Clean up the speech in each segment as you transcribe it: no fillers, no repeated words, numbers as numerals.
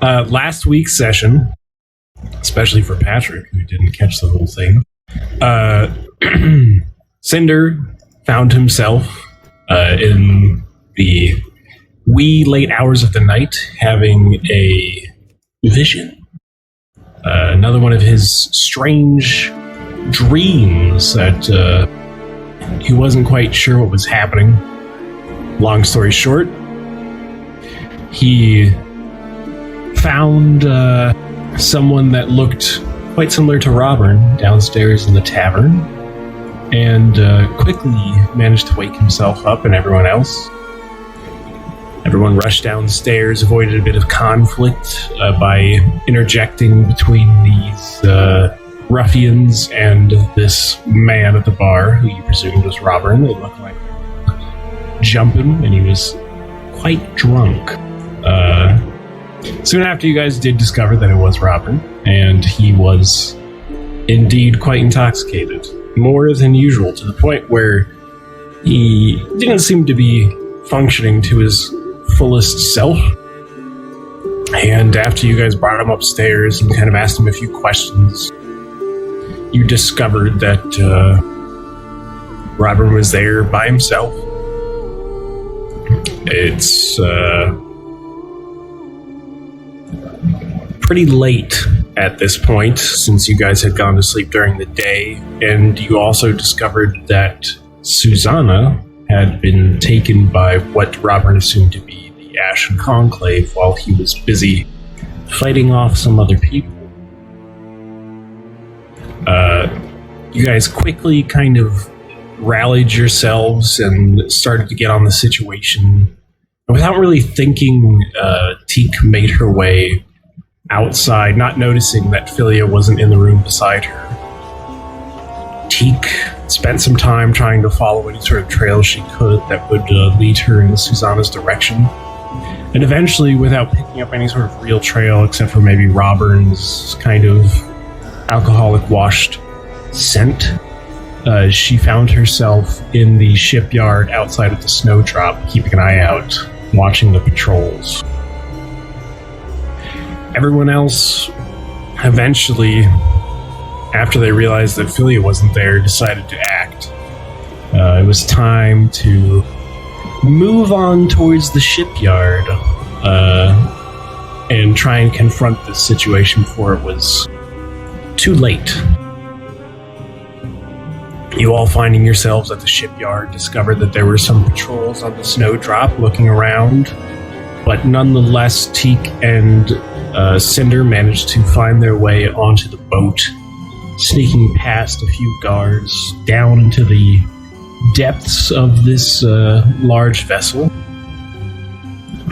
Last week's session, especially for Patrick, who didn't catch the whole thing, Cinder found himself in the wee late hours of the night having a vision. Another one of his strange dreams that he wasn't quite sure what was happening. Long story short, he found someone that looked quite similar to Robin downstairs in the tavern, and quickly managed to wake himself up and everyone else. Everyone rushed downstairs, avoided a bit of conflict by interjecting between these ruffians and this man at the bar, who you presumed was Robin. They looked like jumping, and he was quite drunk. Soon after, you guys did discover that it was Robin, and he was indeed quite intoxicated, more than usual, to the point where he didn't seem to be functioning to his fullest self. And after you guys brought him upstairs and kind of asked him a few questions, you discovered that Robin was there by himself. It's pretty late at this point, since you guys had gone to sleep during the day, and you also discovered that Susanna had been taken by what Robin assumed to be the Ashen Conclave while he was busy fighting off some other people. You guys quickly kind of rallied yourselves and started to get on the situation. Without really thinking, Teak made her way outside, not noticing that Philia wasn't in the room beside her. Teak spent some time trying to follow any sort of trail she could that would lead her in Susanna's direction. And eventually, without picking up any sort of real trail, except for maybe Robin's kind of alcoholic-washed scent, she found herself in the shipyard outside of the snowdrop, keeping an eye out, watching the patrols. Everyone else, eventually, after they realized that Philia wasn't there, decided to act. It was time to move on towards the shipyard and try and confront this situation before it was too late. You all, finding yourselves at the shipyard, discovered that there were some patrols on the snowdrop looking around, but nonetheless, Teak and Cinder managed to find their way onto the boat, sneaking past a few guards down into the depths of this large vessel.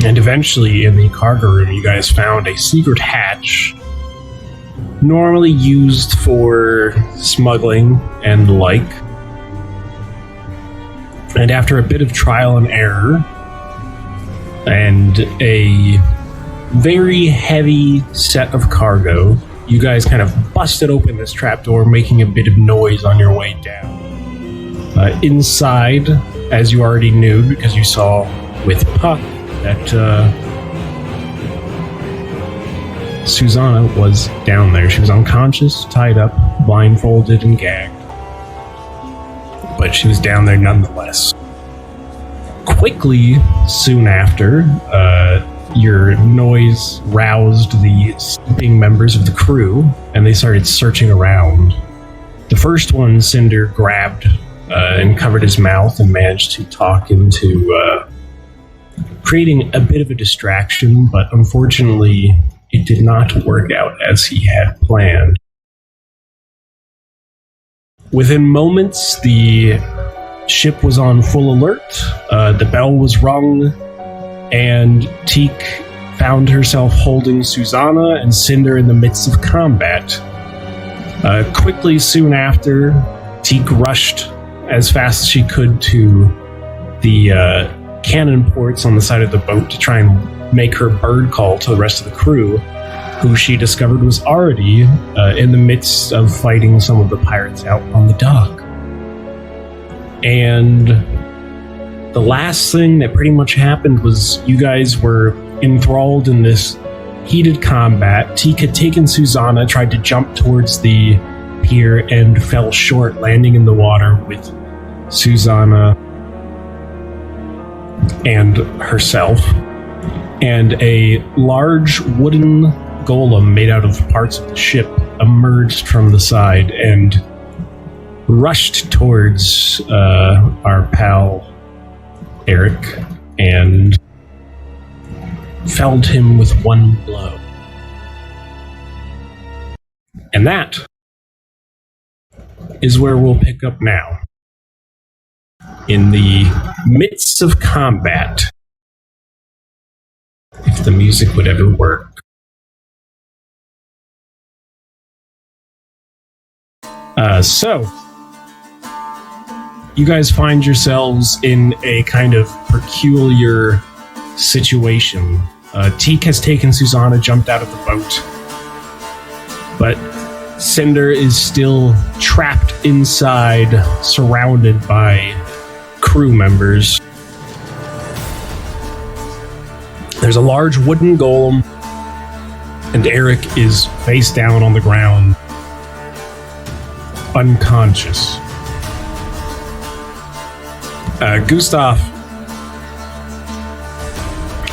And eventually, in the cargo room, you guys found a secret hatch, normally used for smuggling and the like. And after a bit of trial and error, and a very heavy set of cargo, you guys kind of busted open this trapdoor, making a bit of noise on your way down. Inside, as you already knew, because you saw with Puck that Susanna was down there. She was unconscious, tied up, blindfolded, and gagged. But she was down there nonetheless. Quickly, soon after, your noise roused the sleeping members of the crew, and they started searching around. The first one, Cinder grabbed and covered his mouth and managed to talk into creating a bit of a distraction, but unfortunately, it did not work out as he had planned. Within moments, the ship was on full alert, the bell was rung, and Teak found herself holding Susanna and Cinder in the midst of combat. Quickly soon after, Teak rushed as fast as she could to the cannon ports on the side of the boat to try and make her bird call to the rest of the crew, who she discovered was already in the midst of fighting some of the pirates out on the dock. And the last thing that pretty much happened was you guys were enthralled in this heated combat. Teak had taken Susanna, tried to jump towards the pier, and fell short, landing in the water with Susanna and herself. And a large wooden golem made out of parts of the ship emerged from the side and rushed towards our pal Eric and felled him with one blow. And that is where we'll pick up now. In the midst of combat, if the music would ever work. So, you guys find yourselves in a kind of peculiar situation. Teak has taken Susanna, jumped out of the boat, but Cinder is still trapped inside, surrounded by crew members. There's a large wooden golem, and Eric is face down on the ground, unconscious. Gustav,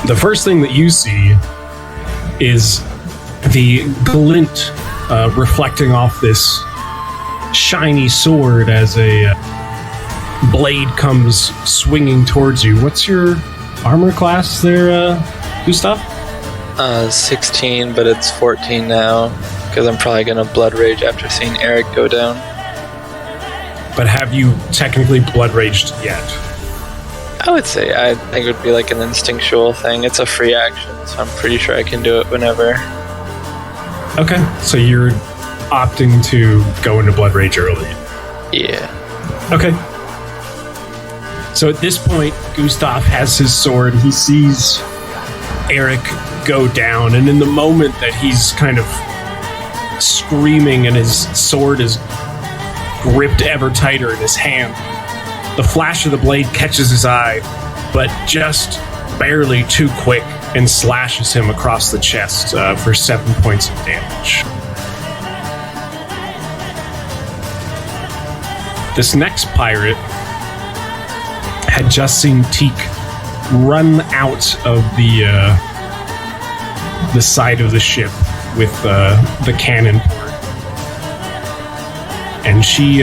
the first thing that you see is the glint reflecting off this shiny sword as a blade comes swinging towards you. What's your armor class there, Gustav? 16, but it's 14 now, because I'm probably going to blood rage after seeing Eric go down. But have you technically blood raged yet? I would say I think it would be like an instinctual thing. It's a free action, so I'm pretty sure I can do it whenever. Okay, so you're opting to go into blood rage early. Yeah. Okay. So at this point, Gustav has his sword. He sees Eric go down, and in the moment that he's kind of screaming and his sword is gripped ever tighter in his hand, the flash of the blade catches his eye, but just barely too quick, and slashes him across the chest for 7 points of damage. This next pirate had just seen Teak run out of the side of the ship with the cannon port. And she,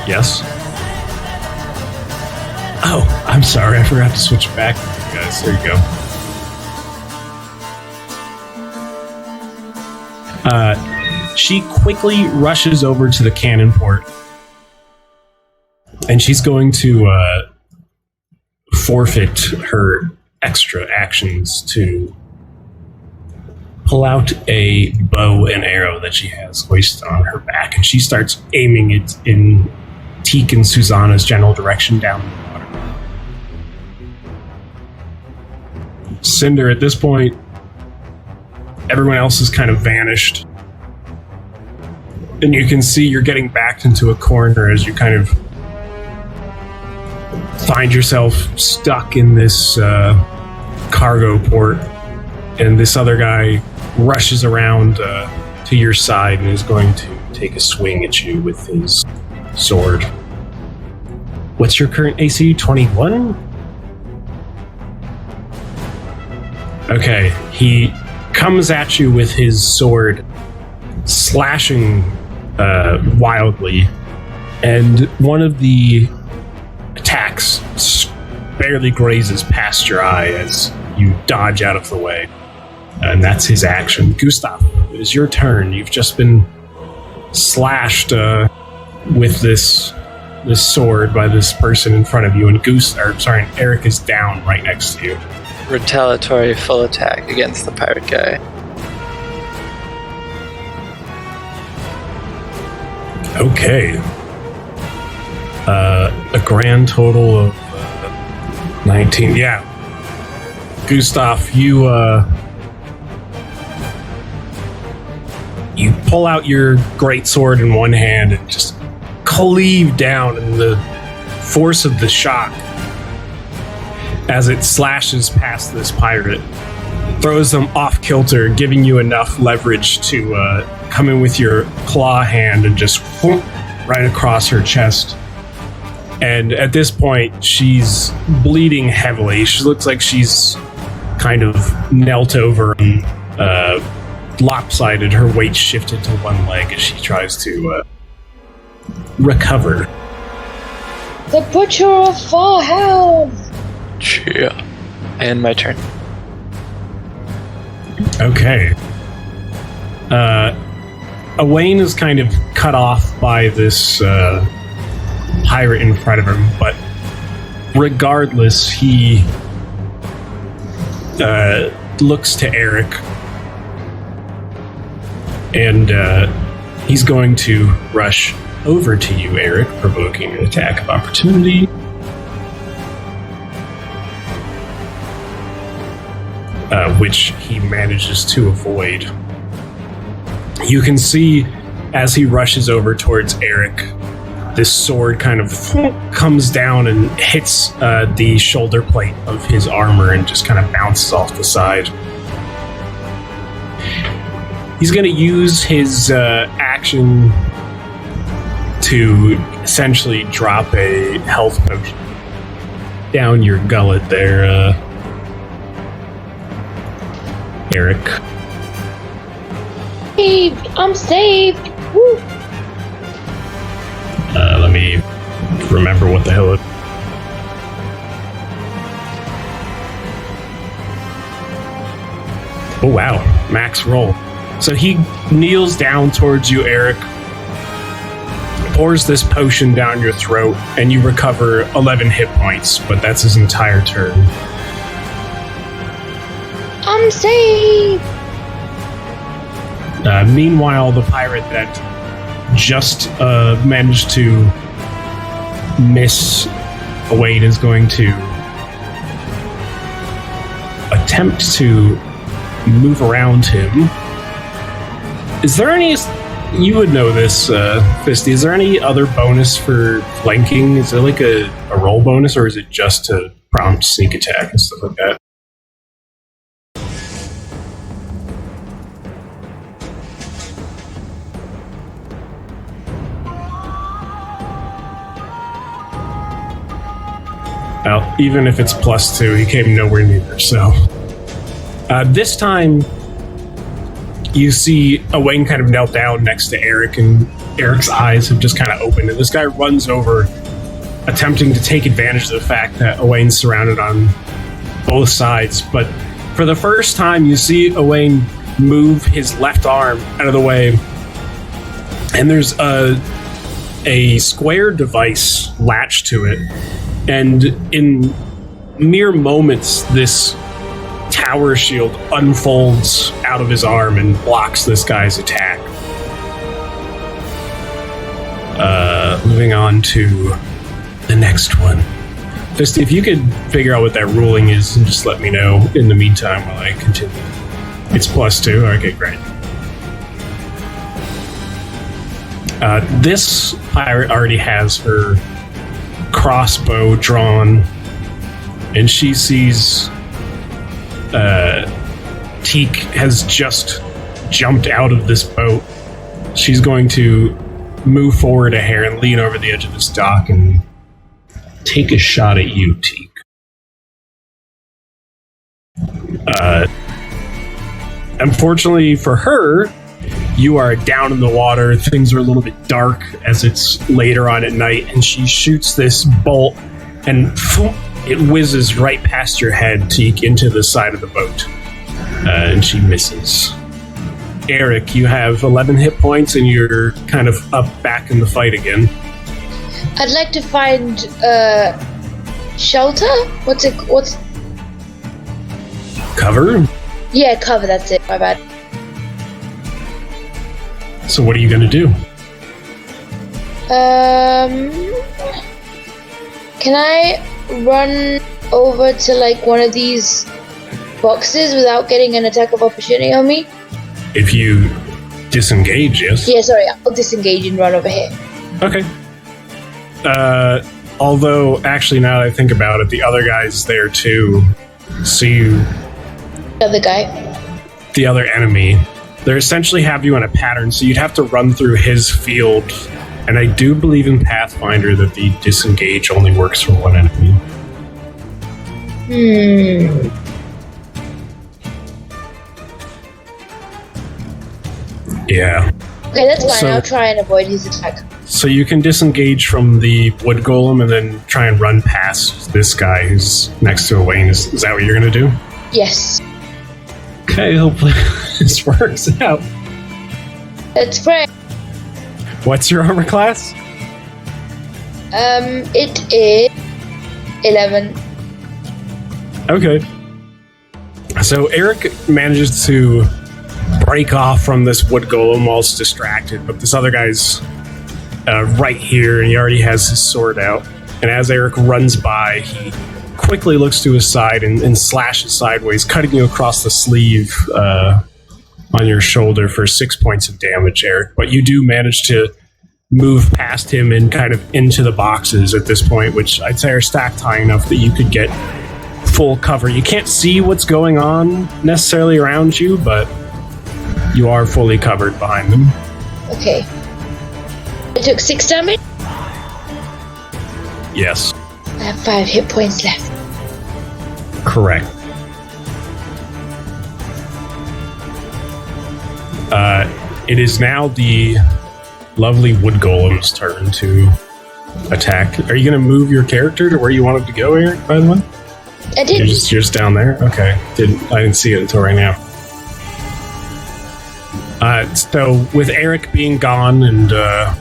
yes? Oh, I'm sorry, I forgot to switch back with you guys. There you go. She quickly rushes over to the cannon port, and she's going to forfeit her extra actions to pull out a bow and arrow that she has hoisted on her back, and she starts aiming it in Teak and Susanna's general direction down the water. Cinder, at this point, everyone else has kind of vanished, and you can see you're getting backed into a corner as you kind of find yourself stuck in this cargo port, and this other guy rushes around to your side and is going to take a swing at you with his sword. What's your current AC? 21? Okay, he comes at you with his sword, slashing wildly, and one of the attacks barely grazes past your eye as you dodge out of the way. And that's his action. Gustav, it is your turn. You've just been slashed with this sword by this person in front of you, and Eric is down right next to you. Retaliatory full attack against the pirate guy. Okay. A grand total of 19. Yeah. Gustav, you pull out your great sword in one hand and just cleave down, and the force of the shock as it slashes past this pirate, throws them off kilter, giving you enough leverage to come in with your claw hand and just whoop, right across her chest. And at this point, she's bleeding heavily. She looks like she's kind of knelt over and lopsided. Her weight shifted to one leg as she tries to recover. The Butcher of Farhelm! Yeah. And my turn. Okay. Owain is kind of cut off by this pirate in front of him, but regardless, he looks to Eric, and he's going to rush over to you, Eric, provoking an attack of opportunity. Which he manages to avoid. You can see as he rushes over towards Eric, this sword kind of comes down and hits the shoulder plate of his armor and just kind of bounces off the side. He's going to use his action to essentially drop a health potion down your gullet there, Eric. Saved! I'm saved! Woo! Let me remember what the hell it... Oh wow, max roll. So he kneels down towards you, Eric, pours this potion down your throat, and you recover 11 hit points, but that's his entire turn. I'm saved! Meanwhile, the pirate that just managed to miss Owain is going to attempt to move around him. Is there any... You would know this, Fisty. Is there any other bonus for flanking? Is there like a roll bonus, or is it just to prompt sneak attack and stuff like that? Well, even if it's +2, he came nowhere near. So this time, you see Owain kind of knelt down next to Eric, and Eric's eyes have just kind of opened. And this guy runs over, attempting to take advantage of the fact that Owain's surrounded on both sides. But for the first time, you see Owain move his left arm out of the way, and there's a square device latched to it. And in mere moments, this tower shield unfolds out of his arm and blocks this guy's attack. Moving on to the next one. Fisty, if you could figure out what that ruling is and just let me know in the meantime while I continue. It's +2. Okay, great. This pirate already has her crossbow drawn, and she sees Teak has just jumped out of this boat. She's going to move forward a hair and lean over the edge of this dock and take a shot at you, Teak. Unfortunately for her, you are down in the water. Things are a little bit dark as it's later on at night, and she shoots this bolt, and it whizzes right past your head, Teak, into the side of the boat. And she misses. Eric, you have 11 hit points, and you're kind of up back in the fight again. I'd like to find shelter? What's Cover? Yeah, cover, that's it, my bad. So what are you going to do? Can I run over to like one of these boxes without getting an attack of opportunity on me? If you disengage, yes. Yeah, sorry, I'll disengage and run over here. Okay. Although, actually, now that I think about it, the other guy's there too. So The other guy. the other enemy, they essentially have you in a pattern, so you'd have to run through his field. And I do believe in Pathfinder that the disengage only works for one enemy. Yeah. Okay, that's fine. So- I'll try and avoid his attack. So you can disengage from the wood golem and then try and run past this guy who's next to Elaine. Is that what you're going to do? Yes. Okay, hopefully this works out. Let's pray. What's your armor class? It is 11. Okay. So Eric manages to break off from this wood golem while it's distracted, but this other guy's right here, and he already has his sword out. And as Eric runs by, he quickly looks to his side and slashes sideways, cutting you across the sleeve on your shoulder for 6 points of damage, Eric. But you do manage to move past him and kind of into the boxes at this point, which I'd say are stacked high enough that you could get full cover. You can't see what's going on necessarily around you, but you are fully covered behind them. Okay. I took 6 damage. Yes, I have 5 hit points left. correct. It is now the lovely wood golem's turn to attack. Are you going to move your character to where you wanted to go, Eric, by the way? I did. You're just down there? Okay. I didn't see it until right now. So with Eric being gone and the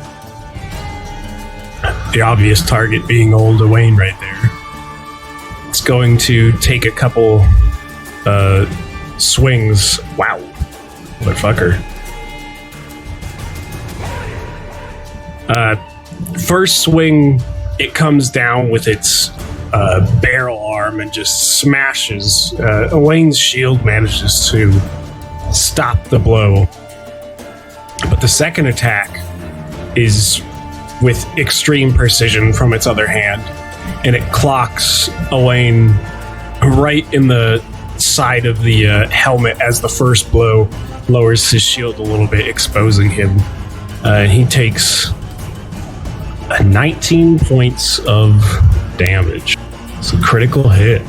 obvious target being old Owain right there, it's going to take a couple swings. Wow. Motherfucker. First swing, it comes down with its barrel arm and just smashes. Owain's shield manages to stop the blow. But the second attack is with extreme precision from its other hand, and it clocks Owain right in the side of the helmet as the first blow lowers his shield a little bit, exposing him. And he takes 19 points of damage. It's a critical hit.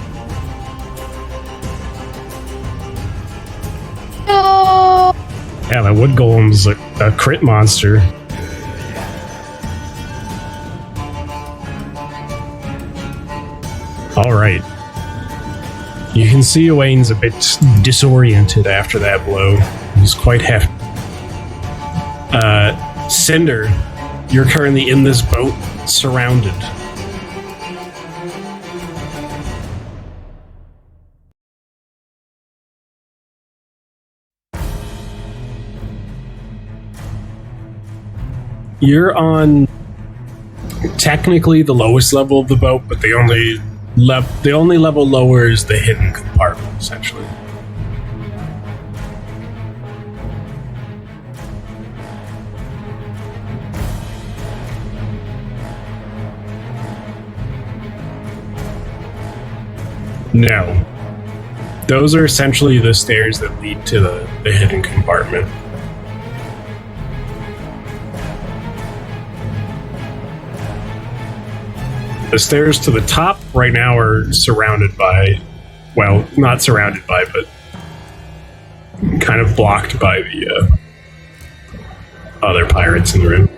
No. Yeah, that wood golem's a crit monster. All right. You can see Owain's a bit disoriented after that blow. He's quite hefty. Cinder, you're currently in this boat, surrounded. You're on technically the lowest level of the boat, but the only level lower is the hidden compartment, essentially. No. Those are essentially the stairs that lead to the hidden compartment. The stairs to the top right now are surrounded by, well, not surrounded by, but kind of blocked by the other pirates in the room.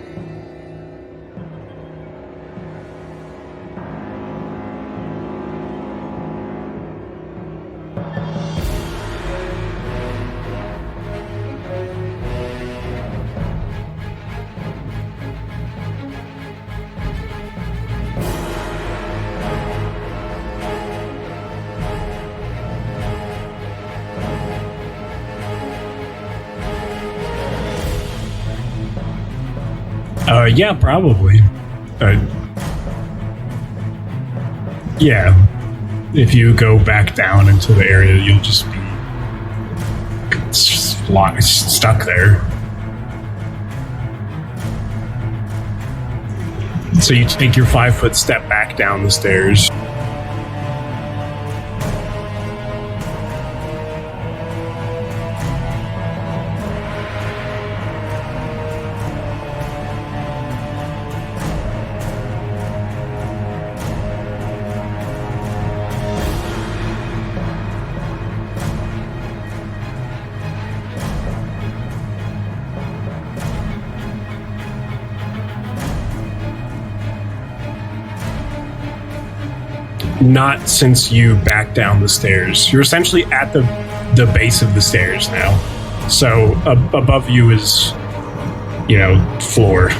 Yeah, probably. Yeah. If you go back down into the area, you'll just be stuck there. So you take your 5-foot step back down the stairs. Not since you backed down the stairs. You're essentially at the base of the stairs now. So above you is, floor.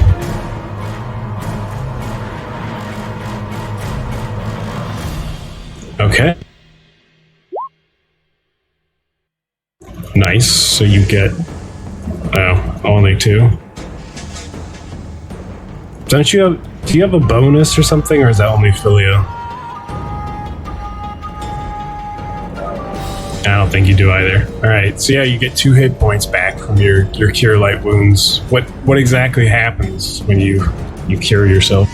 Okay. Nice. So you get... Oh, only 2. Don't you have... Do you have a bonus or something, or is that only Filio? I don't think you do either. Alright, so yeah, you get 2 hit points back from your Cure Light wounds. What exactly happens when you cure yourself?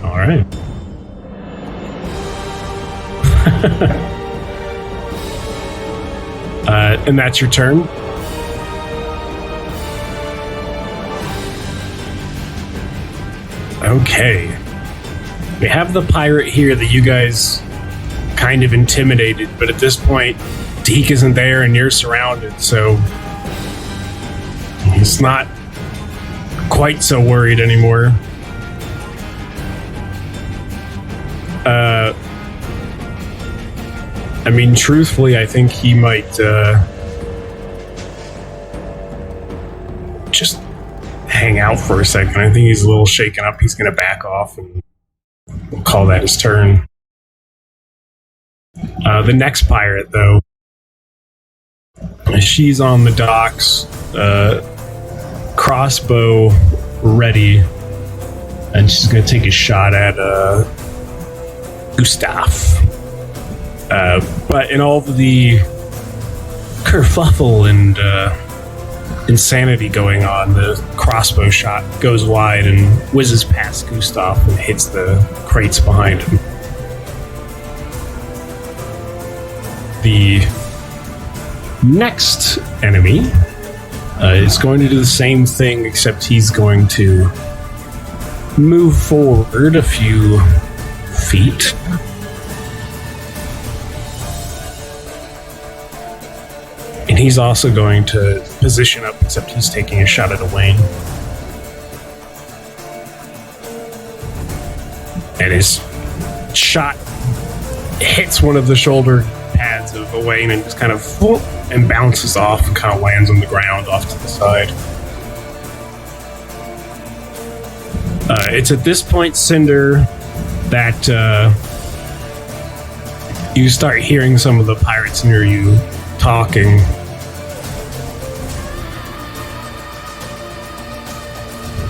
Alright. And that's your turn? Okay. We have the pirate here that you guys kind of intimidated, but at this point, Deke isn't there and you're surrounded, so he's not quite so worried anymore. I mean, truthfully, I think he might just hang out for a second. I think he's a little shaken up. He's going to back off, and we'll call that his turn. The next pirate, though, she's on the docks, crossbow ready, and she's going to take a shot at Gustav. But in all of the kerfuffle and insanity going on, the crossbow shot goes wide and whizzes past Gustav and hits the crates behind him. The next enemy is going to do the same thing, except he's going to move forward a few feet. And he's also going to position up, except he's taking a shot at Elaine. And his shot hits one of the shoulder pads of Elaine and just kind of whoop, and bounces off and kind of lands on the ground off to the side. It's at this point, Cinder, that you start hearing some of the pirates near you talking.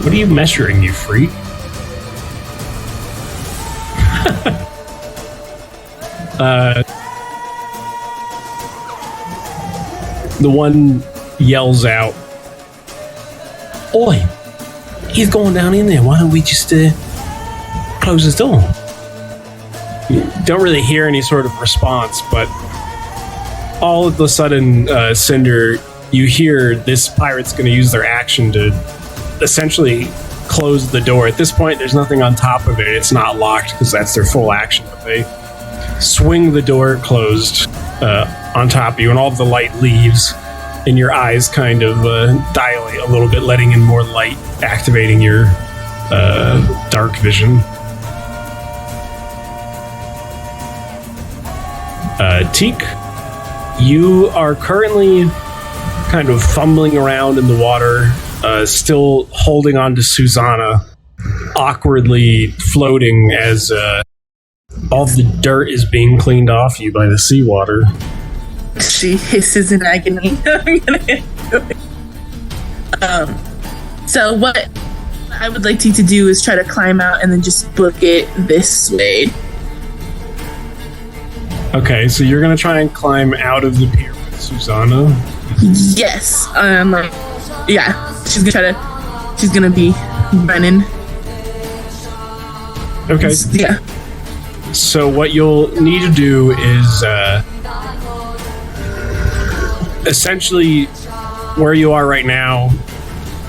What are you measuring, you freak? The one yells out, "Oi! He's going down in there. Why don't we just close his door?" You don't really hear any sort of response, but all of a sudden, Cinder, you hear this pirate's going to use their action to essentially close the door. At this point, there's nothing on top of it. It's not locked because that's their full action, but they swing the door closed on top of you, and all of the light leaves, and your eyes kind of dilate a little bit, letting in more light, activating your dark vision. Teak, you are currently kind of fumbling around in the water, still holding on to Susanna, awkwardly floating as all the dirt is being cleaned off you by the seawater. She hisses in agony. I'm gonna So what I would like Teak to do is try to climb out and then just book it this way. Okay, so you're gonna try and climb out of the pier with Susanna? Yes. She's gonna be running. Okay. Yeah. So what you'll need to do is essentially where you are right now,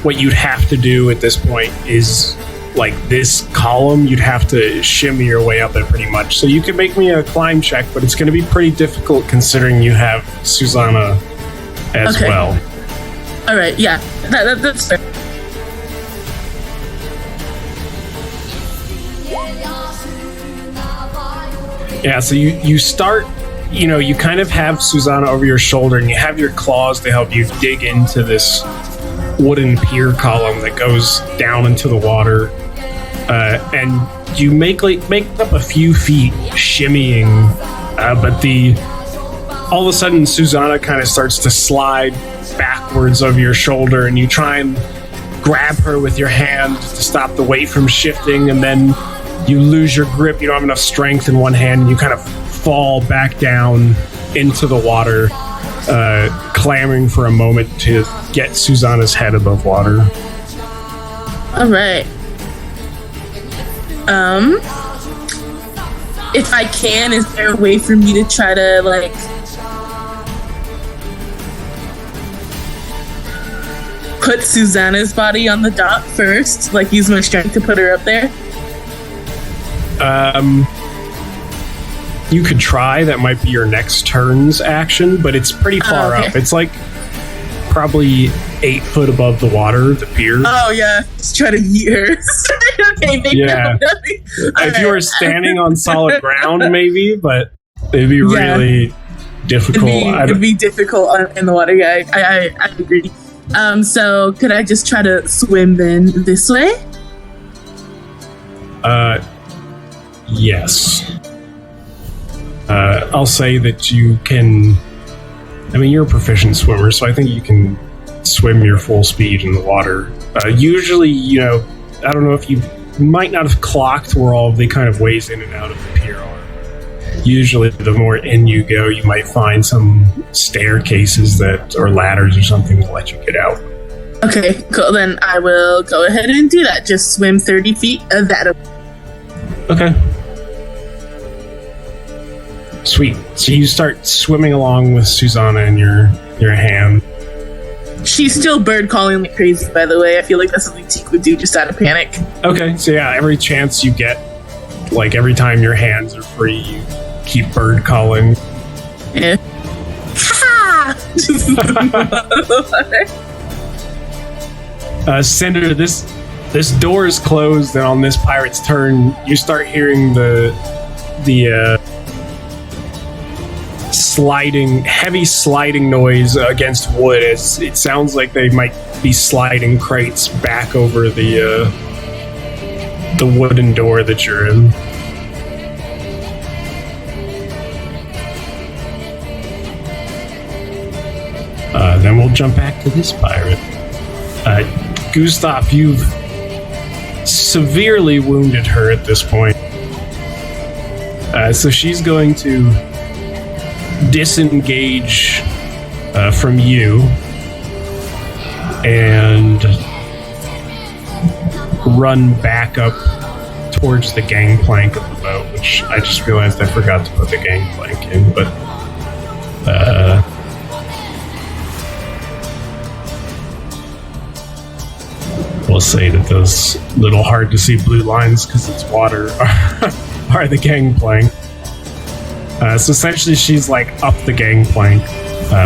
what you'd have to do at this point is like this column, you'd have to shimmy your way up it pretty much. So you can make me a climb check, but it's going to be pretty difficult considering you have Susanna as well. All right, yeah, that's fair. Yeah, so you start, you kind of have Susanna over your shoulder and you have your claws to help you dig into this wooden pier column that goes down into the water. And you make up a few feet shimmying, but all of a sudden Susanna kind of starts to slide backwards over your shoulder and you try and grab her with your hand to stop the weight from shifting, and then you lose your grip, you don't have enough strength in one hand, and you kind of fall back down into the water, clamoring for a moment to get Susanna's head above water. All right. If I can, is there a way for me to try to, like, put Susanna's body on the dock first? Like, use my strength to put her up there? You could try. That might be your next turn's action, but it's pretty far up. It's like probably 8 foot above the water, the pier. Oh yeah, just try to yeet her. Okay, yeah. If you were standing on solid ground, maybe, but it'd be really difficult. It'd be difficult in the water. Yeah, I agree. So could I just try to swim then this way? Yes. I'll say that you can. I mean, you're a proficient swimmer, so I think you can swim your full speed in the water. Usually, I don't know if you might not have clocked where all of the kind of ways in and out of the pier are. Usually, the more in you go, you might find some staircases or ladders or something to let you get out. Okay, cool. Then I will go ahead and do that. Just swim 30 feet of that. Okay. Sweet. So you start swimming along with Susanna in your hand. She's still bird calling like crazy, by the way. I feel like that's something Teak would do just out of panic. Okay, so yeah, every chance you get, like every time your hands are free, you keep bird calling. Yeah. Cinder, this door is closed, and on this pirate's turn, you start hearing the heavy sliding noise against wood. As it sounds like they might be sliding crates back over the wooden door that you're in. Then we'll jump back to this pirate. Gustav, you've severely wounded her at this point. So she's going to disengage from you and run back up towards the gangplank of the boat, which I just realized I forgot to put the gangplank in, but we'll say that those little hard to see blue lines because it's water are the gangplank. So essentially she's like up the gangplank,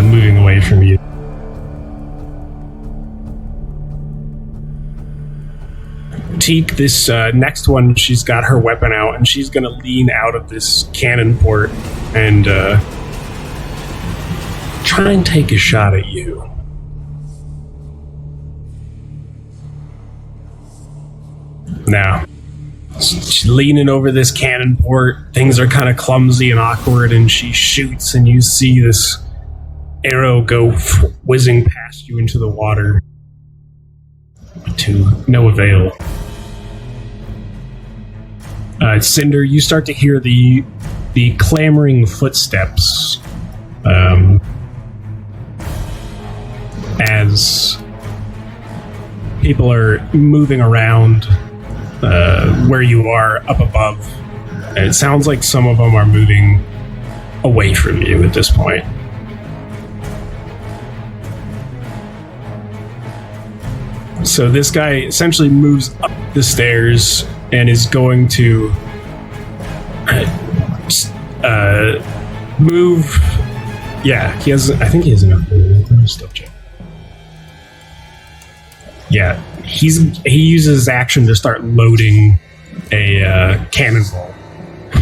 moving away from you. Teak, this next one, she's got her weapon out and she's gonna lean out of this cannon port and try and take a shot at you. Now, she's leaning over this cannon port. Things are kind of clumsy and awkward, and she shoots, and you see this arrow go whizzing past you into the water. to no avail. Cinder, you start to hear the clamoring footsteps as people are moving around where you are up above. And it sounds like some of them are moving away from you at this point. So this guy essentially moves up the stairs and is going to move. Yeah, I think he has enough. Let me still check. Yeah, he uses his action to start loading a cannonball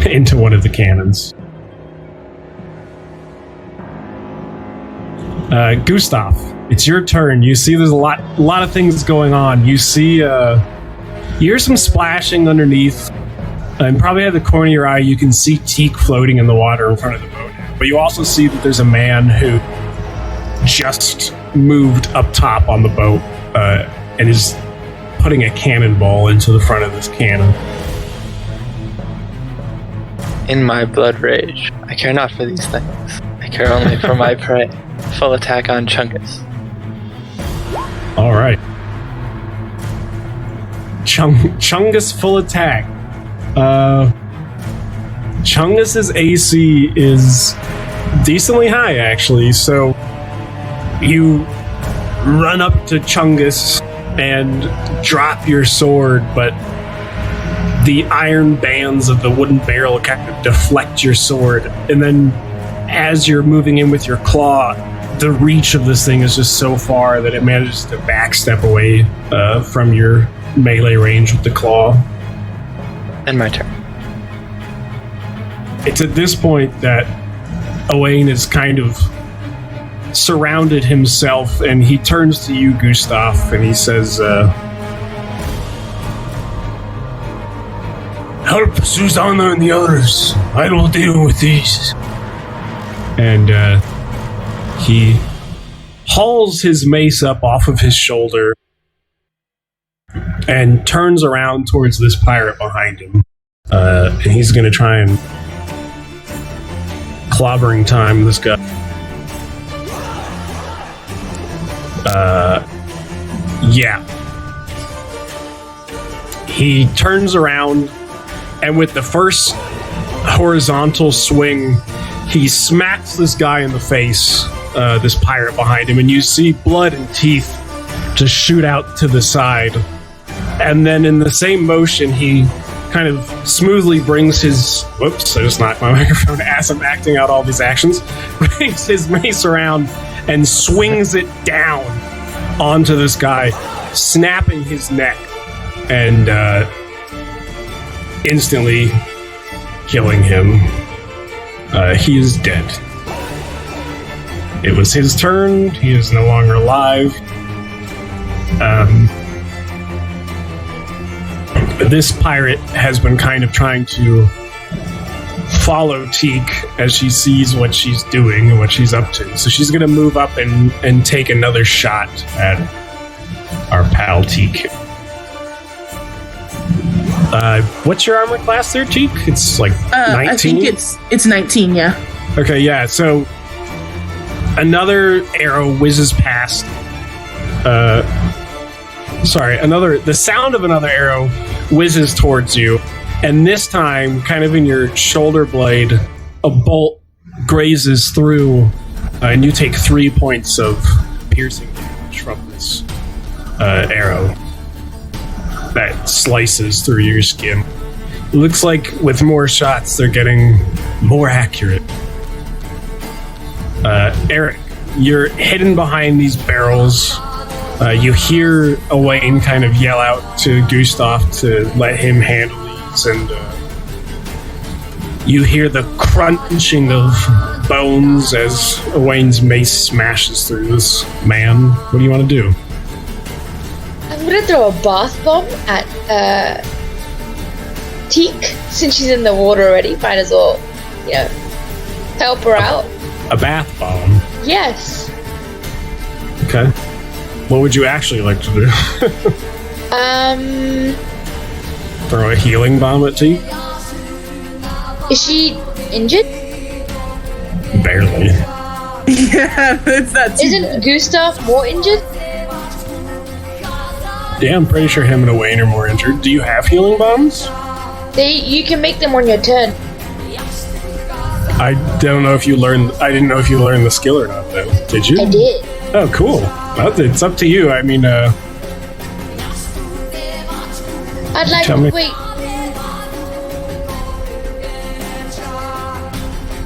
into one of the cannons. Gustav, it's your turn. You see there's a lot of things going on. You see, you hear some splashing underneath, and probably at the corner of your eye, you can see Teak floating in the water in front of the boat. But you also see that there's a man who just moved up top on the boat and is putting a cannonball into the front of this cannon. In my blood rage, I care not for these things. I care only for my prey. Full attack on Chungus. All right. Chungus full attack. Chungus's AC is decently high, actually. So you run up to Chungus and drop your sword, but the iron bands of the wooden barrel kind of deflect your sword, and then as you're moving in with your claw, the reach of this thing is just so far that it manages to backstep away from your melee range with the claw. And my turn. It's at this point that Owain has kind of surrounded himself, and he turns to you, Gustav, and he says, "Help Susanna and the others. I will deal with these." And he hauls his mace up off of his shoulder and turns around towards this pirate behind him. And he's going to try and clobbering time this guy. Yeah. He turns around, and with the first horizontal swing, he smacks this guy in the face, this pirate behind him, and you see blood and teeth just shoot out to the side. And then in the same motion, he kind of smoothly brings his... Whoops, I just knocked my microphone as I'm acting out all these actions. Brings his mace around and swings it down onto this guy, snapping his neck and instantly killing him. He is dead. It was his turn. He is no longer alive. This pirate has been kind of trying to follow Teak as she sees what she's doing and what she's up to. So she's going to move up and take another shot at our pal Teak. What's your armor class there, Teak? It's like 19? I think it's 19, yeah. Okay, yeah, so another arrow whizzes past. The sound of another arrow whizzes towards you, and this time, kind of in your shoulder blade, a bolt grazes through, and you take 3 points of piercing damage from this arrow that slices through your skin. It looks like with more shots, they're getting more accurate. Eric, you're hidden behind these barrels. You hear Owain kind of yell out to Gustav to let him handle these, and you hear the crunching of bones as Owain's mace smashes through this man. What do you want to do? I'm gonna throw a bath bomb at Teak, since she's in the water already. Might as well, help her out. A bath bomb? Yes. Okay. What would you actually like to do? Throw a healing bomb at T? Is she injured? Barely. Yeah, it's not too Isn't Gustav more injured? Yeah, I'm pretty sure him and Owain are more injured. Do you have healing bombs? You can make them on your turn. I don't know if you learned. I didn't know if you learned the skill or not, though. Did you? I did. Oh, cool. Well, it's up to you. I mean, I'd like Tell me. wait.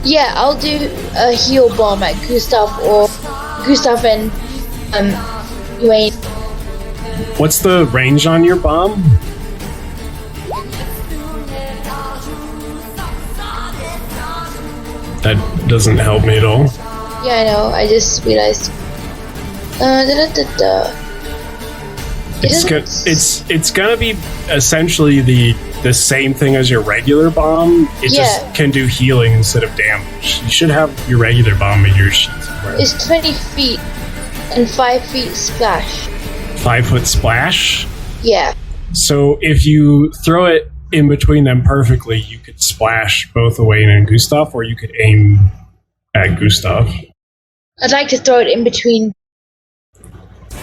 Yeah, I'll do a heal bomb at Gustav and Wayne. what's the range on your bomb? That doesn't help me at all. Yeah, I know. I just realized. It's gonna be essentially the same thing as your regular bomb. It just can do healing instead of damage. You should have your regular bomb in your sheet somewhere. It's 20 feet and 5 feet splash. 5 foot splash. Yeah. So if you throw it in between them perfectly, you could splash both Owain and Gustav, or you could aim at Gustav. I'd like to throw it in between.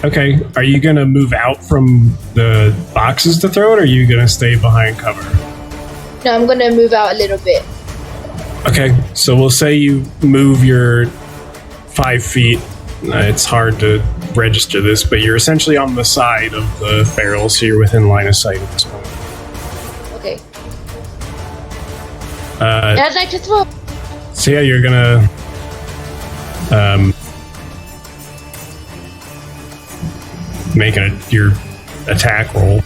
Okay, are you gonna move out from the boxes to throw it, or are you gonna stay behind cover? No, I'm gonna move out a little bit. Okay, so we'll say you move your 5 feet. It's hard to register this, but you're essentially on the side of the barrel, so you're within line of sight at this point. Okay. I'd like to throw. So yeah, you're gonna make your attack roll,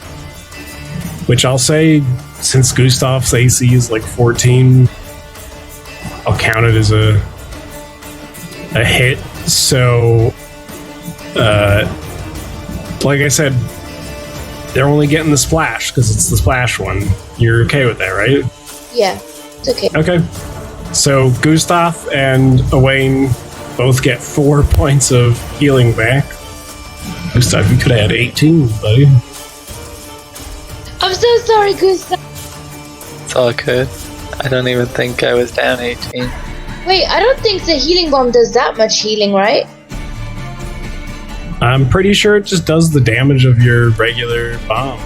which I'll say, since Gustav's AC is like 14, I'll count it as a hit. So, like I said, they're only getting the splash because it's the splash one. You're okay with that, right? Yeah, it's okay. Okay. So Gustav and Owain both get 4 points of healing back. Gustav, you could have had 18, buddy. I'm so sorry, Gustav. It's all good. I don't even think I was down 18. Wait, I don't think the healing bomb does that much healing, right? I'm pretty sure it just does the damage of your regular bomb.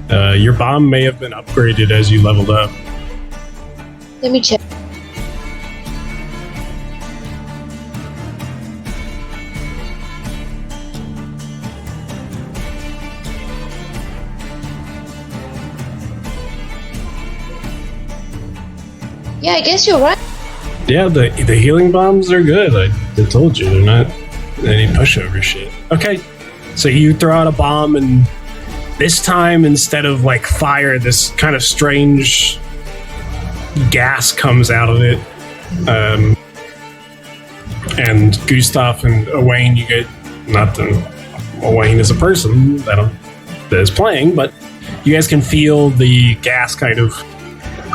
Your bomb may have been upgraded as you leveled up. Let me check. Yeah, I guess you're right. Yeah, the healing bombs are good. I told you, they're not any pushover shit. Okay, so you throw out a bomb, and this time, instead of like fire, this kind of strange gas comes out of it. And Gustav and Owain, you get, not Owain is a person that is playing, but you guys can feel the gas kind of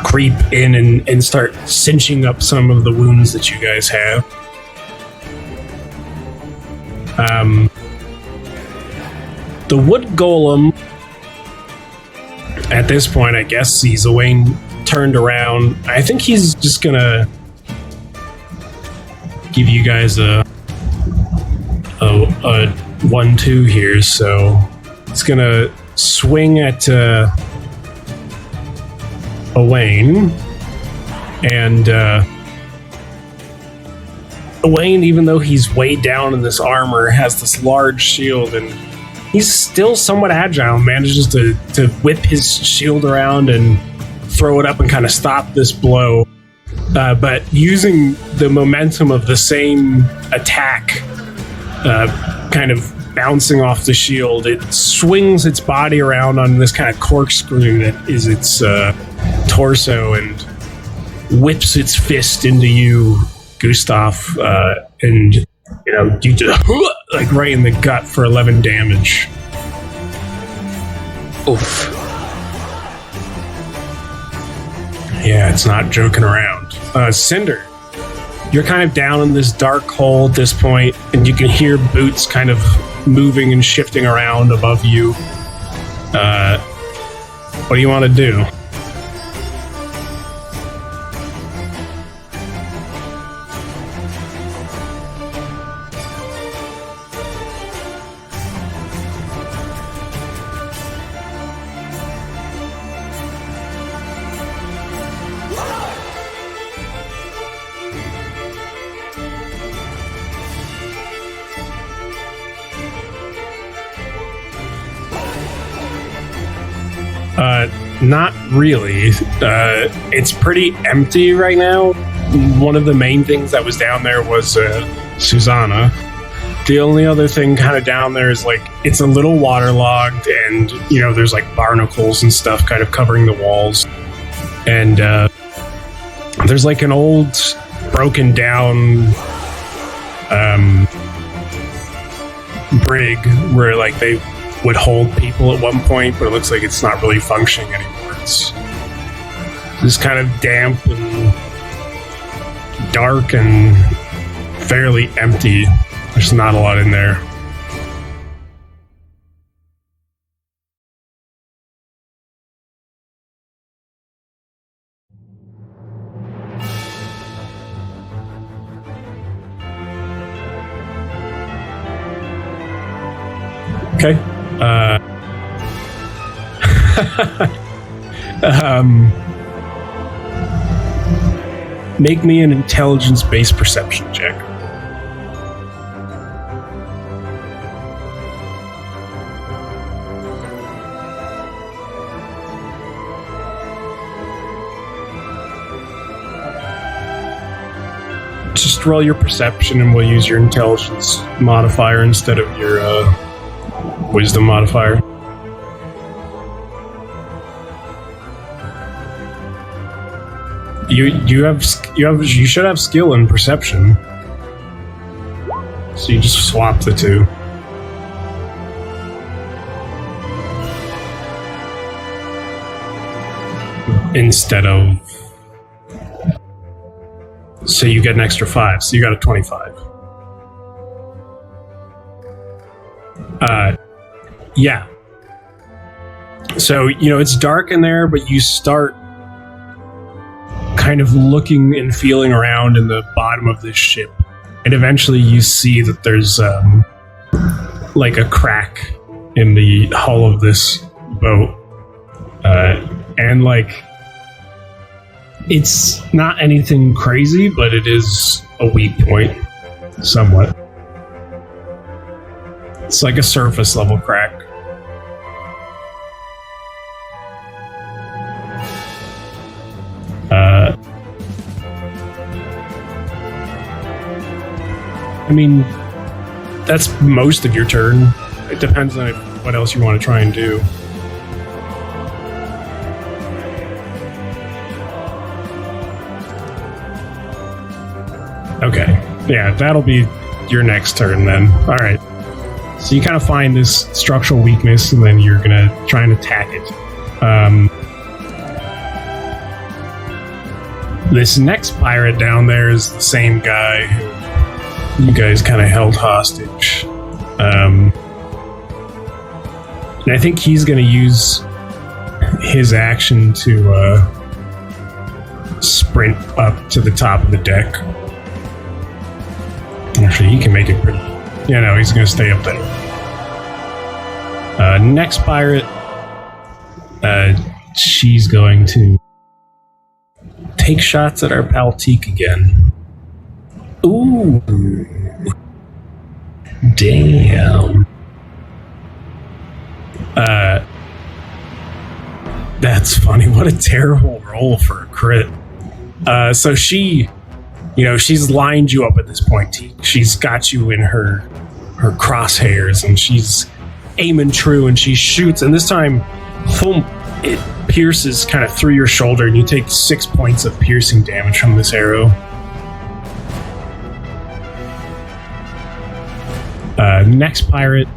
creep in and start cinching up some of the wounds that you guys have. The wood golem, at this point, I guess, sees Owain turned around. I think he's just gonna give you guys a 1-2 here. So it's gonna swing at Owain, and Owain, even though he's way down in this armor, has this large shield, and he's still somewhat agile, manages to whip his shield around and throw it up and kind of stop this blow. But using the momentum of the same attack, kind of bouncing off the shield, it swings its body around on this kind of corkscrew that is its torso and whips its fist into you, Gustav, and you just like right in the gut for 11 damage. Oof. Yeah, it's not joking around. Cinder, you're kind of down in this dark hole at this point, and you can hear boots kind of moving and shifting around above you. What do you want to do? Not really. It's pretty empty right now. One of the main things that was down there was Susanna. The only other thing kind of down there is like it's a little waterlogged, and there's like barnacles and stuff kind of covering the walls, and there's like an old broken down brig where like they would hold people at one point, but it looks like it's not really functioning anymore. It's just kind of damp and dark and fairly empty. There's not a lot in there. Okay. Make me an intelligence-based perception check. Just roll your perception and we'll use your intelligence modifier instead of your wisdom modifier. You should have skill and perception. So you just swap the two. Instead of, so you get an extra 5, so you got a 25. Yeah. So, it's dark in there, but you start kind of looking and feeling around in the bottom of this ship. And eventually you see that there's like a crack in the hull of this boat. And like, it's not anything crazy, but it is a weak point, somewhat. It's like a surface level crack. I mean, that's most of your turn. It depends on what else you want to try and do. Okay. Yeah, that'll be your next turn then. All right. So you kind of find this structural weakness, and then you're going to try and attack it. This next pirate down there is the same guy who you guys kind of held hostage. And I think he's going to use his action to sprint up to the top of the deck. Actually, he can make it pretty... he's going to stay up there. Next pirate, she's going to take shots at our pal Teak again. Ooh. Damn. That's funny. What a terrible roll for a crit. So she, she's lined you up at this point, Teak. She's got you in her crosshairs, and she's aiming true, and she shoots, and this time, boom, it pierces kind of through your shoulder, and you take 6 points of piercing damage from this arrow. Next pirate,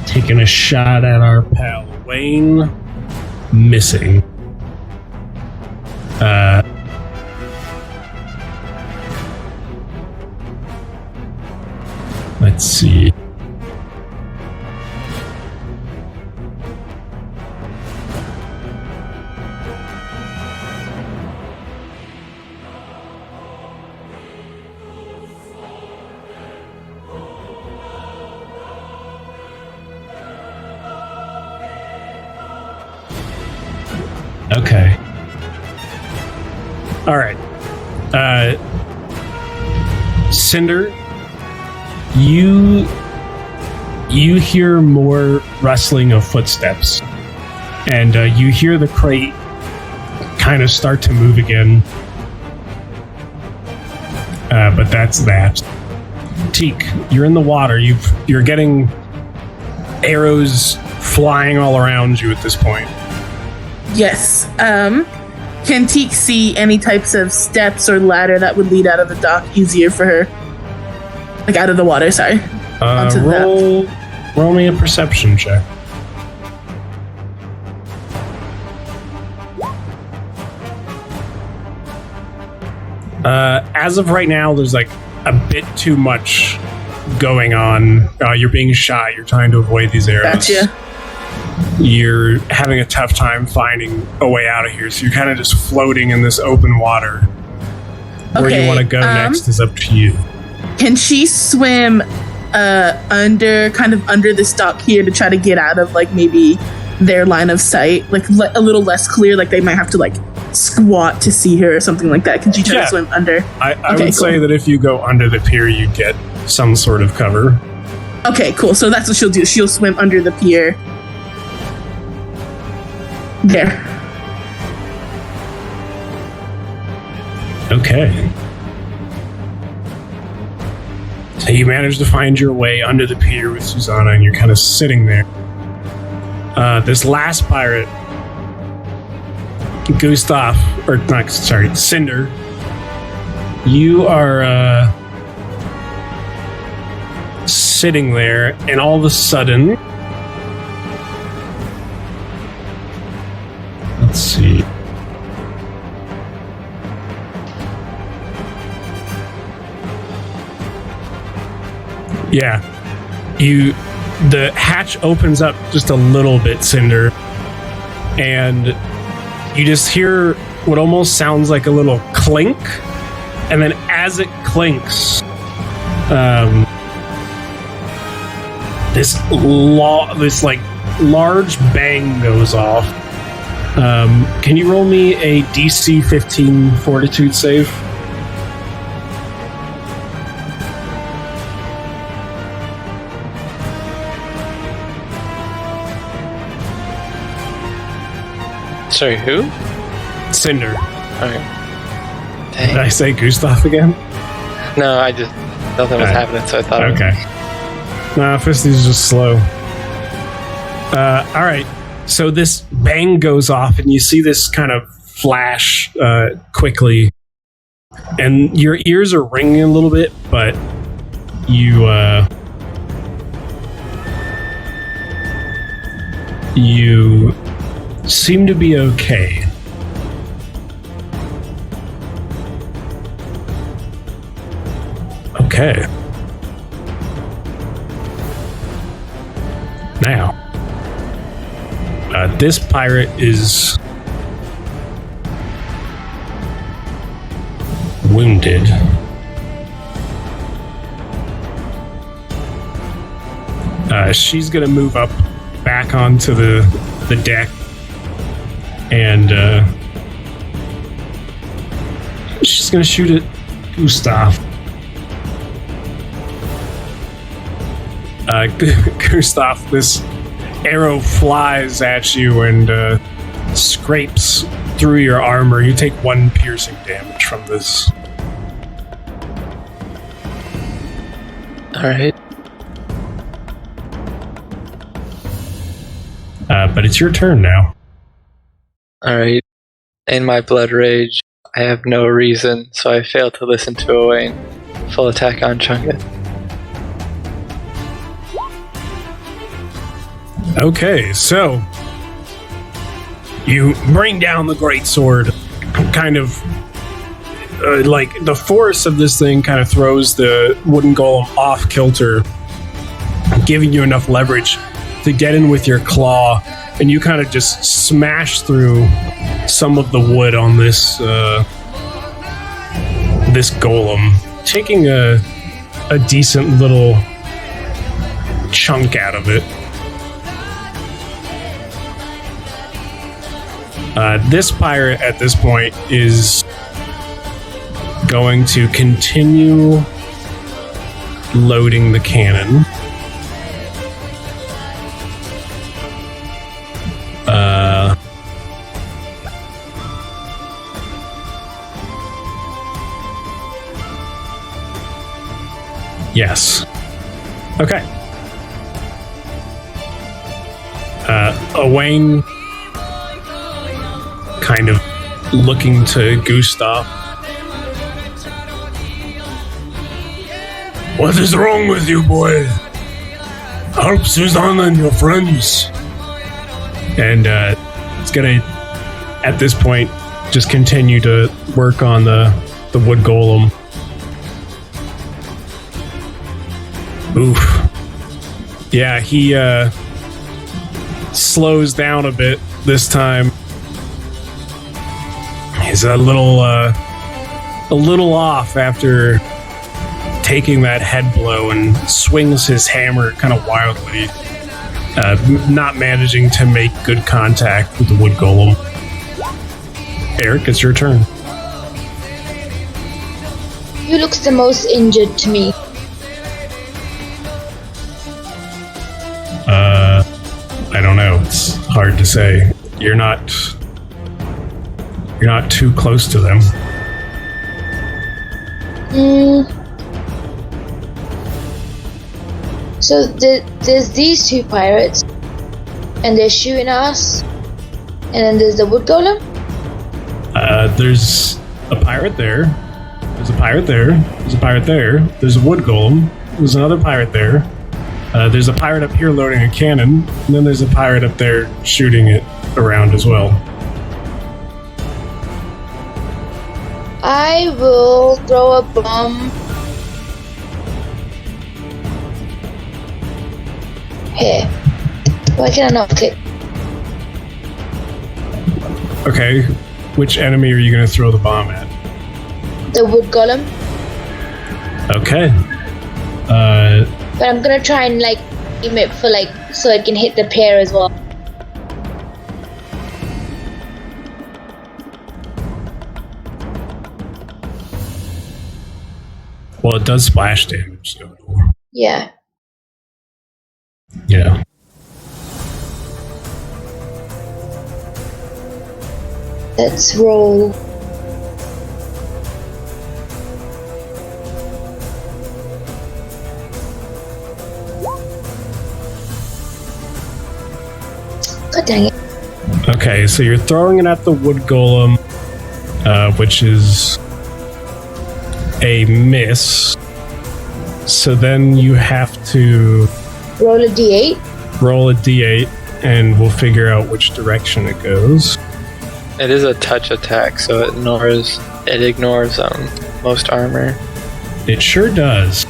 taking a shot at our pal Wayne, missing. Let's see. Okay. All right. Cinder, you hear more rustling of footsteps, and you hear the crate kind of start to move again. But that's that. Teak, you're in the water. You're getting arrows flying all around you at this point. Yes. Can Teak see any types of steps or ladder that would lead out of the dock easier for her? Like out of the water, sorry. Onto Roll me a perception check. As of right now, there's like a bit too much going on. You're being shy. You're trying to avoid these arrows. Gotcha. You're having a tough time finding a way out of here, so you're kind of just floating in this open water. Where you want to go next is up to you. Can she swim under this dock here to try to get out of like maybe their line of sight, like a little less clear, like they might have to like squat to see her or something like that? Can she try to swim under? I would say that if you go under the pier, you get some sort of cover. Okay, cool. So that's what she'll do. She'll swim under the pier. There. Okay. So you manage to find your way under the pier with Susanna, and you're kind of sitting there. This last pirate, Cinder, you are sitting there, and all of a sudden, let's see. Yeah. The hatch opens up just a little bit, Cinder, and you just hear what almost sounds like a little clink, and then as it clinks, this like large bang goes off. Can you roll me a DC 15 Fortitude save? Sorry, who? Cinder. Okay. Dang. Did I say Gustav again? No, I just nothing was happening, so I thought. Okay. Nah, Fisty's just slow. All right. So this bang goes off, and you see this kind of flash quickly, and your ears are ringing a little bit, but you seem to be okay. Okay. Now, this pirate is wounded. She's gonna move up back onto the deck, and she's gonna shoot at Gustav. Gustav, this arrow flies at you and scrapes through your armor. You take 1 piercing damage from this. Alright. But it's your turn now. Alright. In my blood rage, I have no reason, so I fail to listen to Owain. Full attack on Chunga. Okay, so you bring down the greatsword, kind of like the force of this thing kind of throws the wooden golem off kilter, giving you enough leverage to get in with your claw, and you kind of just smash through some of the wood on this this golem, taking a decent little chunk out of it. This pirate at this point is going to continue loading the cannon. Yes. Okay. Owain kind of looking to Gustav. What is wrong with you, boy? Help Susanna and your friends. And it's gonna, at this point, just continue to work on the wood golem. Oof. Yeah, he slows down a bit this time. He's a little off after taking that head blow and swings his hammer kind of wildly, not managing to make good contact with the wood golem. Eric, it's your turn. Who looks the most injured to me? I don't know. It's hard to say. You're not too close to them. So there's these two pirates, and they're shooting at us, and then there's the wood golem. There's a pirate there. There's a pirate there. There's a pirate there. There's a wood golem. There's another pirate there. There's a pirate up here loading a cannon, and then there's a pirate up there shooting it around as well. I will throw a bomb here. Why can I not click? Okay, which enemy are you going to throw the bomb at? The wood golem. Okay. But I'm gonna try and aim it for so it can hit the pair as well. Well, it does splash damage, so. Yeah. Yeah. Let's roll. God dang it. Okay, so you're throwing it at the wood golem, which is a miss. So then you have to Roll a d8. roll a d8, and we'll figure out which direction it goes. It is a touch attack, so it ignores most armor. It sure does.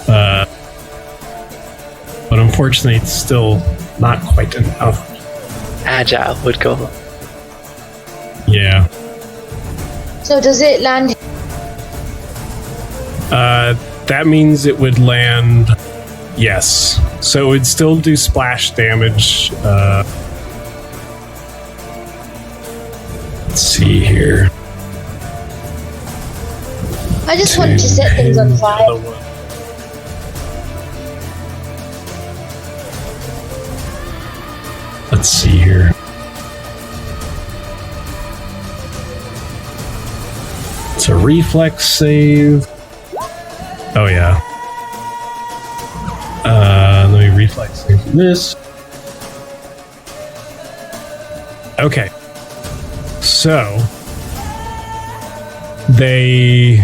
But unfortunately, it's still not quite enough. Agile would go. Yeah. So does it land? That means it would land. Yes. So it would still do splash damage. Let's see here. I just want to set things on fire. Let's see here. It's a reflex save. Oh yeah. Let me reflex save this. Okay. So they.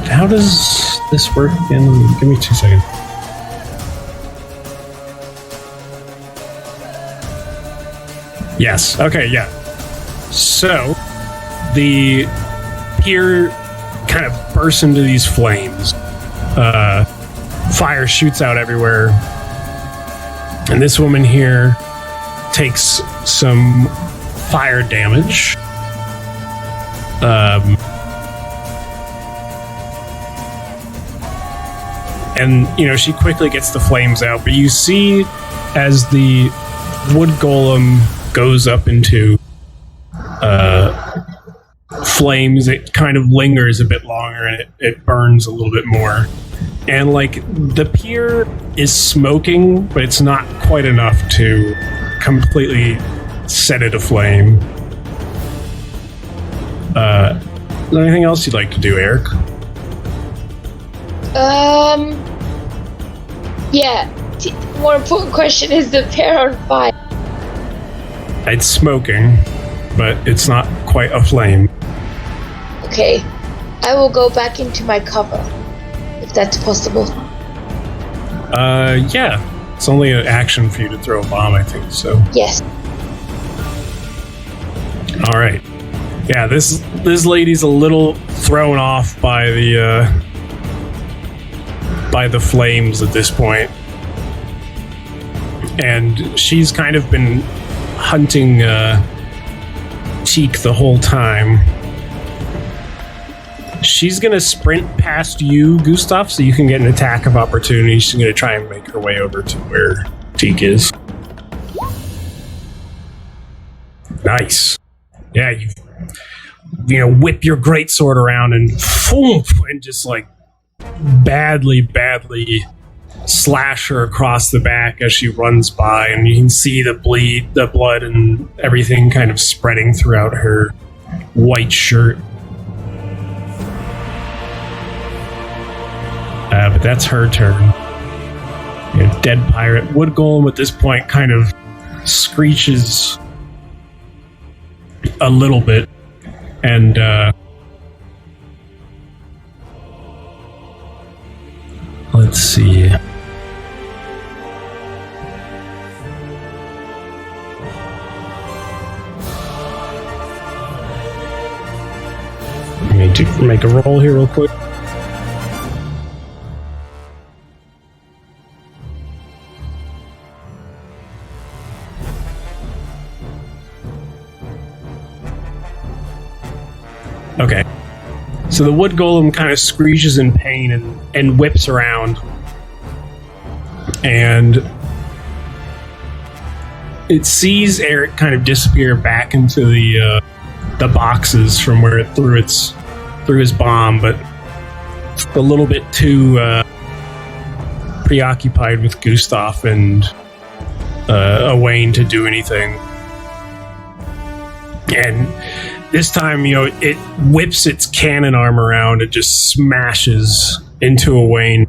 How does this work again? Give me 2 seconds. Yes. Okay. Yeah. So the pier kind of bursts into these flames. Fire shoots out everywhere, and this woman here takes some fire damage. And she quickly gets the flames out, but you see as the wood golem goes up into flames, it kind of lingers a bit longer and it burns a little bit more. And like the pier is smoking, but it's not quite enough to completely set it aflame. Is there anything else you'd like to do, Eric? Yeah. More important question, is the pair on fire? It's smoking, but it's not quite aflame. Okay. I will go back into my cover, if that's possible. Yeah. It's only an action for you to throw a bomb, I think, so. Yes. Alright. Yeah, this lady's a little thrown off by the flames at this point. And she's kind of been hunting Teak the whole time. She's gonna sprint past you, Gustav, so you can get an attack of opportunity. She's gonna try and make her way over to where Teak is. Nice. Yeah, you whip your greatsword around and just like badly slash her across the back as she runs by, and you can see the blood and everything kind of spreading throughout her white shirt. But that's her turn. Dead pirate. Wood Golem at this point kind of screeches a little bit, and let's see. Let me make a roll here real quick. Okay. So the wood golem kind of screeches in pain and whips around. And it sees Eric kind of disappear back into the boxes from where it threw his bomb, but a little bit too preoccupied with Gustav and Owain to do anything. And this time, it whips its cannon arm around and just smashes into Owain,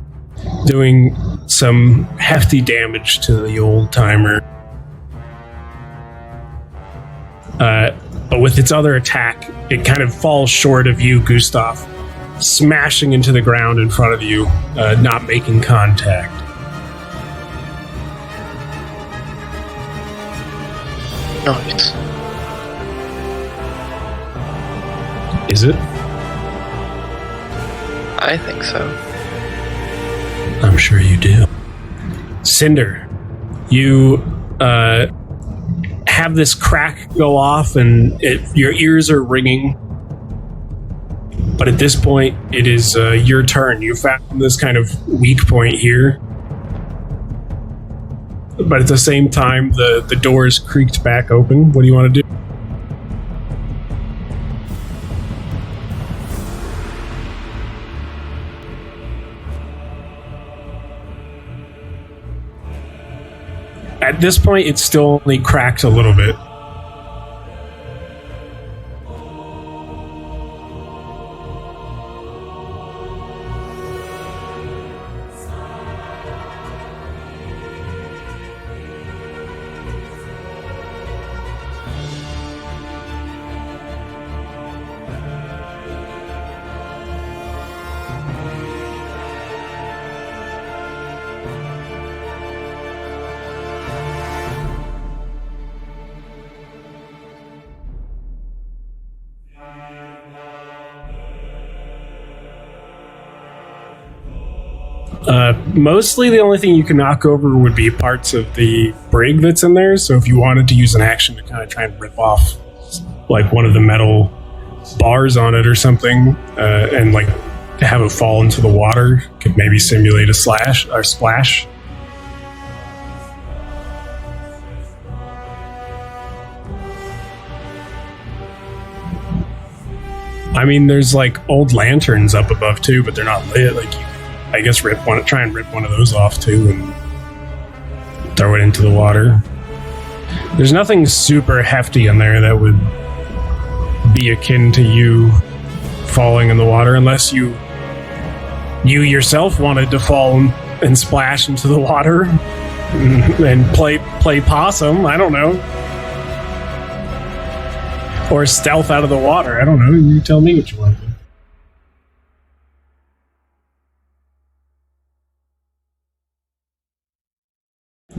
doing some hefty damage to the old timer. But with its other attack, it kind of falls short of you, Gustav, smashing into the ground in front of you, not making contact. Nice. Is it? I think so. I'm sure you do. Cinder, you have this crack go off and your ears are ringing. But at this point, it is your turn. You found this kind of weak point here. But at the same time, the doors creaked back open. What do you want to do? At this point, it's still only cracked a little bit. Mostly the only thing you can knock over would be parts of the brig that's in there, so if you wanted to use an action to kind of try and rip off like one of the metal bars on it or something, and like have it fall into the water, could maybe simulate a slash or splash. I mean, there's like old lanterns up above too, but they're not lit. Like, I guess try and rip one of those off too and throw it into the water. There's nothing super hefty in there that would be akin to you falling in the water, unless you yourself wanted to fall and splash into the water and play possum. I don't know. Or stealth out of the water. I don't know. You tell me what you want to do.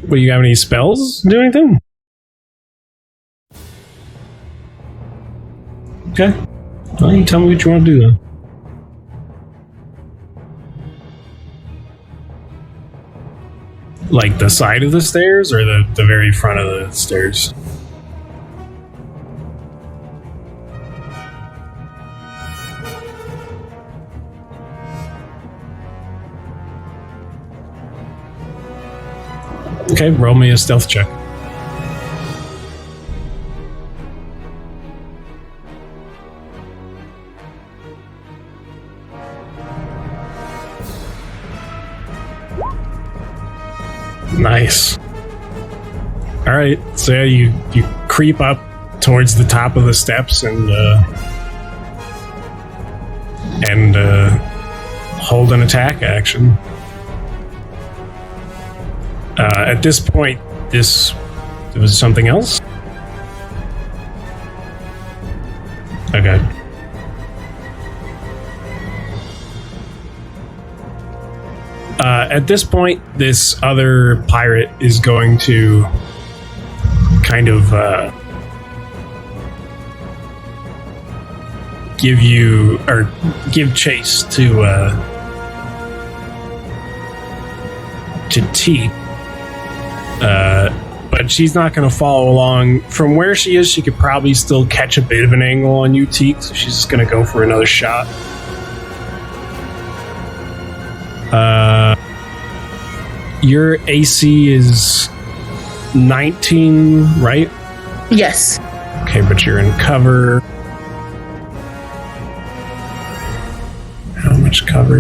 Well, you have any spells? Do anything? Okay. Well, you tell me what you want to do then. Like the side of the stairs or the very front of the stairs? Okay, roll me a stealth check. Nice. All right, so you creep up towards the top of the steps and hold an attack action. At this point, this was something else. Okay. At this point, this other pirate is going to kind of give chase to Teak. But she's not going to follow along. From where she is, she could probably still catch a bit of an angle on you, Teak, so she's just going to go for another shot. Your AC is 19, right? Yes. Okay, but you're in cover. How much cover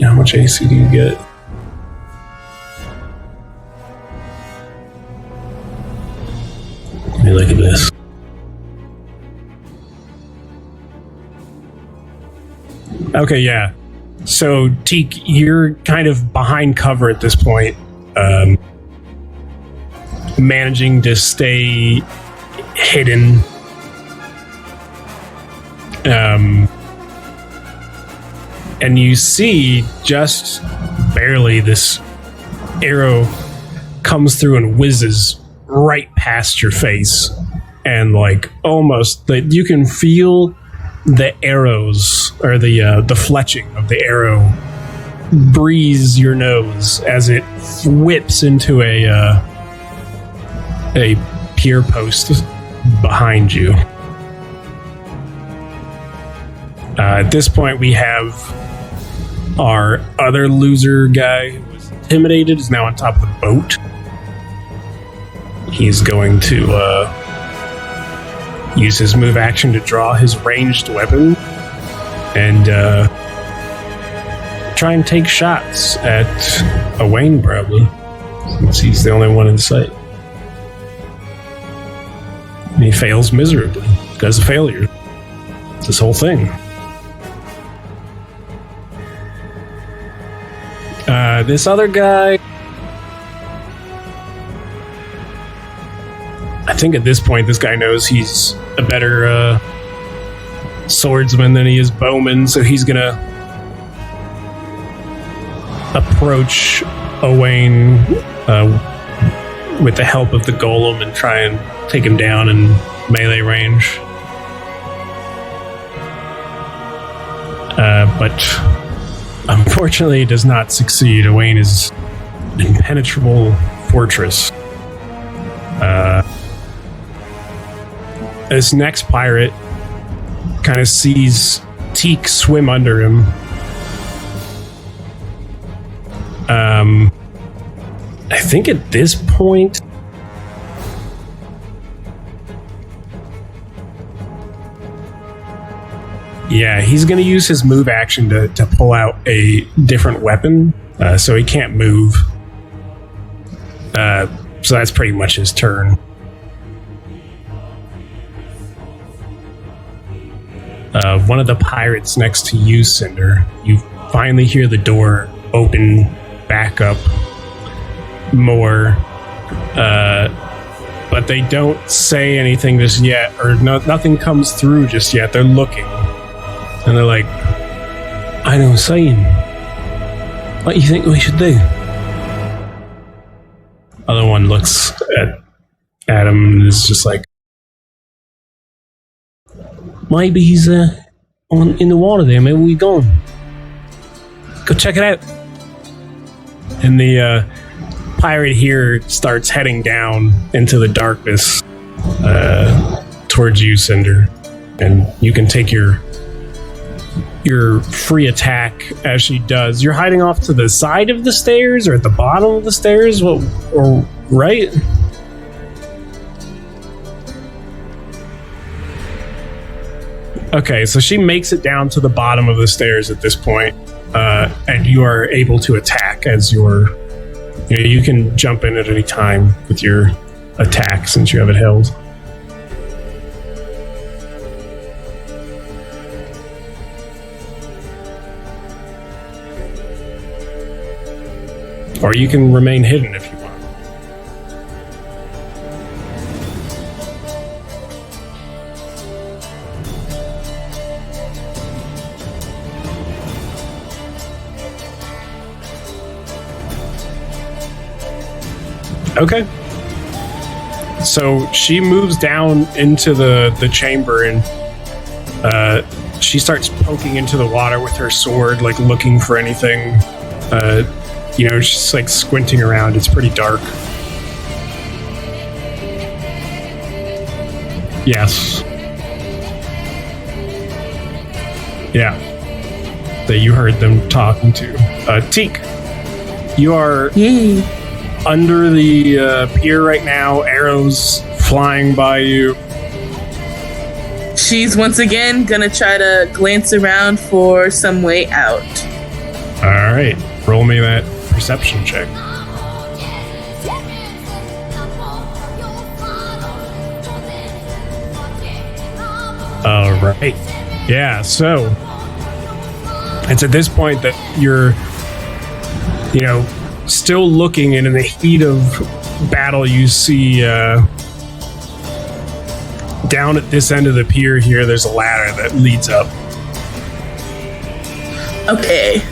how much AC do you get? Let me look at this. Okay, yeah. So, Teak, you're kind of behind cover at this point, managing to stay hidden. And you see just barely this arrow comes through and whizzes right past your face, and like almost that you can feel the arrows or the fletching of the arrow breeze your nose as it whips into a pier post behind you. At this point, we have our other loser guy who was intimidated is now on top of the boat. He's going to use his move action to draw his ranged weapon and try and take shots at Owain, probably, since he's the only one in sight. And he fails miserably. Does a failure. It's this whole thing. This other guy, I think at this point this guy knows he's a better swordsman than he is bowman, so he's gonna approach Owain with the help of the golem and try and take him down in melee range. But unfortunately, it does not succeed. Owain is an impenetrable fortress. This next pirate kind of sees Teak swim under him. I think at this point, Yeah, he's going to use his move action to pull out a different weapon, so he can't move. So that's pretty much his turn. One of the pirates next to you, Cinder, you finally hear the door open back up more, but they don't say anything just yet, or nothing comes through just yet. They're looking, and they're like, I know, saying, what do you think we should do? Other one looks at him and is just like, maybe he's in the water there. Maybe we're gone. Go check it out. And the pirate here starts heading down into the darkness towards you, Cinder. And you can take your free attack as she does. You're hiding off to the side of the stairs or at the bottom of the stairs? Or right? Okay, so she makes it down to the bottom of the stairs at this point, and you are able to attack as you can jump in at any time with your attack since you have it held. Or you can remain hidden if you want. Okay. So she moves down into the chamber and she starts poking into the water with her sword, like looking for anything. She's like squinting around. It's pretty dark. Yes. Yeah. That you heard them talking to. Teak, you are under the pier right now. Arrows flying by you. She's once again gonna try to glance around for some way out. All right. Roll me that perception check. All right. Yeah, so it's at this point that you're, still looking, and in the heat of battle, you see down at this end of the pier here, there's a ladder that leads up. Okay.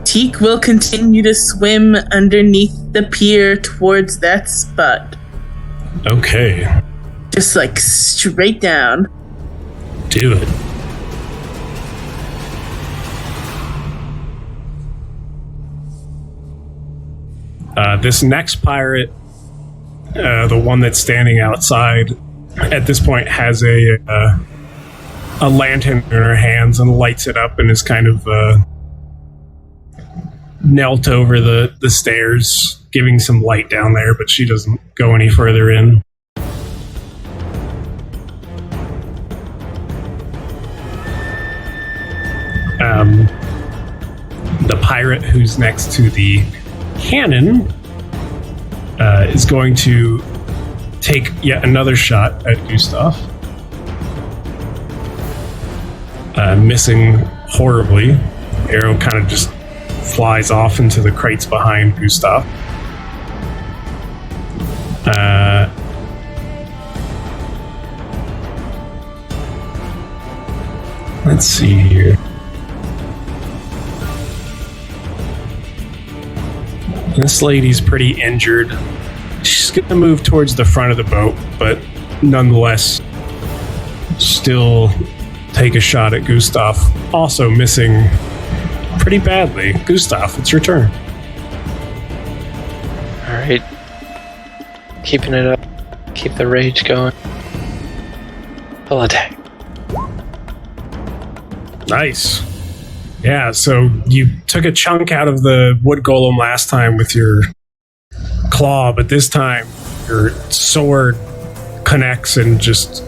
Teak will continue to swim underneath the pier towards that spot. Okay. Just like straight down. Do it. This next pirate, the one that's standing outside, at this point has a lantern in her hands and lights it up and is kind of knelt over the stairs, giving some light down there, but she doesn't go any further in. The pirate who's next to the cannon is going to take yet another shot at Gustav. Missing horribly. Arrow kind of just flies off into the crates behind Gustav. Let's see here. This lady's pretty injured. She's going to move towards the front of the boat, but nonetheless, still take a shot at Gustav. Also missing pretty badly. Gustav, it's your turn. Alright. Keeping it up. Keep the rage going. Full attack. Nice. Yeah, so you took a chunk out of the wood golem last time with your claw, but this time your sword connects and just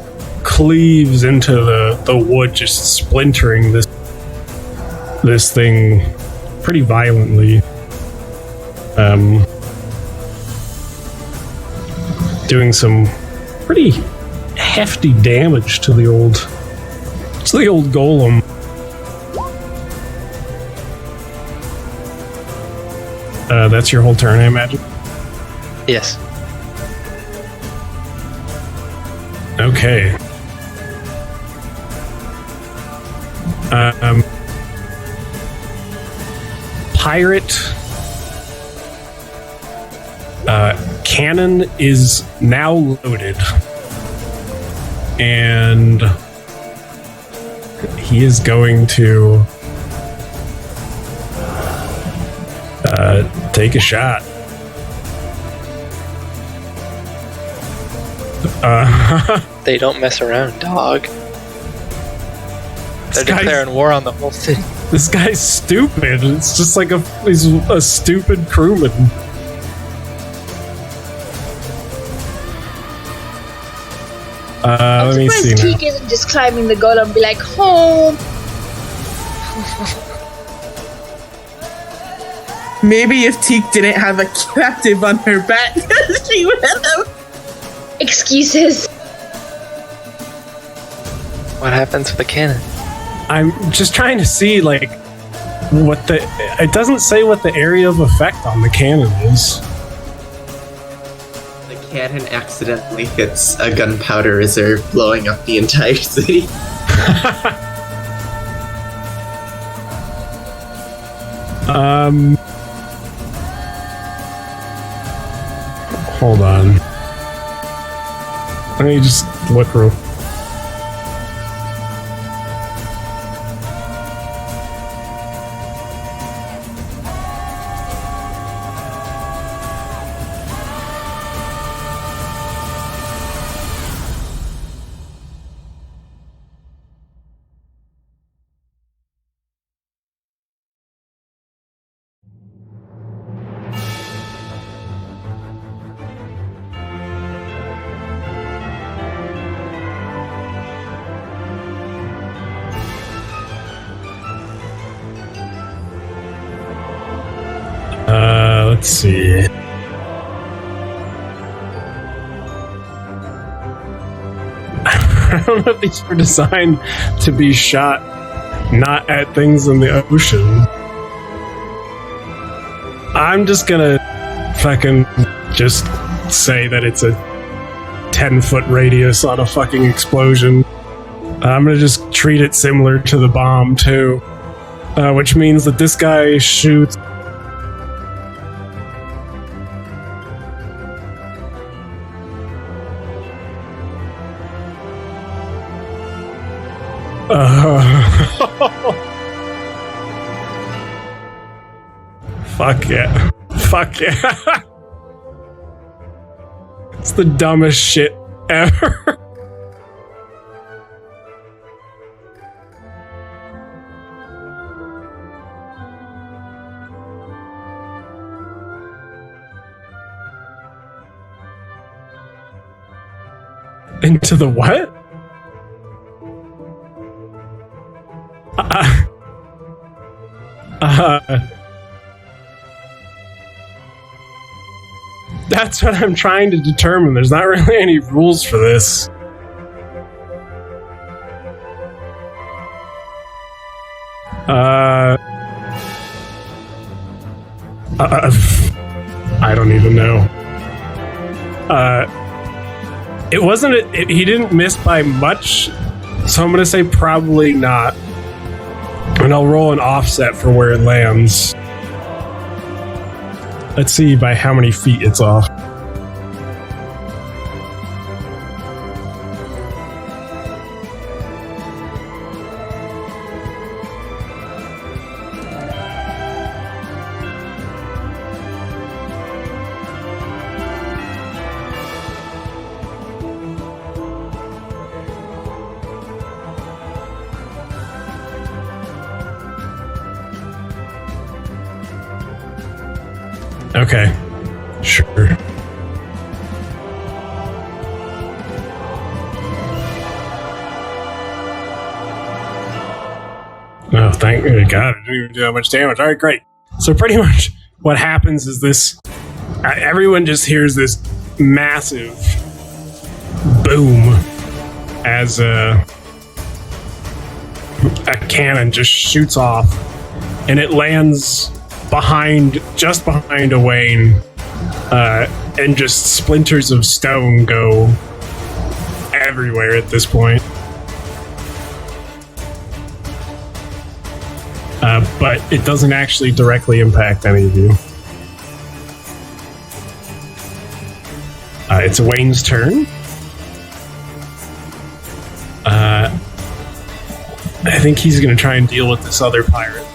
cleaves into the wood, just splintering this thing pretty violently. Doing some pretty hefty damage to the old golem. That's your whole turn, I imagine. Yes. Okay. Pirate cannon is now loaded, and he is going to take a shot. They don't mess around, dog. They're declaring war on the whole city. This guy's stupid. It's just like he's a stupid crewman. Let me see now. Teak isn't just climbing the golem and be like, home. Maybe if Teak didn't have a captive on her back, she would have. Excuses. What happens with the cannon? I'm just trying to see, like, what the... It doesn't say what the area of effect on the cannon is. The cannon accidentally hits a gunpowder reserve, blowing up the entire city. Hold on. Let me just look real... let's see. I don't know if these were designed to be shot not at things in the ocean. I'm just gonna fucking just say that it's a 10-foot radius on a fucking explosion. I'm gonna just treat it similar to the bomb too, which means that this guy shoots fuck yeah. Fuck yeah. It's the dumbest shit ever. Into the what? That's what I'm trying to determine. There's not really any rules for this. I don't even know. It wasn't. He didn't miss by much, so I'm gonna say probably not. And I'll roll an offset for where it lands. Let's see by how many feet it's off. Okay, sure. Oh, thank God. I didn't even do that much damage. All right, great. So pretty much what happens is this. Everyone just hears this massive boom as a cannon just shoots off, and it lands just behind Owain, and just splinters of stone go everywhere at this point. But it doesn't actually directly impact any of you. It's Owain's turn. I think he's going to try and deal with this other pirate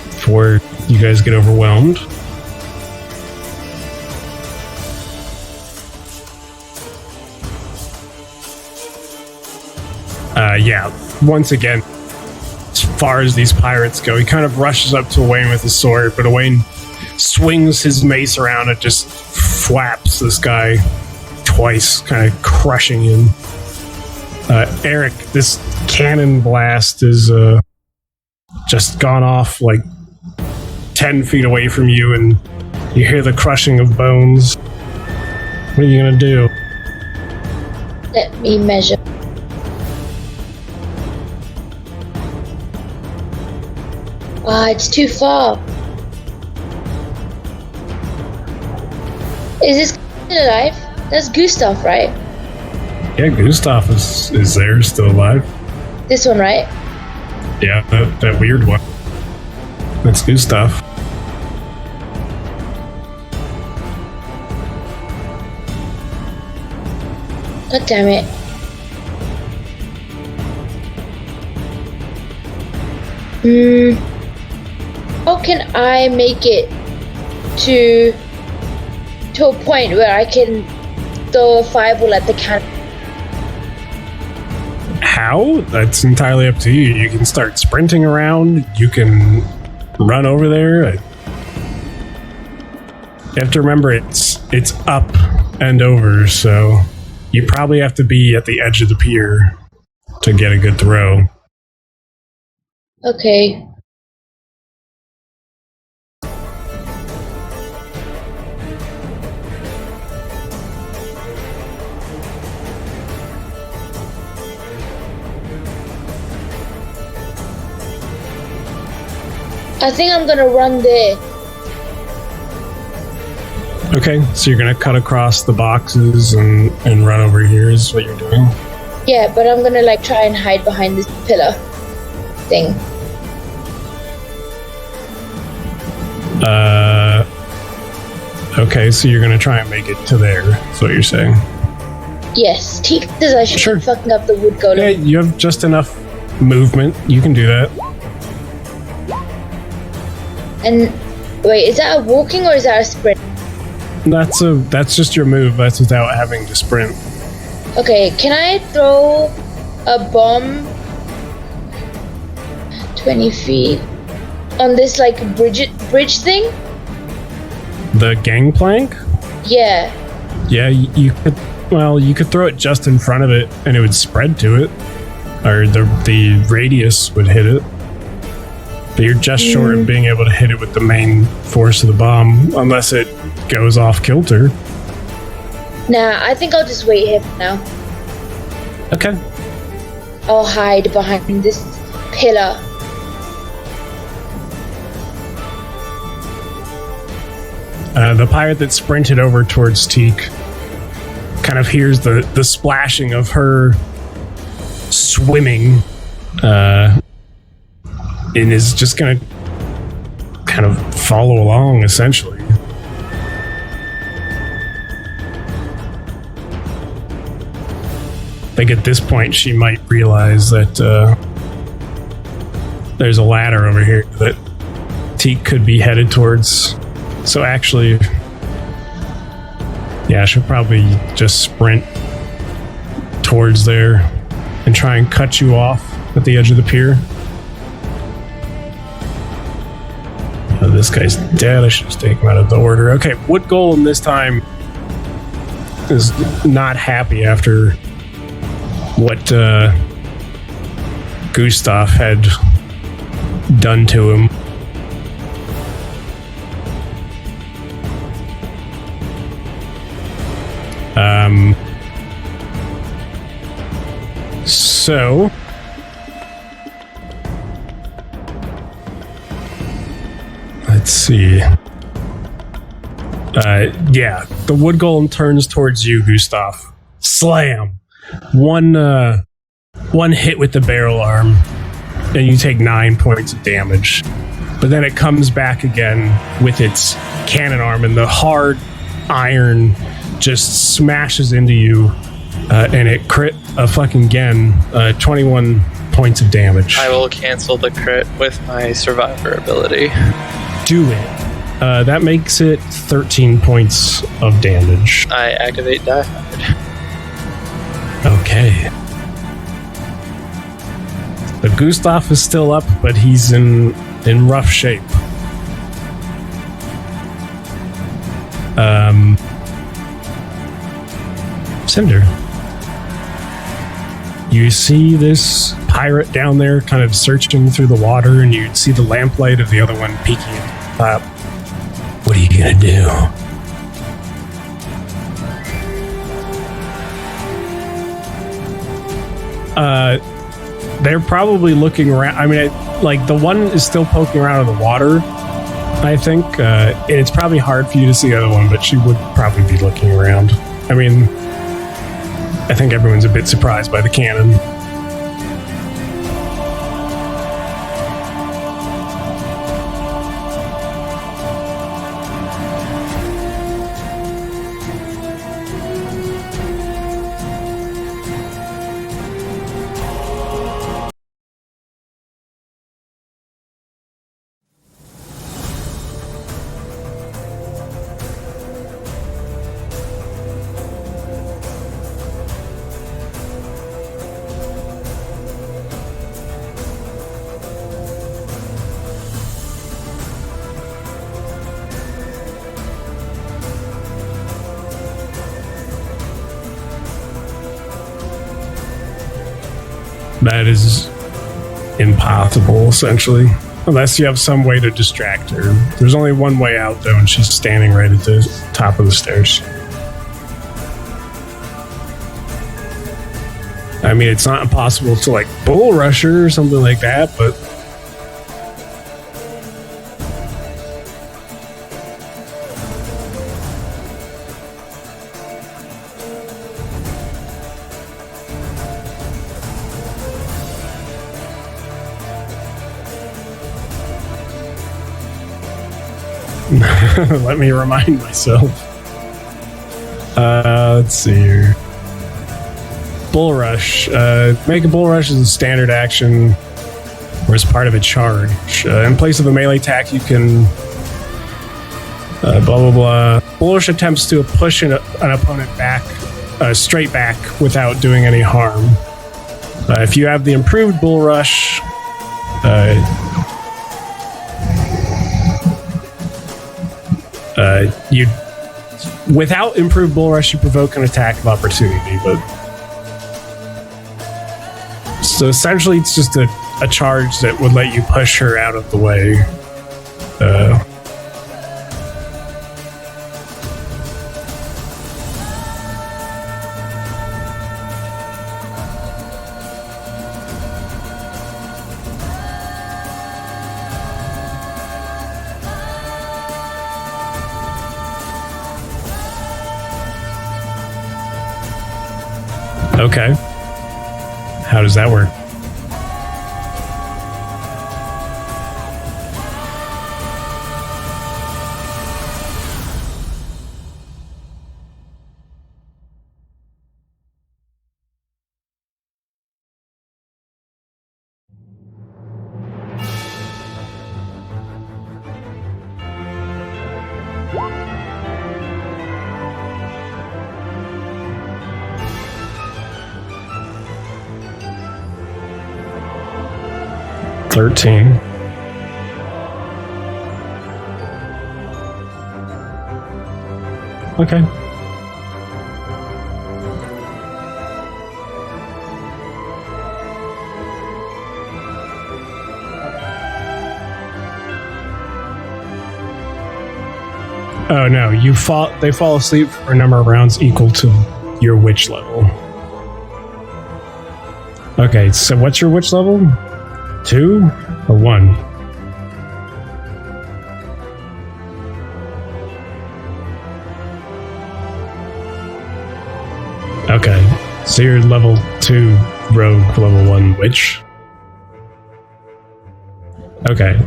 before you guys get overwhelmed. Yeah, once again, as far as these pirates go, he kind of rushes up to Owain with his sword, but Owain swings his mace around and just flaps this guy twice, kind of crushing him. Eric, this cannon blast is just gone off like 10 feet away from you, and you hear the crushing of bones. What are you gonna do? Let me measure. It's too far. Is this alive? That's Gustav, right? Yeah, Gustav is there, still alive. This one, right? Yeah, that weird one. That's Gustav. God damn it. How can I make it to a point where I can throw a fireball at the cannon? How? That's entirely up to you. You can start sprinting around. You can run over there. You have to remember it's up and over, so you probably have to be at the edge of the pier to get a good throw. Okay. I think I'm gonna run there. Okay, so you're gonna cut across the boxes and run over here is what you're doing? Yeah, but I'm gonna like try and hide behind this pillar thing. Okay, so you're gonna try and make it to there, is what you're saying? Yes, Teak says I should be fucking up the wood golem. Yeah, you have just enough movement. You can do that. And wait, is that a walking or is that a sprint? That's just your move. That's without having to sprint. Okay, can I throw a bomb 20 feet on this like bridge thing? The gangplank? Yeah. Yeah, you could throw it just in front of it and it would spread to it. Or the radius would hit it. But you're just short of being able to hit it with the main force of the bomb, unless it goes off kilter. Nah, I think I'll just wait here for now. Okay. I'll hide behind this pillar. The pirate that sprinted over towards Teak kind of hears the splashing of her swimming, and is just going to kind of follow along, essentially. I think at this point she might realize that there's a ladder over here that Teak could be headed towards. So actually, yeah, she'll probably just sprint towards there and try and cut you off at the edge of the pier. Oh, this guy's dead. I should just take him out of the order. Okay, Wood Golem this time is not happy after what Gustav had done to him. So let's see. Yeah, the wood golem turns towards you, Gustav. Slam. One hit with the barrel arm, and you take 9 points of damage. But then it comes back again with its cannon arm, and the hard iron just smashes into you, and it crit again, 21 points of damage. I will cancel the crit with my survivor ability. Do it. That makes it 13 points of damage. I activate Die Hard. Okay. The Gustav is still up, but he's in rough shape. Cinder. You see this pirate down there kind of searching through the water, and you see the lamplight of the other one peeking at the top. What are you gonna do? They're probably looking around. I mean, the one is still poking around in the water, I think. And it's probably hard for you to see the other one, but she would probably be looking around. I mean, I think everyone's a bit surprised by the cannon. That is impossible, essentially. Unless you have some way to distract her. There's only one way out, though, and she's standing right at the top of the stairs. I mean, it's not impossible to, bull rush her or something like that, but... Let me remind myself. Let's see here. Bull Rush. Make a Bull Rush as a standard action or as part of a charge. In place of a melee attack, you can... blah, blah, blah. Bull Rush attempts to push an opponent back, straight back, without doing any harm. If you have the improved Bull Rush... without improved Bull Rush, you provoke an attack of opportunity, but so essentially it's just a charge that would let you push her out of the way. Okay. How does that work? $13. Okay. Oh no, they fall asleep for a number of rounds equal to your witch level. Okay, so what's your witch level? 2 or 1? Okay, so you're level 2 rogue, level 1 witch. Okay,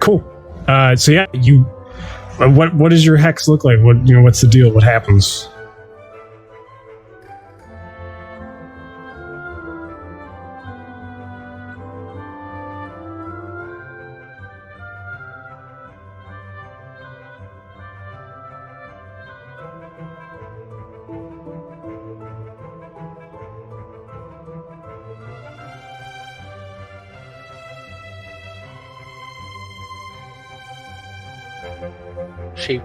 cool. So yeah, you. What does your hex look like? What's the deal? What happens? Sheep.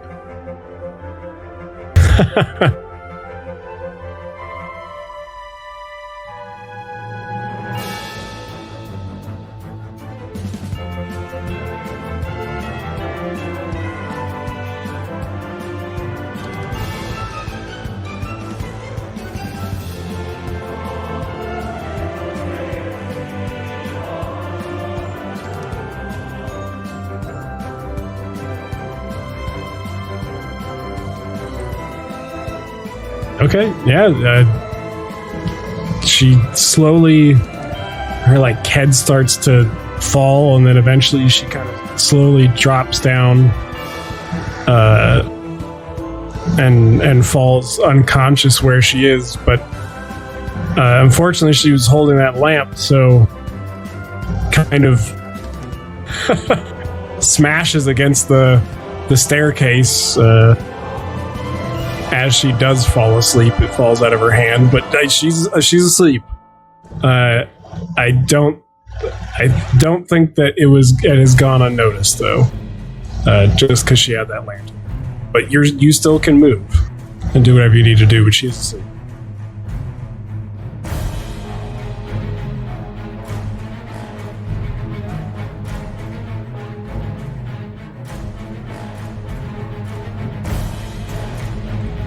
Okay, yeah. She slowly, her head starts to fall, and then eventually she kind of slowly drops down, and falls unconscious where she is. But unfortunately, she was holding that lamp, so kind of smashes against the staircase. As she does fall asleep, it falls out of her hand, but she's asleep. I don't think that it has gone unnoticed though, just because she had that lantern. But you still can move and do whatever you need to do, but she's asleep.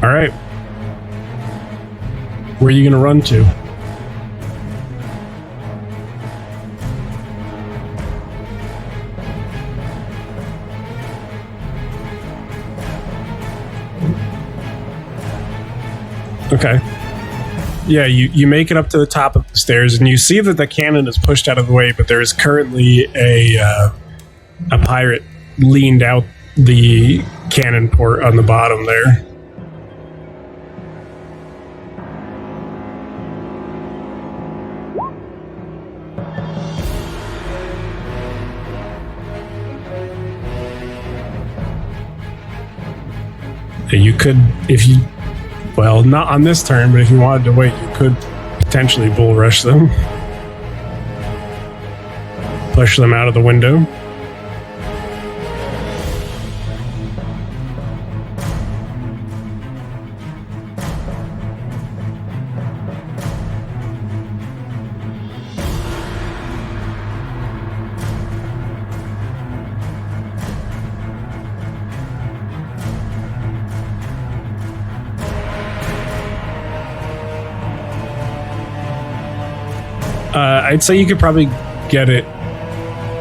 All right. Where are you going to run to? Okay. Yeah, you make it up to the top of the stairs, and you see that the cannon is pushed out of the way, but there is currently a pirate leaned out the cannon port on the bottom there. You could, not on this turn, but if you wanted to wait, you could potentially bull rush them. Push them out of the window. I'd say you could probably get it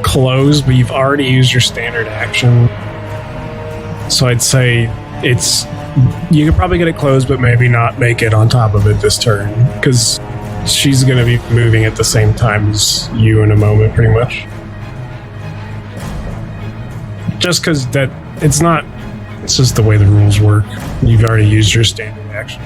closed, but you've already used your standard action. So I'd say you could probably get it closed, but maybe not make it on top of it this turn, because she's going to be moving at the same time as you in a moment, pretty much. Just because it's just the way the rules work. You've already used your standard action.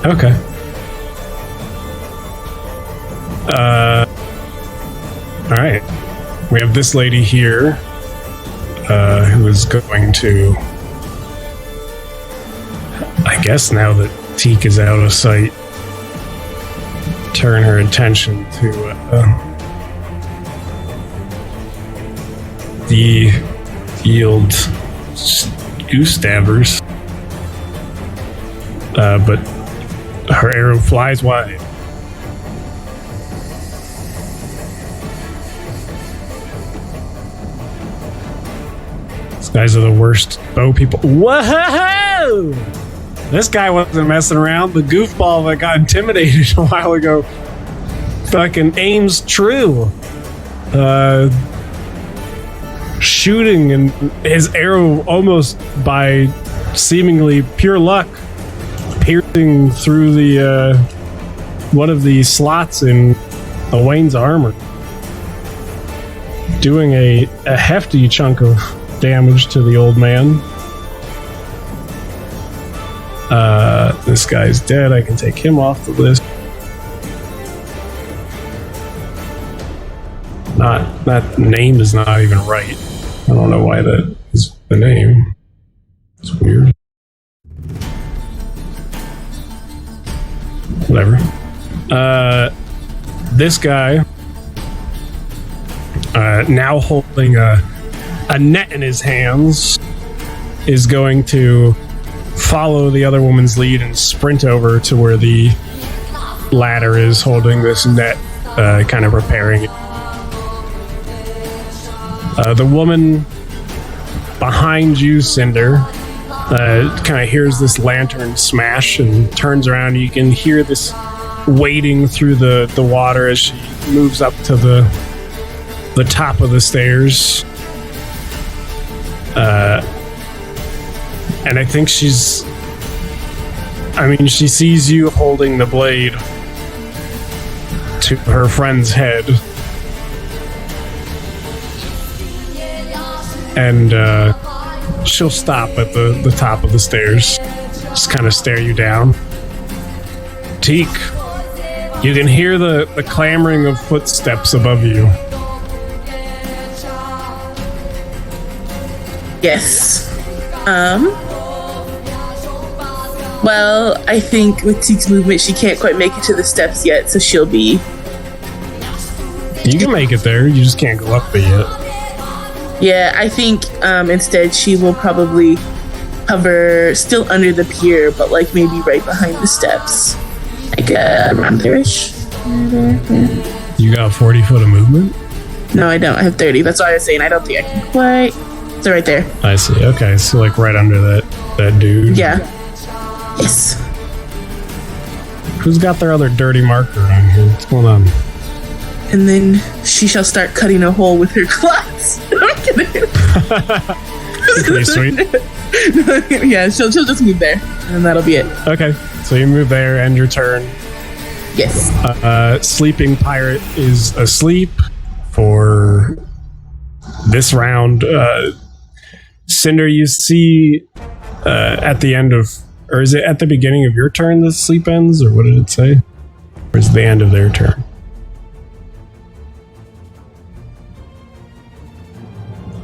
Okay. All right. We have this lady here who is going to, I guess now that Teak is out of sight, turn her attention to the field goose stabbers. But her arrow flies wide. These guys are the worst bow people. Whoa! This guy wasn't messing around. The goofball that got intimidated a while ago fucking aims true. Shooting, and his arrow almost by seemingly pure luck piercing through the one of the slots in Wayne's armor, doing a hefty chunk of damage to the old man. This guy's dead. I can take him off the list. That name is not even right. I don't know why that is the name. It's weird. Whatever. This guy, now holding a net in his hands, is going to follow the other woman's lead and sprint over to where the ladder is, holding this net, kind of repairing it. The woman behind you, Cinder, kind of hears this lantern smash and turns around. You can hear this wading through the water as she moves up to the top of the stairs. And I think she sees you holding the blade to her friend's head. And she'll stop at the top of the stairs, just kind of stare you down. Teak, you can hear the clamoring of footsteps above you. Yes. Well, I think with Teak's movement, she can't quite make it to the steps yet, so she'll be... You can make it there, you just can't go up it yet. Yeah, I think instead she will probably hover still under the pier, but like maybe right behind the steps. Like around there-ish. You got 40 foot of movement? No, I don't. I have 30. That's why I was saying I don't think I can quite... So right there. I see. Okay, so like right under that dude. Yeah. Yes. Who's got their other dirty marker on here? What's going on? And then she shall start cutting a hole with her claws. I'm kidding. Okay, sweet. Yeah, she'll just move there, and that'll be it. Okay, so you move there, end your turn. Yes. Sleeping pirate is asleep for this round. Cinder, you see at the end of, or is it at the beginning of your turn the sleep ends, or what did it say? Or is it the end of their turn?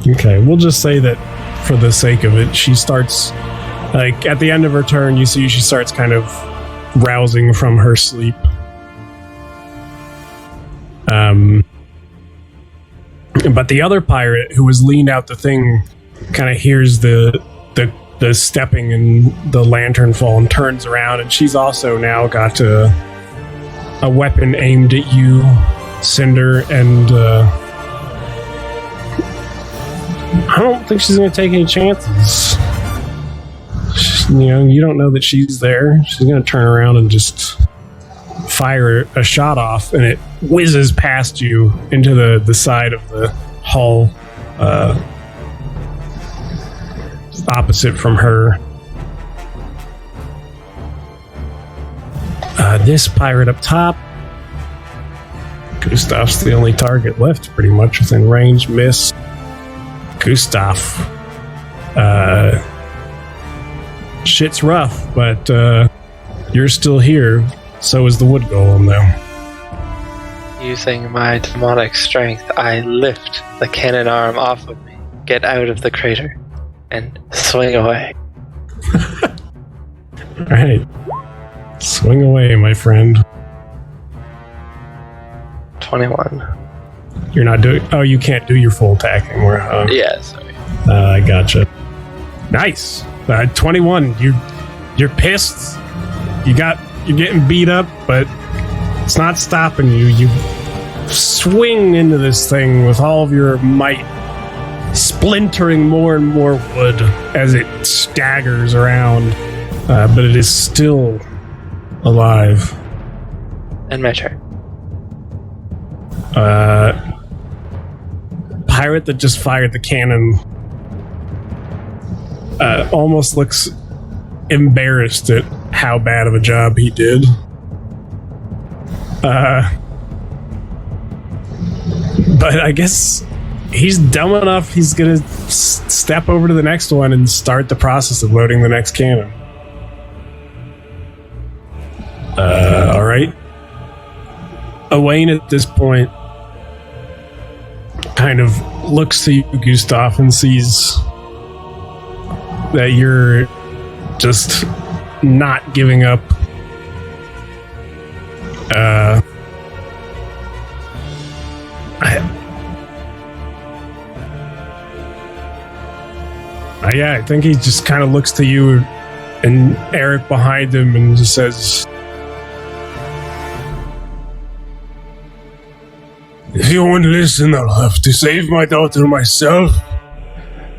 Okay, we'll just say that for the sake of it, she starts, like, at the end of her turn, you see she starts kind of rousing from her sleep. But the other pirate who was leaned out the thing kind of hears the stepping and the lantern fall and turns around, and she's also now got a weapon aimed at you, Cinder, and I don't think she's going to take any chances. You don't know that she's there. She's going to turn around and just fire a shot off, and it whizzes past you into the side of the hull opposite from her. This pirate up top, Gustav's the only target left pretty much within range. Miss. Gustav, shit's rough, but you're still here. So is the wood golem, though. Using my demonic strength, I lift the cannon arm off of me, get out of the crater, and swing away. Alright. Swing away, my friend. 21. You're not doing... Oh, you can't do your full attack anymore, huh? Yeah, sorry. I gotcha. Nice. 21. You're pissed. You're getting beat up, but it's not stopping you. You swing into this thing with all of your might, splintering more and more wood as it staggers around, but it is still alive. And my turn. Pirate that just fired the cannon almost looks embarrassed at how bad of a job he did. But I guess he's dumb enough he's gonna step over to the next one and start the process of loading the next cannon. Alright. Owain at this point kind of looks to you, Gustav, and sees that you're just not giving up. Yeah, I think he just kind of looks to you and Eric behind him and just says, "If you won't listen, I'll have to save my daughter myself.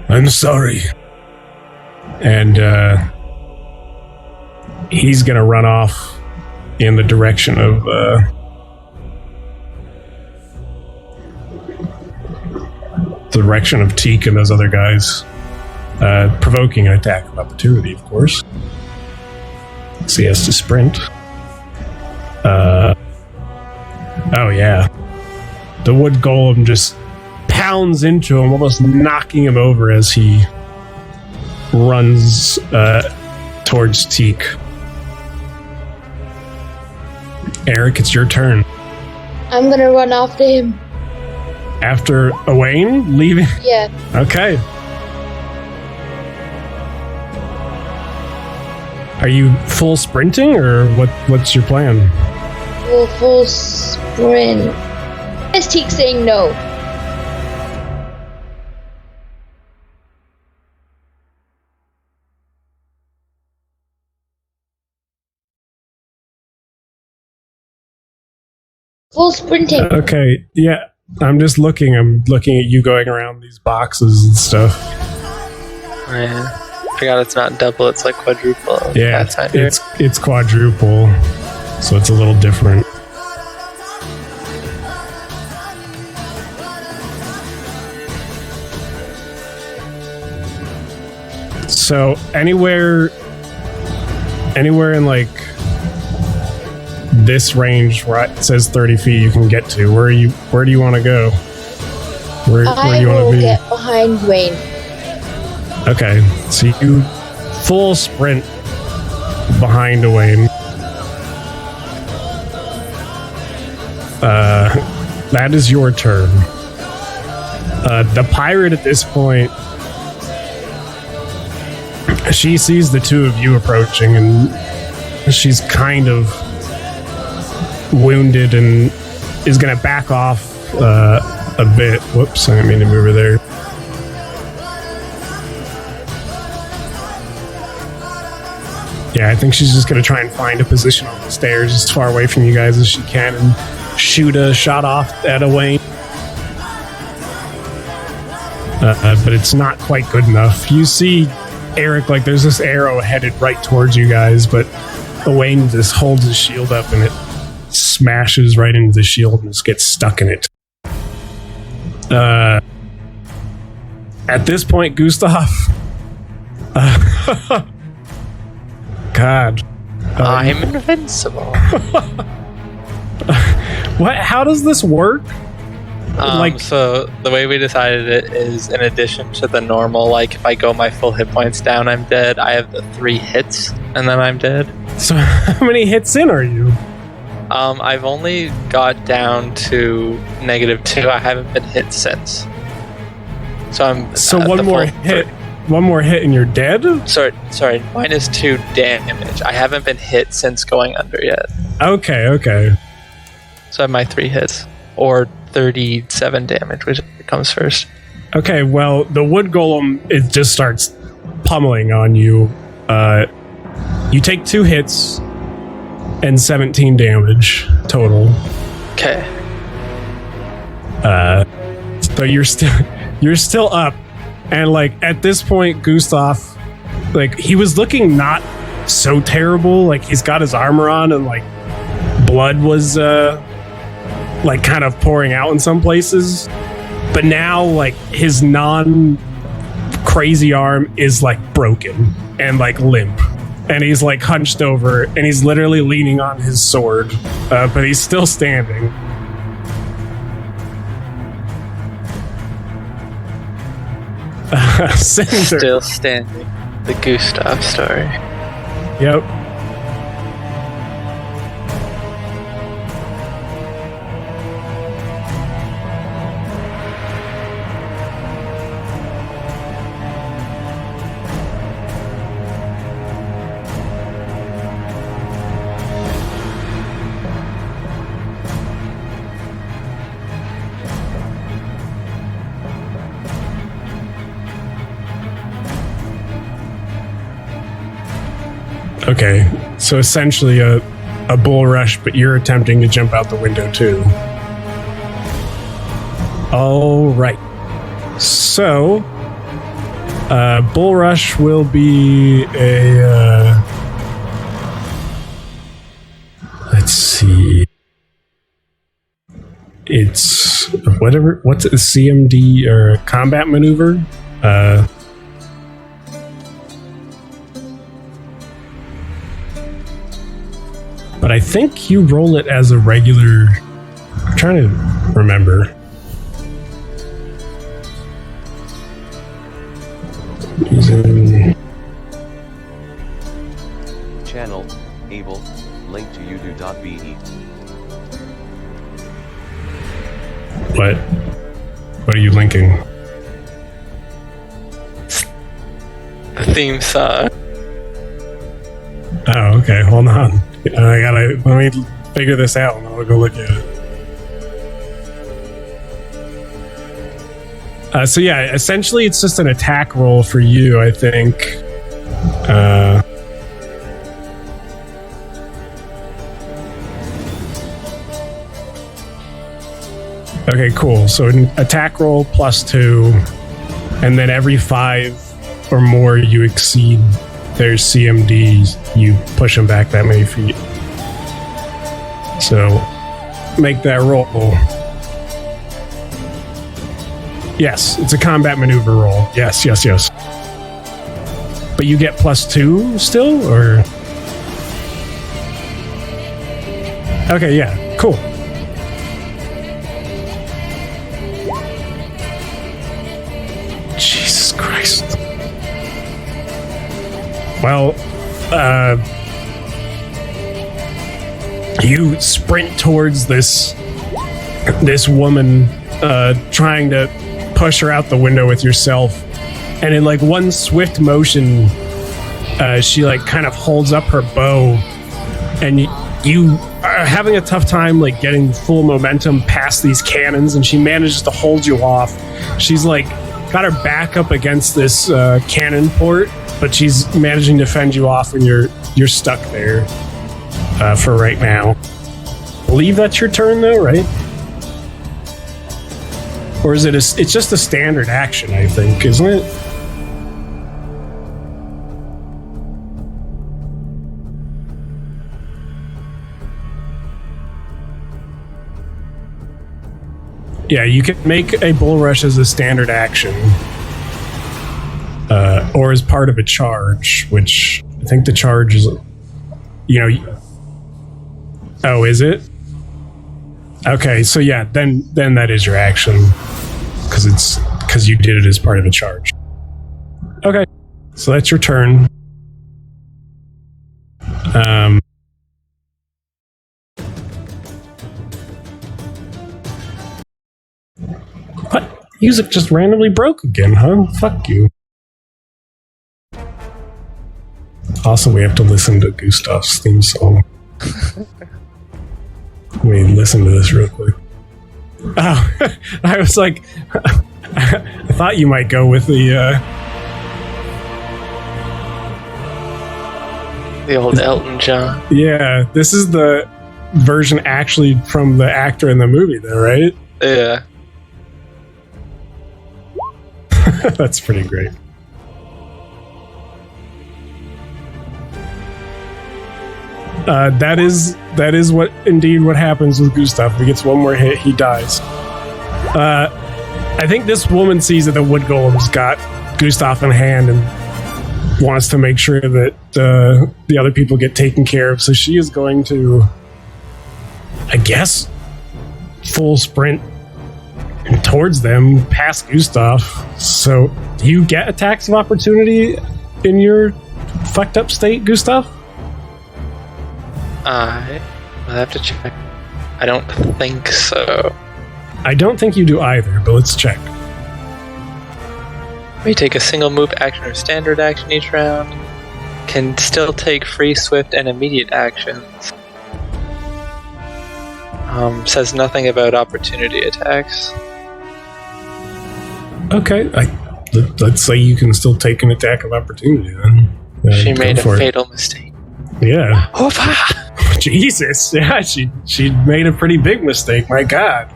I'm sorry." And he's gonna run off in the direction of Teak and those other guys, provoking an attack of opportunity, of course. So he has to sprint. Oh yeah. The wood golem just pounds into him, almost knocking him over as he runs towards Teak. Eric, it's your turn. I'm gonna run after him. After Owain leaving? Yeah. Okay. Are you full sprinting, or what's your plan? Full sprint. Is Teak saying no? Full sprinting. Okay, yeah. I'm looking at you going around these boxes and stuff. Yeah. Forgot it's not double, it's like quadruple. Yeah, it's quadruple, so it's a little different. So anywhere in like this range where it says 30 feet you can get to, where do you want to go? Where do you want to be? Get behind Wayne. Okay, so you full sprint behind Owain. That is your turn. The pirate at this point, she sees the two of you approaching, and she's kind of wounded and is going to back off a bit. Whoops, I didn't mean to move her there. Yeah, I think she's just going to try and find a position on the stairs as far away from you guys as she can and shoot a shot off at Owain. But it's not quite good enough. You see, Eric, like there's this arrow headed right towards you guys, but Owain just holds his shield up and it smashes right into the shield and just gets stuck in it. At this point, Gustav, God, I'm invincible. What? How does this work? So the way we decided it is, in addition to the normal, like if I go my full hit points down, I'm dead. I have the 3 hits, and then I'm dead. So how many hits in are you? I've only got down to -2. I haven't been hit since. So I'm So at one the more full- hit. One more hit and you're dead? Sorry, -2 damage. I haven't been hit since going under yet. Okay. So I have my 3 hits. Or 37 damage, which comes first. Okay, well, the wood golem, it just starts pummeling on you. You take 2 hits and 17 damage total. Okay. So you're still up. And like at this point, Gustav, like he was looking not so terrible. Like he's got his armor on and like blood was like kind of pouring out in some places. But now like his non-crazy arm is like broken and like limp. And he's like hunched over and he's literally leaning on his sword. But he's still standing. Cinder. Still standing. The Gustav story. Yep. Okay, so essentially a bull rush, but you're attempting to jump out the window too. All right. So, bull rush will be a. Let's see. It's whatever. What's it? CMD or combat maneuver? But I think you roll it as a regular. I'm trying to remember. Using Channel, able, link to udo.be. what? What are you linking? The theme song. Oh, okay. Hold on. Let me figure this out and I'll go look at it. So yeah, essentially it's just an attack roll for you, I think. Okay, cool. So an attack roll +2, and then every 5 or more you exceed there's CMD, you push them back that many feet. So, make that roll. Yes, it's a combat maneuver roll. Yes. But you get +2 still, or? Okay, yeah, cool. Jesus Christ. Well, you sprint towards this woman, trying to push her out the window with yourself, and in like one swift motion, she like kind of holds up her bow, and you are having a tough time like getting full momentum past these cannons, and she manages to hold you off. She's like got her back up against this cannon port, but she's managing to fend you off, and you're stuck there for right now. I believe that's your turn, though, right? Or is it? It's just a standard action, I think, isn't it? Yeah, you can make a bull rush as a standard action. Or as part of a charge, which I think the charge is, oh, is it? Okay, so yeah, then that is your action, because you did it as part of a charge. Okay, so that's your turn. Music just randomly broke again, huh? Fuck you. Also, we have to listen to Gustav's theme song. Let me listen to this real quick. Oh, I was like, I thought you might go with the old Elton John. Yeah, this is the version actually from the actor in the movie, though, right? Yeah. That's pretty great. That is what happens with Gustav. If he gets one more hit, he dies. I think this woman sees that the wood golem's got Gustav in hand and wants to make sure that the other people get taken care of. So she is going to, I guess, full sprint towards them, past Gustav. So do you get attacks of opportunity in your fucked up state, Gustav? I'll have to check. I don't think so. I don't think you do either, but let's check. May take a single move action or standard action each round. Can still take free, swift, and immediate actions. Says nothing about opportunity attacks. Okay, let's say you can still take an attack of opportunity then. She made a fatal mistake. Yeah. Oofa! Jesus, yeah, she made a pretty big mistake, my god.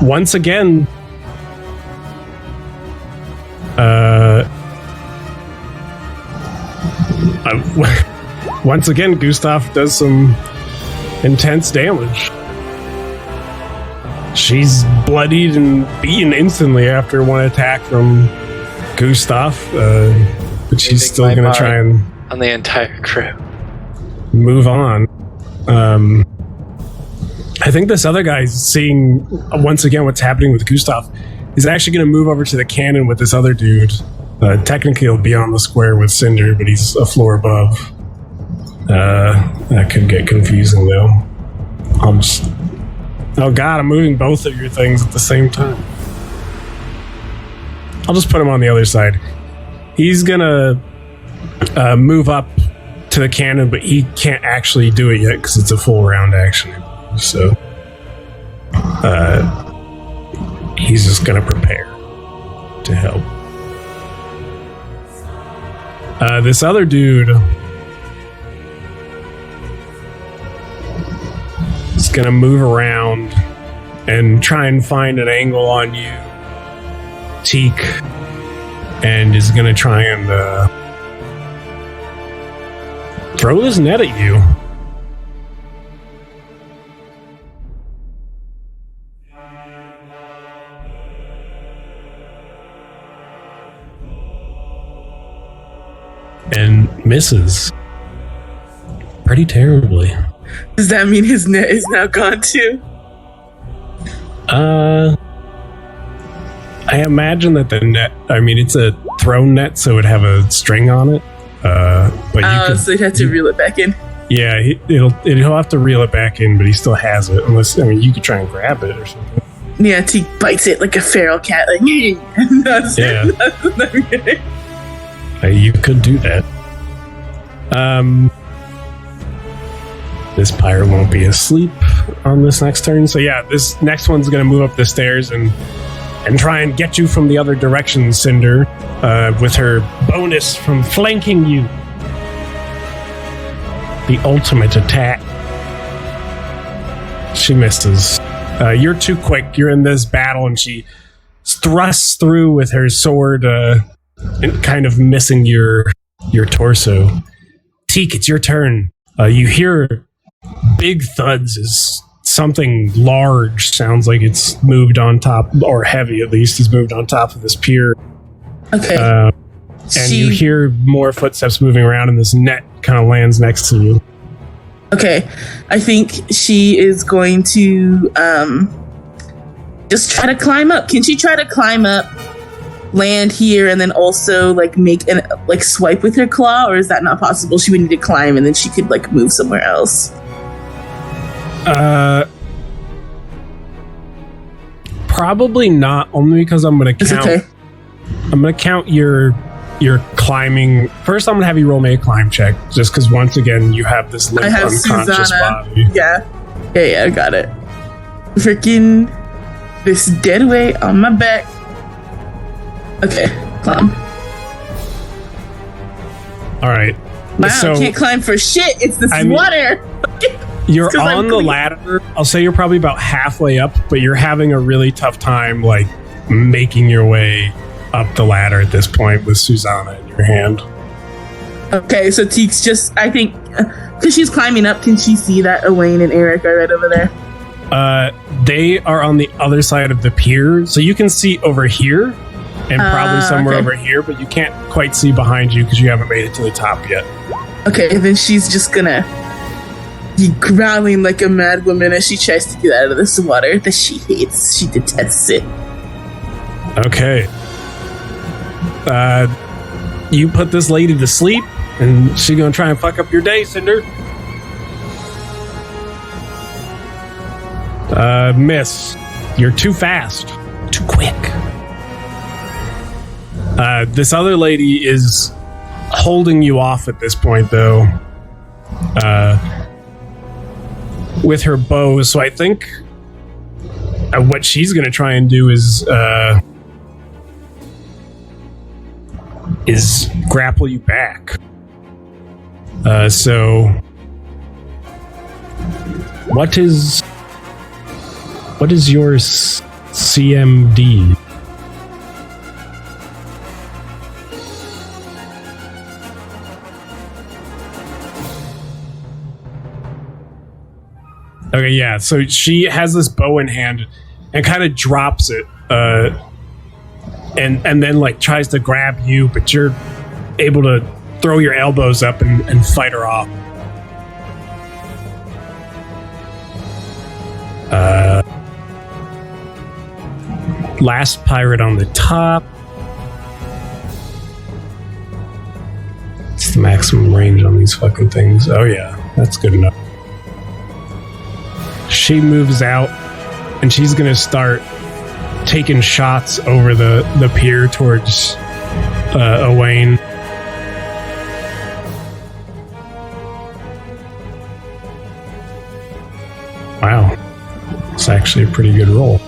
Once again, Gustav does some intense damage. She's bloodied and beaten instantly after one attack from Gustav, but she's still going to try and on the entire crew move on. I think this other guy's seeing once again what's happening with Gustav. He's actually going to move over to the cannon with this other dude. Technically, he'll be on the square with Cinder, but he's a floor above. That could get confusing, though. Oh god, I'm moving both of your things at the same time. I'll just put him on the other side. He's gonna move up to the cannon, but he can't actually do it yet because it's a full round action. So he's just gonna prepare to help. This other dude is gonna move around and try and find an angle on you, Teak, and is gonna try and throw his net at you. And misses pretty terribly. Does that mean his net is now gone too? I imagine that the net, I mean, it's a thrown net, so it would have a string on it. But so he'd have to reel it back in. Yeah, he'll have to reel it back in, but he still has it. Unless, I mean, you could try and grab it or something. Yeah, Teak bites it like a feral cat, like You could do that. This pirate won't be asleep on this next turn. So yeah, this next one's going to move up the stairs and try and get you from the other direction, Cinder, with her bonus from flanking you. The ultimate attack. She misses. You're too quick. You're in this battle, and she thrusts through with her sword, and kind of missing your torso. Teak, it's your turn. You hear big thuds as something large, sounds like it's moved on top, or heavy at least, is moved on top of this pier. Okay. And you hear more footsteps moving around, and this net kind of lands next to you. Okay. I think she is going to just try to climb up. Can she try to climb up, land here, and then also make an swipe with her claw, or is that not possible? She would need to climb, and then she could move somewhere else. Probably not, only because I'm going to It's count. okay. I'm going to count your climbing. First, I'm going to have you roll me a climb check, just because once again you have this limp, I have unconscious Susanna. body. Yeah, I got it. Freaking this dead weight on my back. Okay, climb. All right. Wow, So can't climb for shit. It's this I mean- water. you're 'cause I'm on the clean. ladder. I'll say you're probably about halfway up, but you're having a really tough time, like making your way up the ladder at this point with Susanna in your hand. Okay, so Teek's just, I think, because she's climbing up, can she see that Elaine and Eric are right over there? They are on the other side of the pier, so you can see over here and probably somewhere okay. over here, but you can't quite see behind you because you haven't made it to the top yet. Okay, then she's just gonna be growling like a mad woman as she tries to get out of this water that she hates. She detests it. Okay. You put this lady to sleep, and she's gonna try and fuck up your day, Cinder. Miss. You're too fast. Too quick. This other lady is holding you off at this point, though. With her bow, so I think what she's gonna try and do is grapple you back. So what is your CMD? Okay, yeah. So she has this bow in hand and kind of drops it, and then like tries to grab you, but you're able to throw your elbows up and fight her off. Last pirate on the top. It's the maximum range on these fucking things. Oh yeah, that's good enough. She moves out, and she's gonna start taking shots over the pier towards Owain. Wow, it's actually a pretty good roll.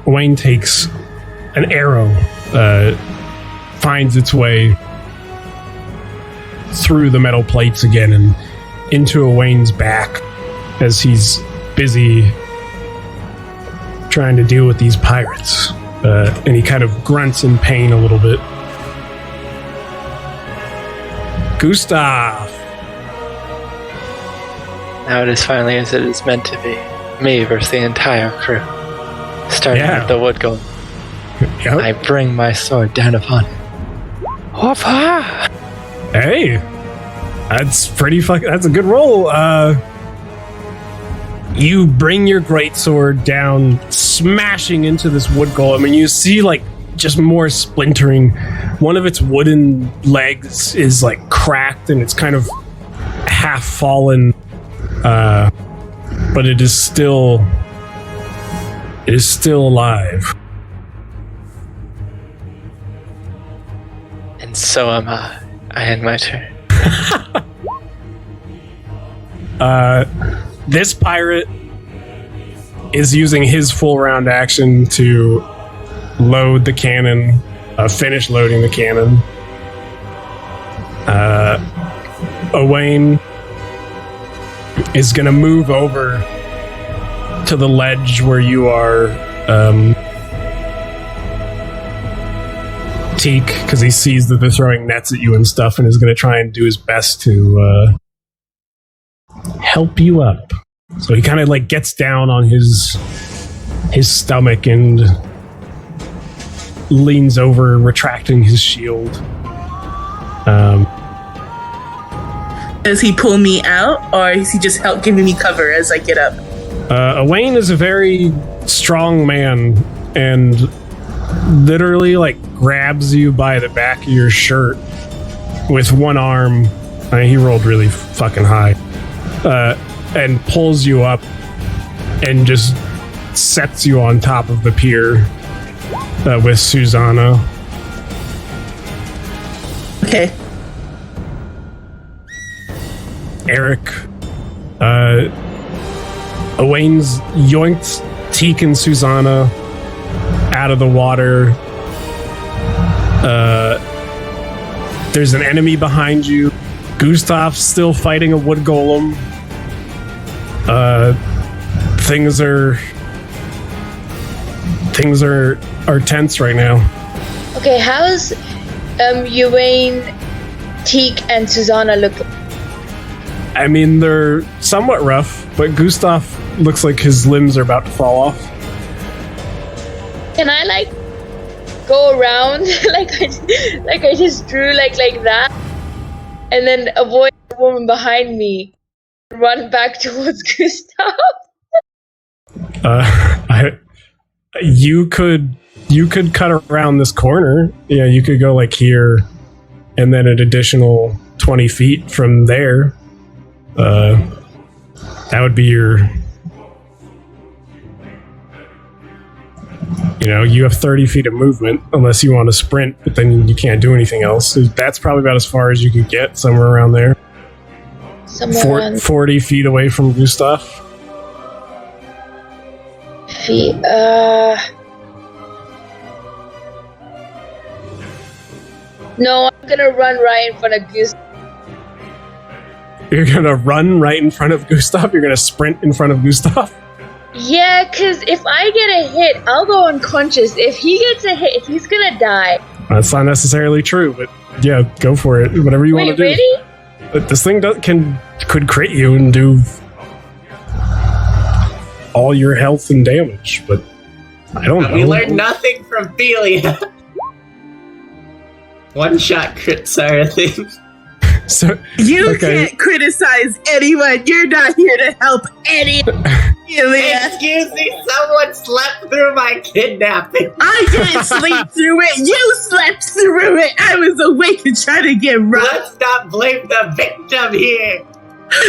Owain takes an arrow, finds its way through the metal plates again and into Owain's back as he's busy trying to deal with these pirates. And he kind of grunts in pain a little bit. Gustav! Now it is finally as it is meant to be. Me versus the entire crew. Starting Yeah. with the wood golem. Yep. I bring my sword down upon him. Whoop-ha! Hey! That's pretty fucking... That's a good roll. You bring your greatsword down, smashing into this wood golem, and you see, like, just more splintering. One of its wooden legs is, like, cracked, and it's kind of half fallen. But it is still alive. And so am I. I end my turn. This pirate is using his full round action to load the cannon, finish loading the cannon. Owain is going to move over to the ledge where you are, Teak, because he sees that they're throwing nets at you and stuff, and is going to try and do his best to help you up. So he kind of like gets down on his stomach and leans over, retracting his shield. Does he pull me out, or is he just giving me cover as I get up? Owain is a very strong man and literally like grabs you by the back of your shirt with one arm. He rolled really fucking high. And pulls you up and just sets you on top of the pier with Susanna. Okay. Eric, Owain's yoinked Teak and Susanna out of the water. There's an enemy behind you. Gustav's still fighting a wood golem. Things are tense right now. Okay, how's Uwain, Teak, and Susanna look? I mean, they're somewhat rough, but Gustav looks like his limbs are about to fall off. Can I like go around like I just drew like that, and then avoid the woman behind me, run back towards Gustav? You could cut around this corner. Yeah, you could go like here, and then an additional 20 feet from there. That would be your. You have 30 feet of movement unless you want to sprint, but then you can't do anything else. So that's probably about as far as you could get, somewhere around there. 40 feet away from Gustav. Feet. No, I'm gonna run right in front of Gustav. You're gonna run right in front of Gustav? You're gonna sprint in front of Gustav? Yeah, because if I get a hit, I'll go unconscious. If he gets a hit, he's gonna die. That's not necessarily true, but yeah, go for it. Whatever you want to do. Really? But this thing could crit you and do all your health and damage, but I don't know. We learned nothing from Felia. One-shot crits are a thing. So You can't criticize anyone. You're not here to help anyone. Excuse me, someone slept through my kidnapping. I didn't sleep through it. You slept through it. I was awake and trying to get robbed. Let's not blame the victim here.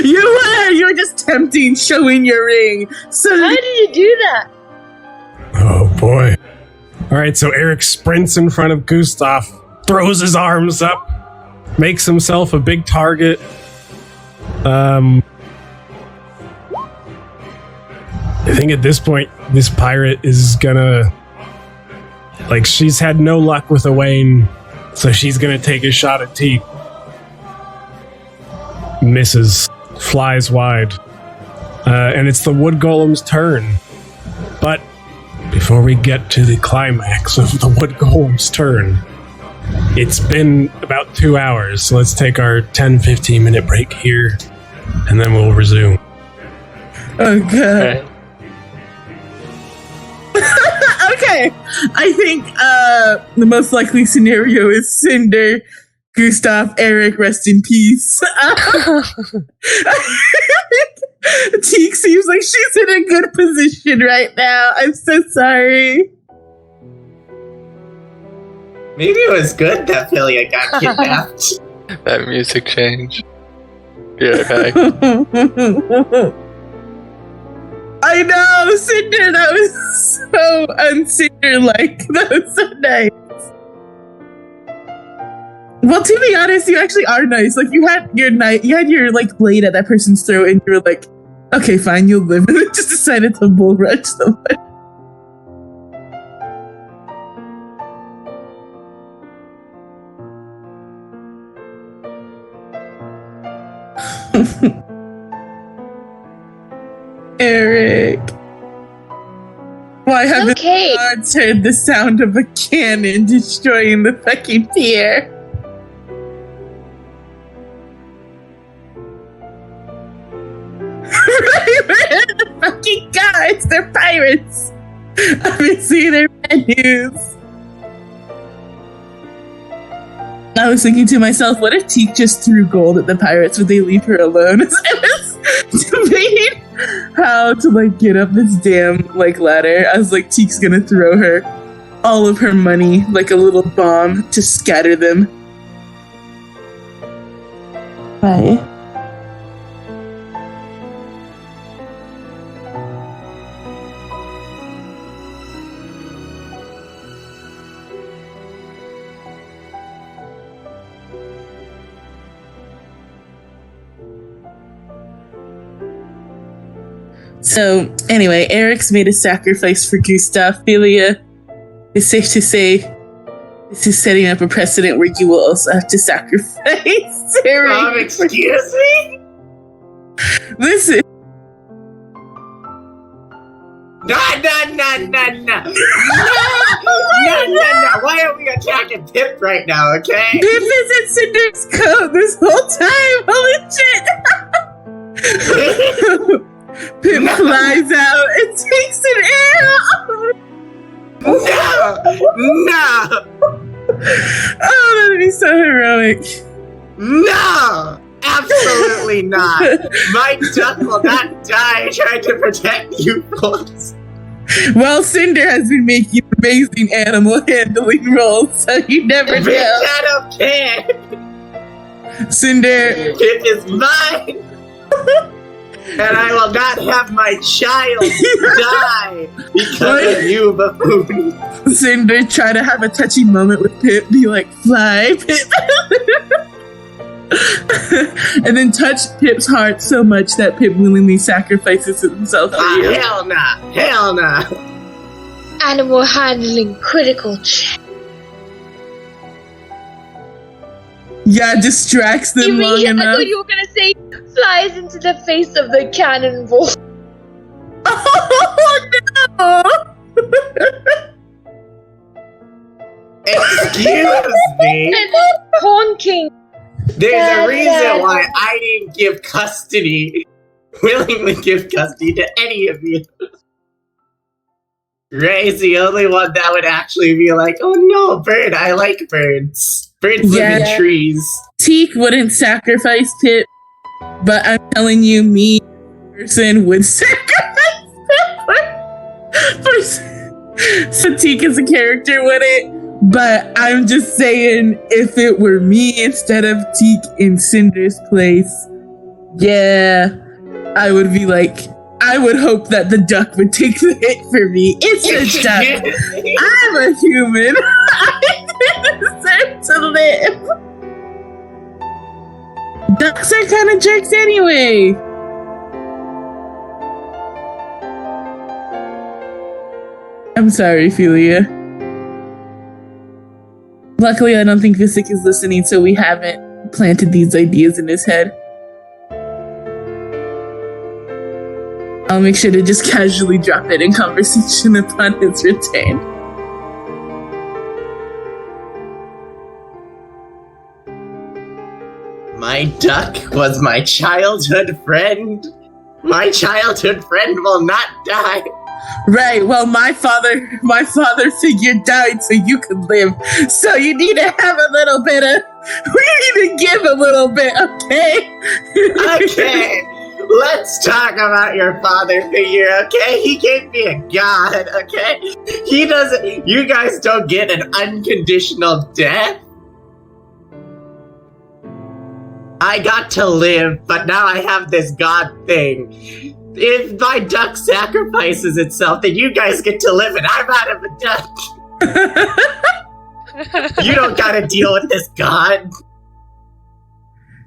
You were just tempting, showing your ring. So How did you do that? Oh boy. Alright, so Eric sprints in front of Gustav, throws his arms up, makes himself a big target. I think at this point, this pirate is gonna... she's had no luck with Owain, so she's gonna take a shot at Teak. Misses. Flies wide. And it's the wood golem's turn. But before we get to the climax of the wood golem's turn, it's been about 2 hours, so let's take our 10-15 minute break here, and then we'll resume. Okay. Right. Okay. I think the most likely scenario is Cinder, Gustav, Eric, rest in peace. Teak seems like she's in a good position right now. I'm so sorry. Maybe it was good that Felia got kidnapped. That music change. Be right back. I know, Cinder, that was so un-Cinder-like. That was so nice. Well, to be honest, you actually are nice. Like, you had your blade at that person's throat, and you were like, okay, fine, you'll live. And then just decided to bull rush someone. Eric. Why haven't Okay. the gods heard the sound of a cannon destroying the fucking pier? Right, where are the fucking gods? They're pirates. I've been seeing their bad news. I was thinking to myself, what if Teak just threw gold at the pirates? Would they leave her alone? I was debating how to get up this damn ladder. I was like, Teak's gonna throw her all of her money like a little bomb to scatter them. Right. So, anyway, Eric's made a sacrifice for Gustav. Philia, it's safe to say this is setting up a precedent where you will also have to sacrifice Eric. Excuse me? Listen. No! Why are we attacking Pip right now, okay? Pip is in Cinder's coat this whole time. Holy shit. Pip flies out and takes an arrow. No! Oh, that'd be so heroic. No! Absolutely not! My duck will not die trying to protect you folks. Well, Cinder has been making amazing animal handling rolls, so you never Bitch, know. I don't care! Cinder, Pip is mine! And I will not have my child die because of you, buffoon. Cinder, try to have a touching moment with Pip. Be like, fly, Pip. And then touch Pip's heart so much that Pip willingly sacrifices himself for you. Hell nah! Hell nah! Animal handling critical check. Yeah, distracts them long I enough. thought you were gonna say flies into the face of the cannonball. Oh no! Excuse me? And honking. There's a reason why I didn't give custody, willingly give custody to any of you. Ray's the only one that would actually be like, oh no, bird, I like birds. Birds live in trees. Teak wouldn't sacrifice Pip, but I'm telling you, me, person, would sacrifice Pip. So Teak as a character wouldn't. But I'm just saying, if it were me instead of Teak in Cinder's place, yeah, I would be like, I would hope that the duck would take the hit for me. It's a duck. I'm a human. I deserve to live. Ducks are kind of jerks anyway. I'm sorry, Philia. Luckily, I don't think Visick is listening, so we haven't planted these ideas in his head. I'll make sure to just casually drop it in conversation upon his return. My duck was my childhood friend. My childhood friend will not die. Right, well, my father figure died so you could live. So you need to have a little bit of, we need to give a little bit, okay? Okay, let's talk about your father figure, okay? He gave me a god, okay? He doesn't, you guys don't get an unconditional death. I got to live, but now I have this god thing. If my duck sacrifices itself, then you guys get to live and I'm out of a duck. You don't gotta deal with this god.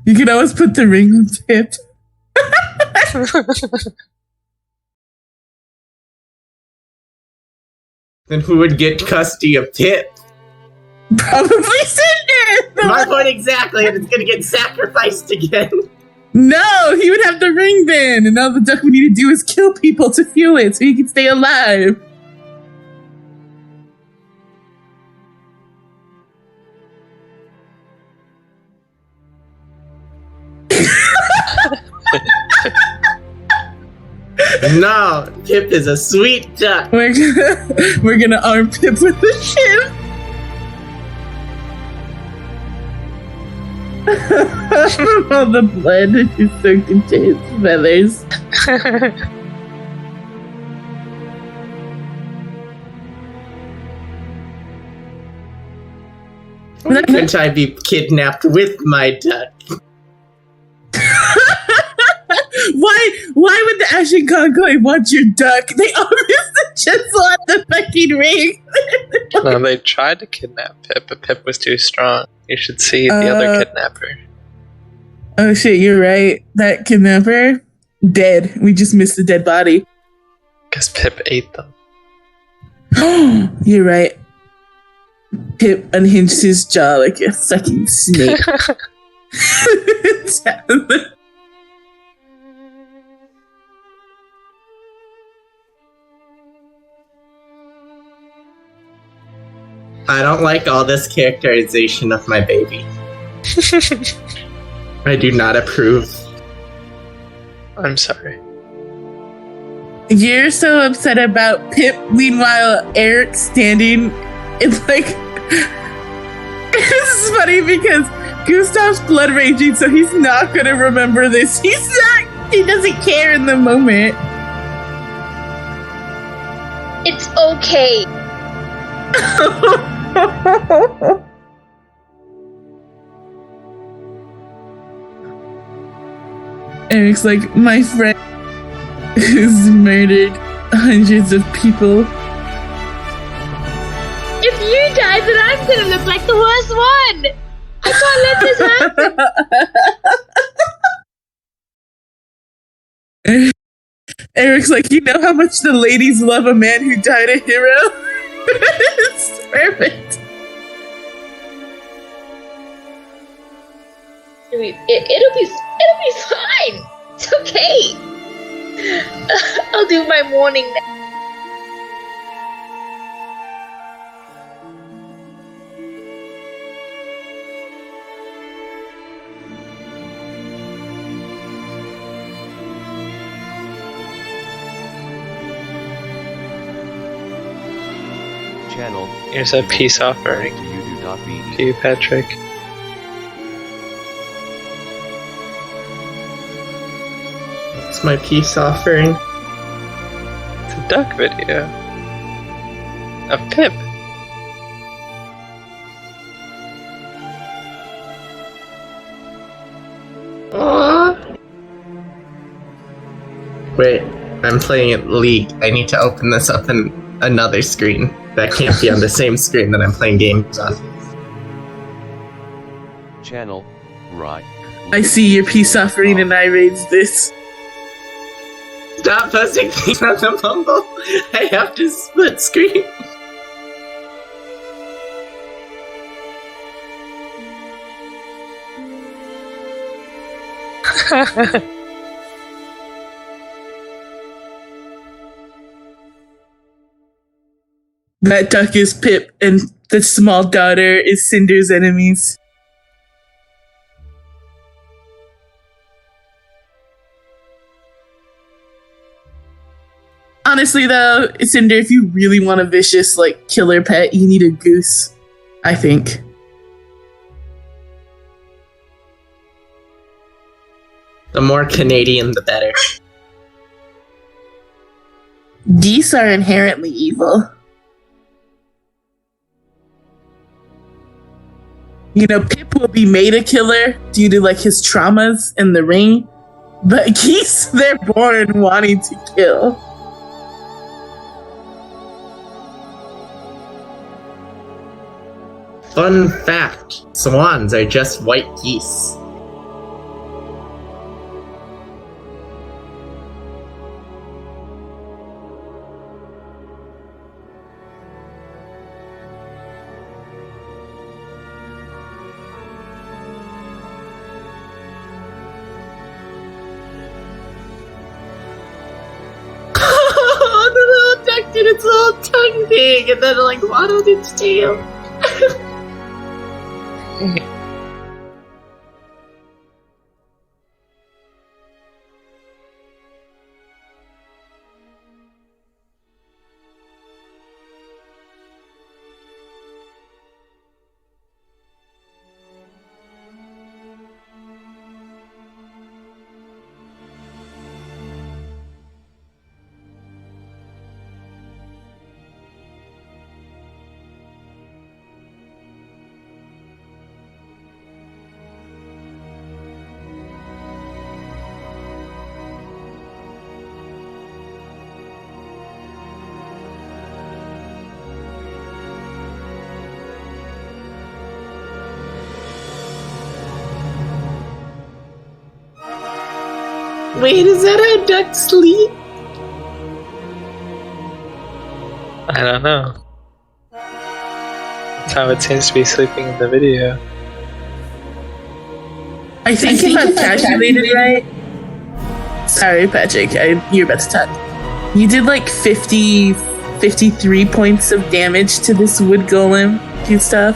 You can always put the ring on Pip. Then who would get custody of Pip? Probably Cinder! My point exactly, and it's gonna get sacrificed again. No, he would have the ring then, and all the duck would need to do is kill people to fuel it so he can stay alive. No, Pip is a sweet duck. We're gonna arm Pip with the ship. All the blood is soaked into his feathers. Couldn't I be kidnapped with my duck? Why would the Ashen Conclave want your duck? They obviously just want the fucking ring. No, they tried to kidnap Pip, but Pip was too strong. You should see the other kidnapper. Oh shit, you're right. That kidnapper. Dead. We just missed the dead body. Because Pip ate them. You're right. Pip unhinged his jaw like a fucking snake. I don't like all this characterization of my baby. I do not approve. I'm sorry. You're so upset about Pip. Meanwhile, Eric's standing. It's like this is funny because Gustav's blood raging, so he's not gonna remember this. He doesn't care in the moment. It's okay. Eric's like, my friend who's murdered hundreds of people. If you die, then I'm gonna look like the worst one. I can't let this happen. Eric's like, you know how much the ladies love a man who died a hero? It's perfect. It'll be fine. It's okay. I'll do my mourning now. Channel. Here's a peace offering Link to YouTube.be. to you, Patrick. It's my peace offering. It's a duck video of Pip. Wait, I'm playing at League. I need to open this up in another screen. That can't be on the same screen that I'm playing games on. Channel. Right. I see your peace offering and I raise this. Stop posting things on the Bumble. I have to split screen. That duck is Pip, and the small daughter is Cinder's enemies. Honestly, though, Cinder, if you really want a vicious, like, killer pet, you need a goose, I think. The more Canadian, the better. Geese are inherently evil. You know, Pip will be made a killer due to, like, his traumas in the ring, but geese, they're born wanting to kill. Fun fact, swans are just white geese. Oh, the little duck did its little tongue thing and then like waddled its tail. Wait, is that how ducks sleep? I don't know. That's how it seems to be sleeping in the video. I think if I've calculated right. Sorry, Patrick, you're about to talk. You did like 53 points of damage to this wood golem and stuff.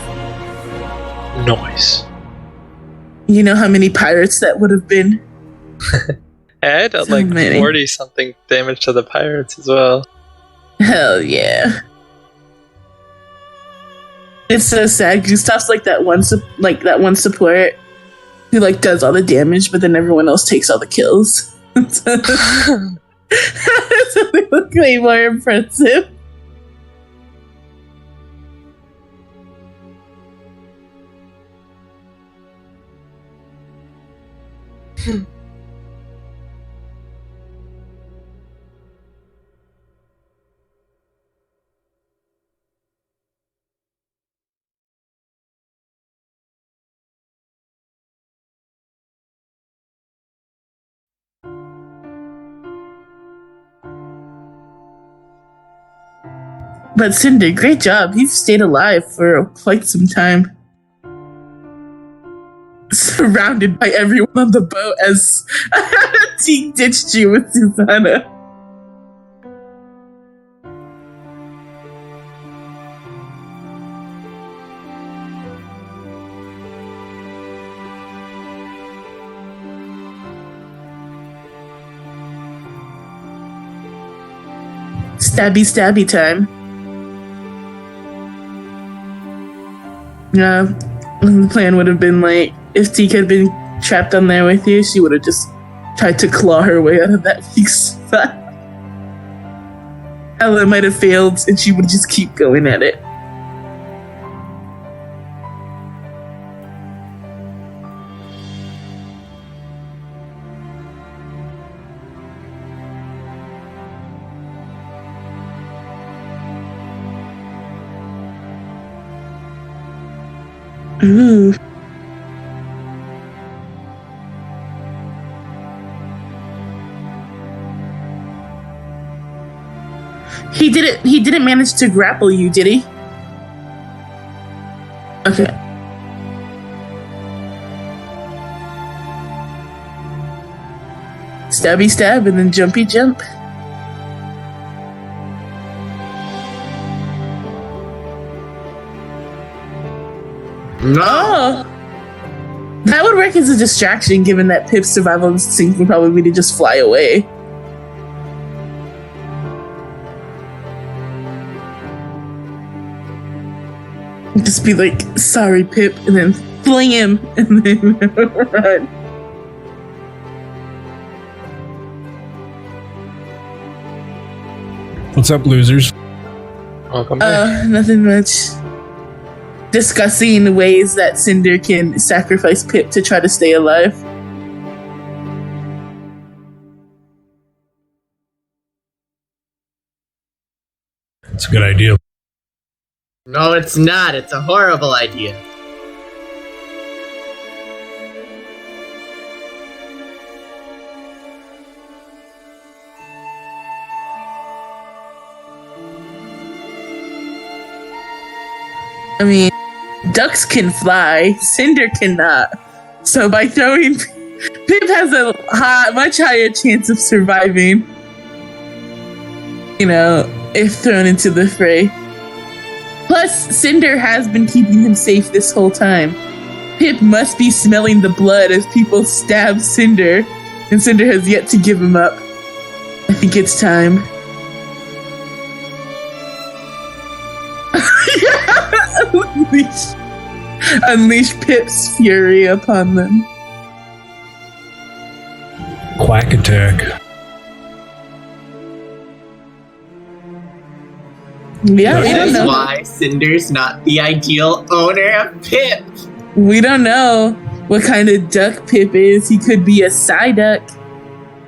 Nice. You know how many pirates that would have been? I had So like many. 40 something damage to the pirates as well. Hell yeah. It's so sad. Gustav's like that one support who like does all the damage, but then everyone else takes all the kills. So they look way more impressive. But Cinder, great job. You've stayed alive for quite some time. Surrounded by everyone on the boat as Teak ditched you with Susanna. Stabby stabby time. Yeah, the plan would have been like, if Teak had been trapped on there with you, she would have just tried to claw her way out of that weak spot. Ella might have failed, and she would just keep going at it. Ooh. He didn't manage to grapple you, did he? Okay. Stabby stab and then jumpy jump. No! Oh! That would work as a distraction given that Pip's survival instinct would probably be to just fly away. Just be like, sorry, Pip, and then fling him, and then run. What's up, losers? Welcome back. Nothing much. Discussing ways that Cinder can sacrifice Pip to try to stay alive. It's a good idea. No, it's not. It's a horrible idea. I mean, ducks can fly, Cinder cannot. So by throwing, Pip has a much higher chance of surviving. You know, if thrown into the fray. Plus, Cinder has been keeping him safe this whole time. Pip must be smelling the blood as people stab Cinder, and Cinder has yet to give him up. I think it's time. Unleash Pip's fury upon them. Quack attack. Yeah, we don't That's know. why Cinder's not the ideal owner of Pip. We don't know what kind of duck Pip is. He could be a Psyduck.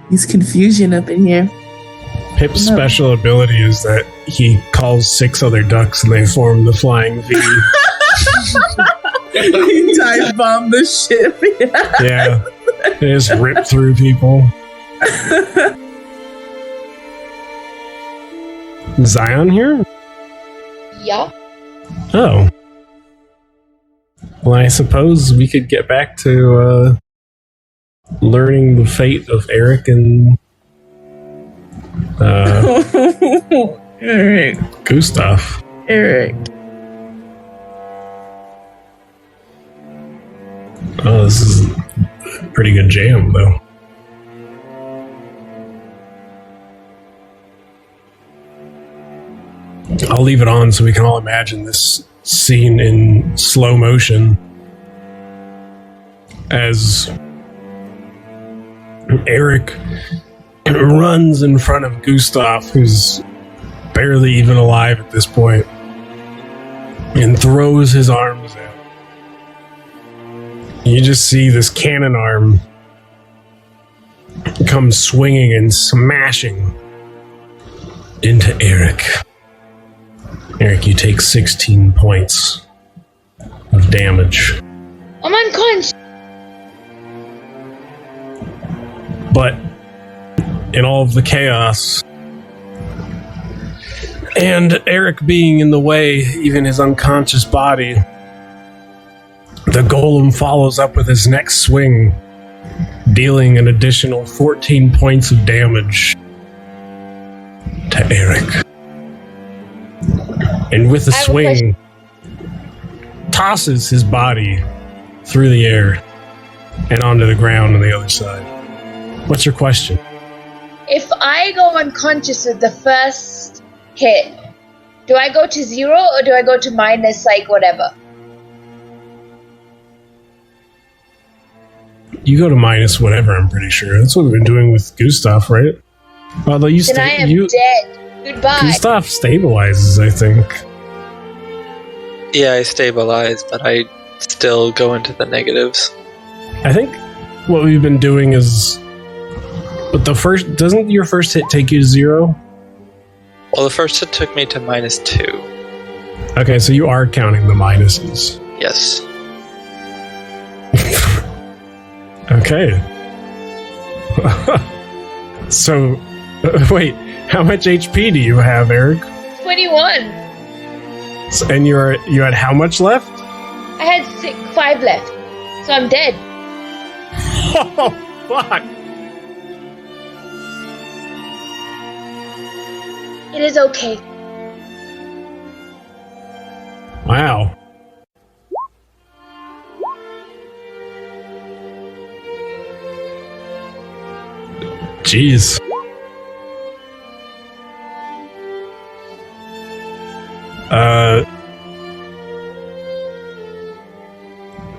There's confusion up in here. Pip's special ability is that he calls 6 other ducks and they form the flying V. Dive bomb the ship. Yeah. Yeah. They just rip through people. Zion here? Yeah. Oh. Well, I suppose we could get back to learning the fate of Eric and Eric. Gustav. Eric. Oh, this is a pretty good jam, though. I'll leave it on so we can all imagine this scene in slow motion as Eric runs in front of Gustav, who's barely even alive at this point, and throws his arms out. You just see this cannon arm come swinging and smashing into Eric. Eric, you take 16 points of damage. I'm unconscious. But in all of the chaos, and Eric being in the way, even his unconscious body, the golem follows up with his next swing, dealing an additional 14 points of damage to Eric. And with a swing, tosses his body through the air and onto the ground on the other side. What's your question? If I go unconscious with the first hit, do I go to 0 or do I go to minus, like, whatever? You go to minus whatever, I'm pretty sure. That's what we've been doing with Gustav, right? Although you Then I am dead. Goodbye. Gustav stabilizes, I think. Yeah, I stabilize, but I still go into the negatives. I think what we've been doing is... But doesn't your first hit take you to 0? Well, the first hit took me to -2. Okay, so you are counting the minuses. Yes. Okay. So, wait, how much HP do you have, Eric? 21. And you had how much left? I had 5 left. So I'm dead. Oh, fuck. It is okay. Wow. Jeez.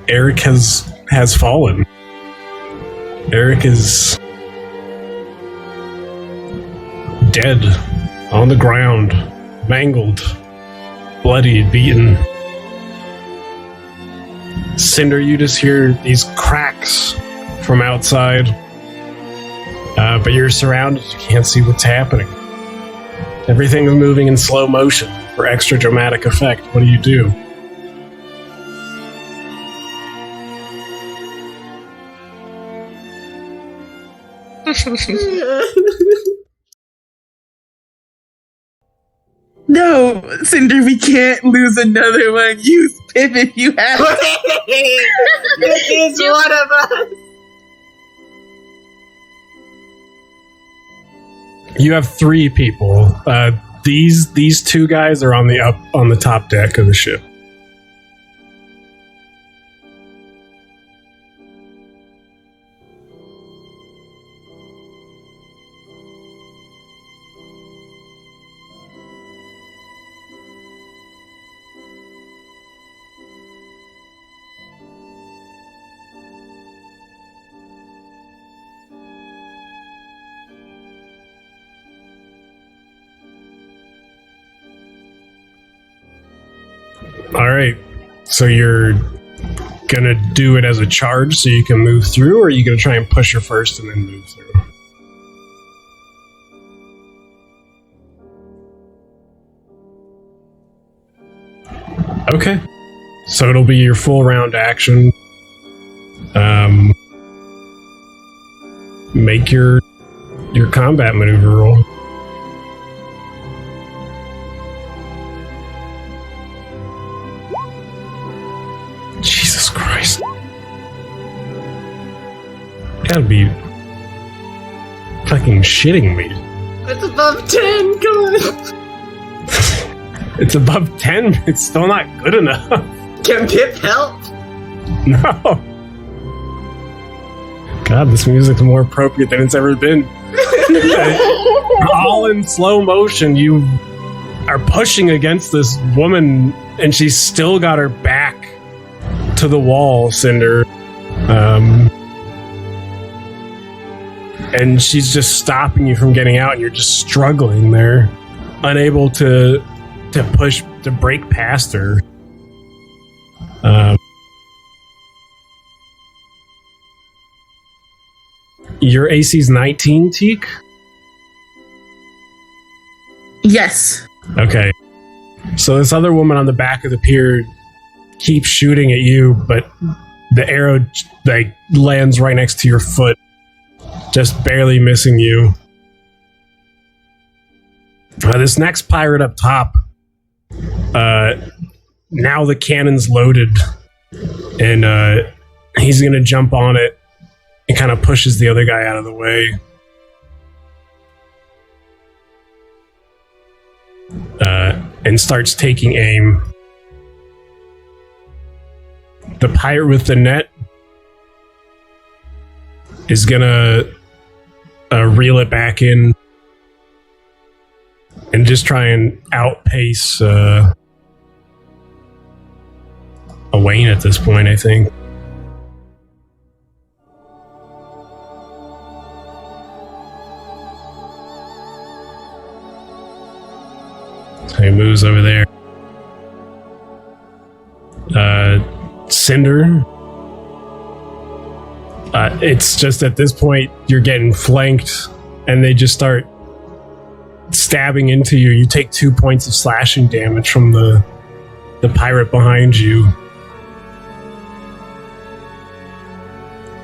Eric has fallen. Eric is dead on the ground, mangled, bloody, beaten. Cinder, you just hear these cracks from outside, but you're surrounded. You can't see what's happening. Everything is moving in slow motion for extra dramatic effect. What do you do? No, Cinder, we can't lose another one. Use pivot, you have to. This is one of us. You have 3 people. These 2 guys are on the top deck of the ship. All right. So you're gonna do it as a charge so you can move through, or are you gonna try and push her first and then move through? Okay. So it'll be your full round action. Make your your combat maneuver roll. Jesus Christ. You gotta be fucking shitting me. It's above 10, come on. It's above 10, but it's still not good enough. Can Pip help? No. God, this music's more appropriate than it's ever been. All in slow motion, you are pushing against this woman, and she's still got her back to the wall, Cinder. And she's just stopping you from getting out, and you're just struggling there, unable to break past her. Your AC's 19, Teak? Yes. Okay. So this other woman on the back of the pier keeps shooting at you, but the arrow lands right next to your foot, just barely missing you. This next pirate up top, now the cannon's loaded, and he's going to jump on it and kind of pushes the other guy out of the way. And starts taking aim. The pirate with the net is gonna reel it back in and just try and outpace Wayne at this point, I think. So he moves over there. Cinder. It's just at this point you're getting flanked, and they just start stabbing into you. You take 2 points of slashing damage from the pirate behind you.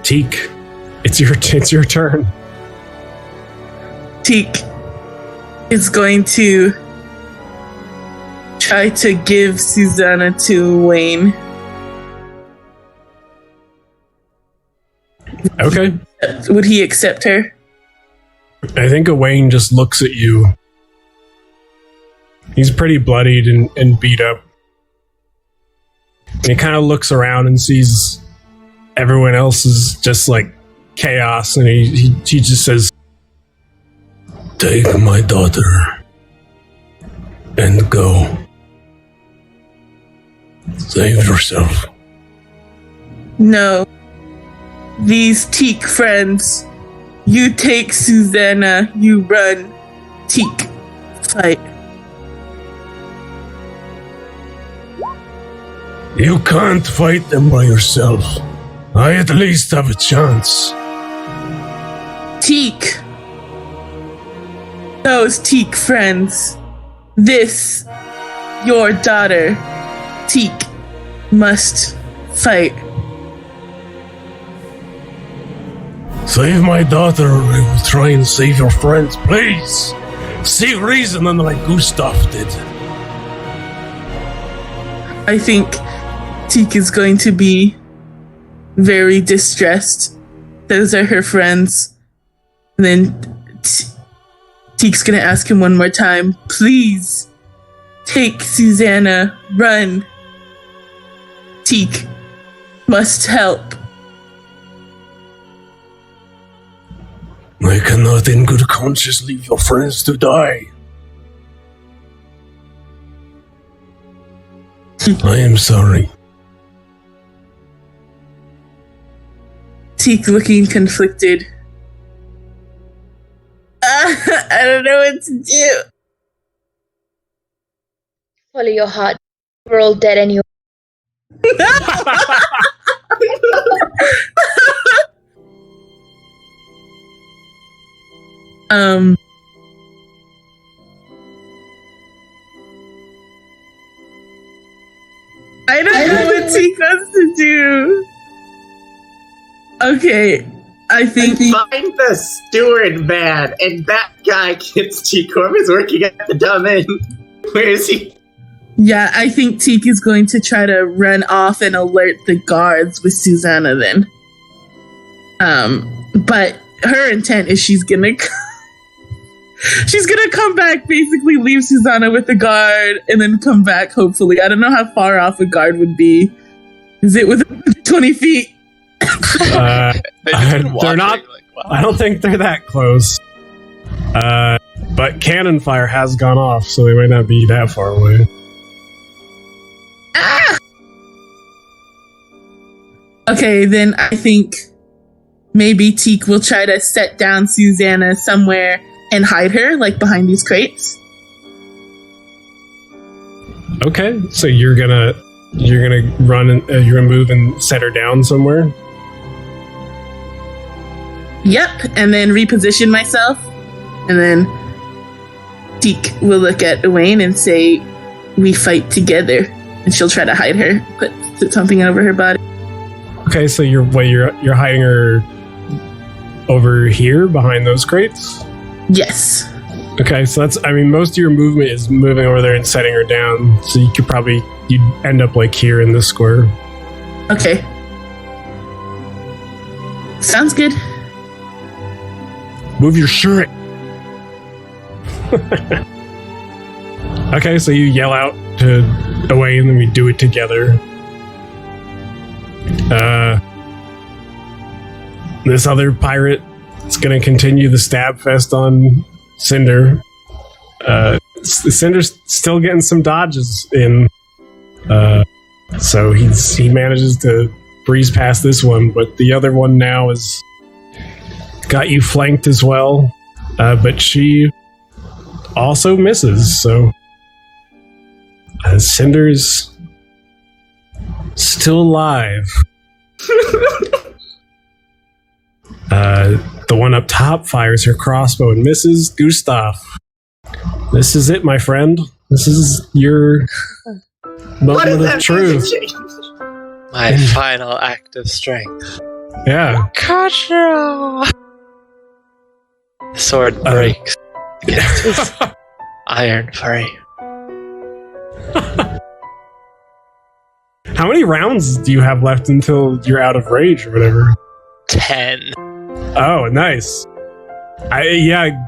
Teak, it's your turn. Teak is going to try to give Susanna to Wayne. Okay. Would he accept her? I think Wayne just looks at you. He's pretty bloodied and beat up. And he kind of looks around and sees everyone else is just like chaos, and he just says, "Take my daughter and go. Save yourself." No. These Teak friends. You take Susanna, you run. Teak, fight. You can't fight them by yourself. I at least have a chance. Teak. Those Teak friends. This, your daughter, Teak, must fight. Save my daughter, or I will try and save your friends, please. See reason unlike Gustav did. I think Teak is going to be very distressed. Those are her friends. And then Teak's gonna ask him one more time, please, take Susanna, run. Teak must help. I cannot in good conscience leave your friends to die. I am sorry. Teak looking conflicted. I don't know what to do. Follow your heart. We're all dead anyway. I don't know what Teak wants to do. Okay, I think Find the steward man, and that guy gets T. Corvus working at the dumb inn. Where is he? Yeah, I think Teak is going to try to run off and alert the guards with Susanna then. But her intent is she's gonna come back, basically leave Susanna with the guard, and then come back, hopefully. I don't know how far off a guard would be. Is it within 20 feet? They're not. I don't think they're that close. But cannon fire has gone off, so they might not be that far away. Ah! Okay, then I think maybe Teak will try to set down Susanna somewhere and hide her, like behind these crates. Okay, so you're gonna run and you're gonna move and set her down somewhere. Yep, and then reposition myself, and then Teak will look at Owain and say, "We fight together," and she'll try to hide her, put something over her body. Okay, so you're hiding her over here behind those crates. Yes. Okay, so most of your movement is moving over there and setting her down. So you'd end up like here in this square. Okay. Sounds good. Move your shirt. Okay, so you yell out to Owain, and then we do it together. This other pirate is going to continue the stab fest on Cinder. Cinder's still getting some dodges in, so he manages to breeze past this one, but the other one now is got you flanked as well, but she also misses, so Cinder's still alive. The one up top fires her crossbow and misses. Gustav, this is it, my friend. This is your moment of truth. My final act of strength. Yeah. Gotcha! The sword breaks against his iron frame. How many rounds do you have left until you're out of rage or whatever? 10. Oh, nice.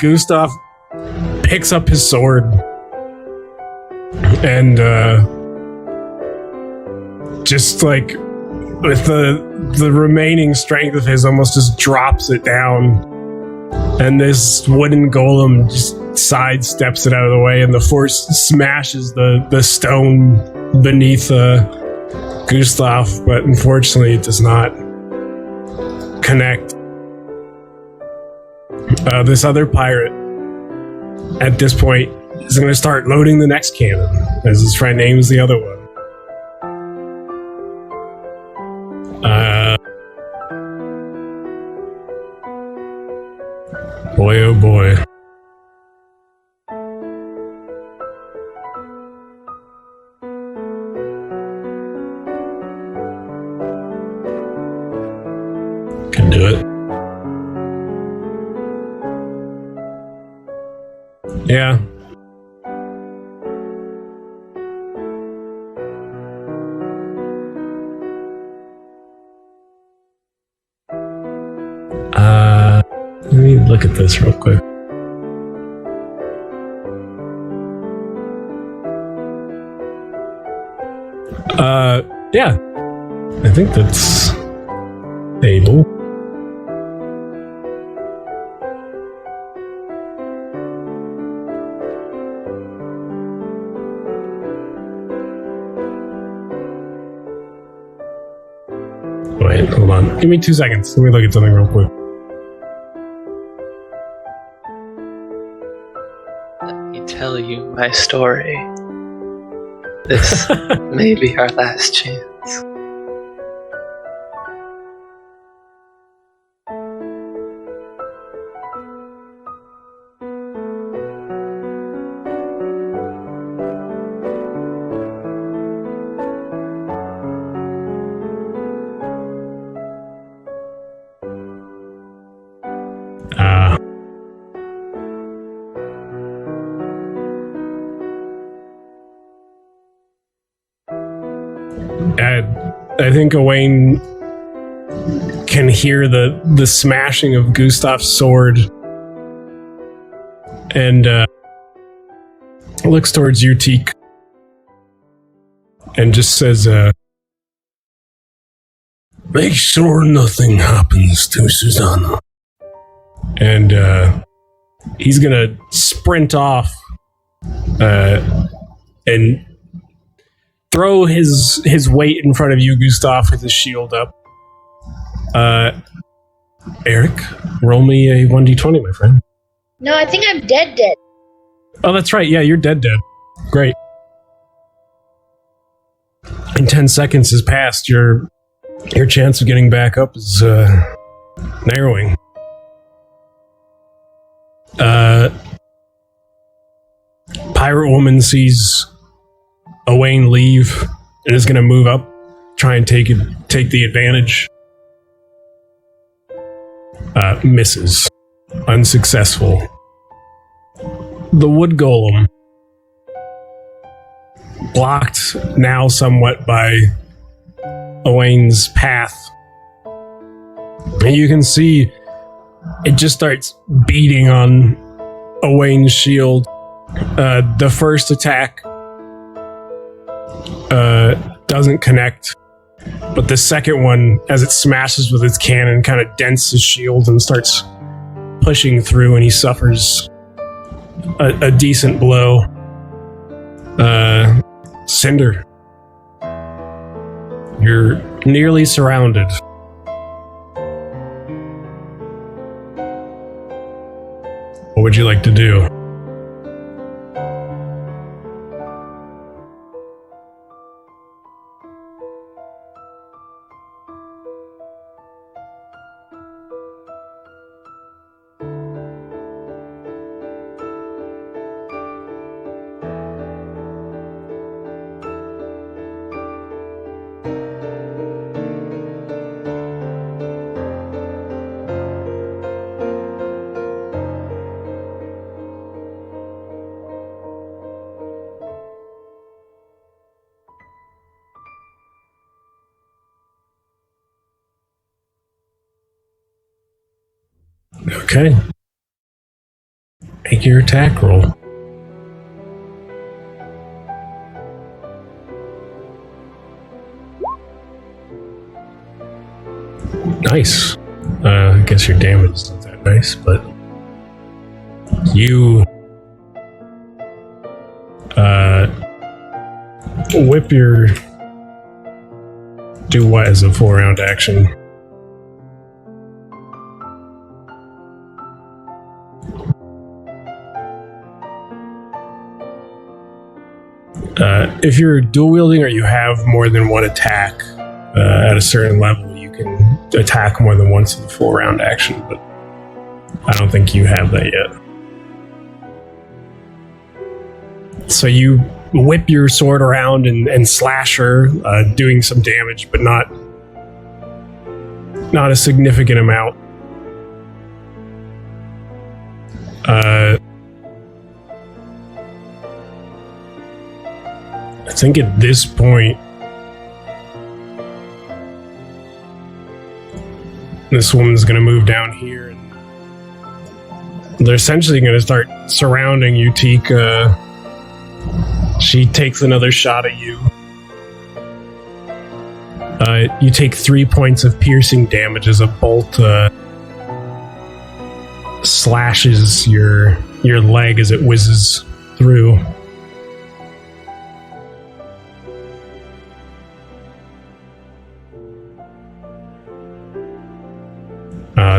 Gustav picks up his sword and just like with the remaining strength of his almost just drops it down, and this wooden golem just sidesteps it out of the way, and the force smashes the stone beneath Gustav, but unfortunately it does not connect. This other pirate at this point is going to start loading the next cannon as his friend aims the other one. Boy, oh boy. Can do it. Yeah. Let me look at this real quick. Yeah. I think that's able. Wait, hold on. Give me 2 seconds. Let me look at something real quick. Let me tell you my story. This may be our last chance. I think Owain can hear the smashing of Gustav's sword and looks towards you, Teak, and just says, make sure nothing happens to Susanna. And he's gonna sprint off and throw his weight in front of you, Gustav, with his shield up. Eric, roll me a 1d20, my friend. No, I think I'm dead. Oh, that's right. Yeah, you're dead. Great. In 10 seconds has passed. Your chance of getting back up is narrowing. Pirate woman sees Owain leave and is going to move up, try and take the advantage. Misses. Unsuccessful. The wood golem, blocked now somewhat by Owain's path. And you can see it just starts beating on Owain's shield. The first attack doesn't connect, but the second one, as it smashes with its cannon, kind of dents his shield and starts pushing through, and he suffers a decent blow. Cinder, you're nearly surrounded. What would you like to do? Okay. Make your attack roll. Nice. I guess your damage isn't that nice, but you whip your... Do what as a 4-round action? If you're dual wielding or you have more than one attack at a certain level, you can attack more than once in the 4-round action, but I don't think you have that yet. So you whip your sword around and slash her, doing some damage, but not a significant amount. I think at this point, this woman's going to move down here, and they're essentially going to start surrounding you, Teak. She takes another shot at you. You take 3 points of piercing damage as a bolt slashes your leg as it whizzes through.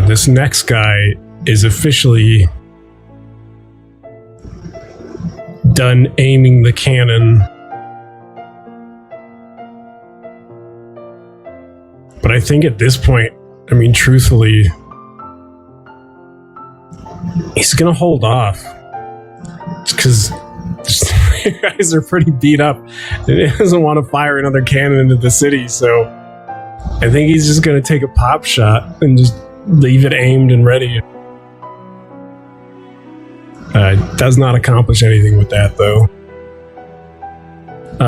This next guy is officially done aiming the cannon. But I think at this point, I mean, truthfully, he's gonna hold off. It's because you guys are pretty beat up. He doesn't want to fire another cannon into the city, so I think he's just gonna take a pop shot and just leave it aimed and ready. Does not accomplish anything with that, though.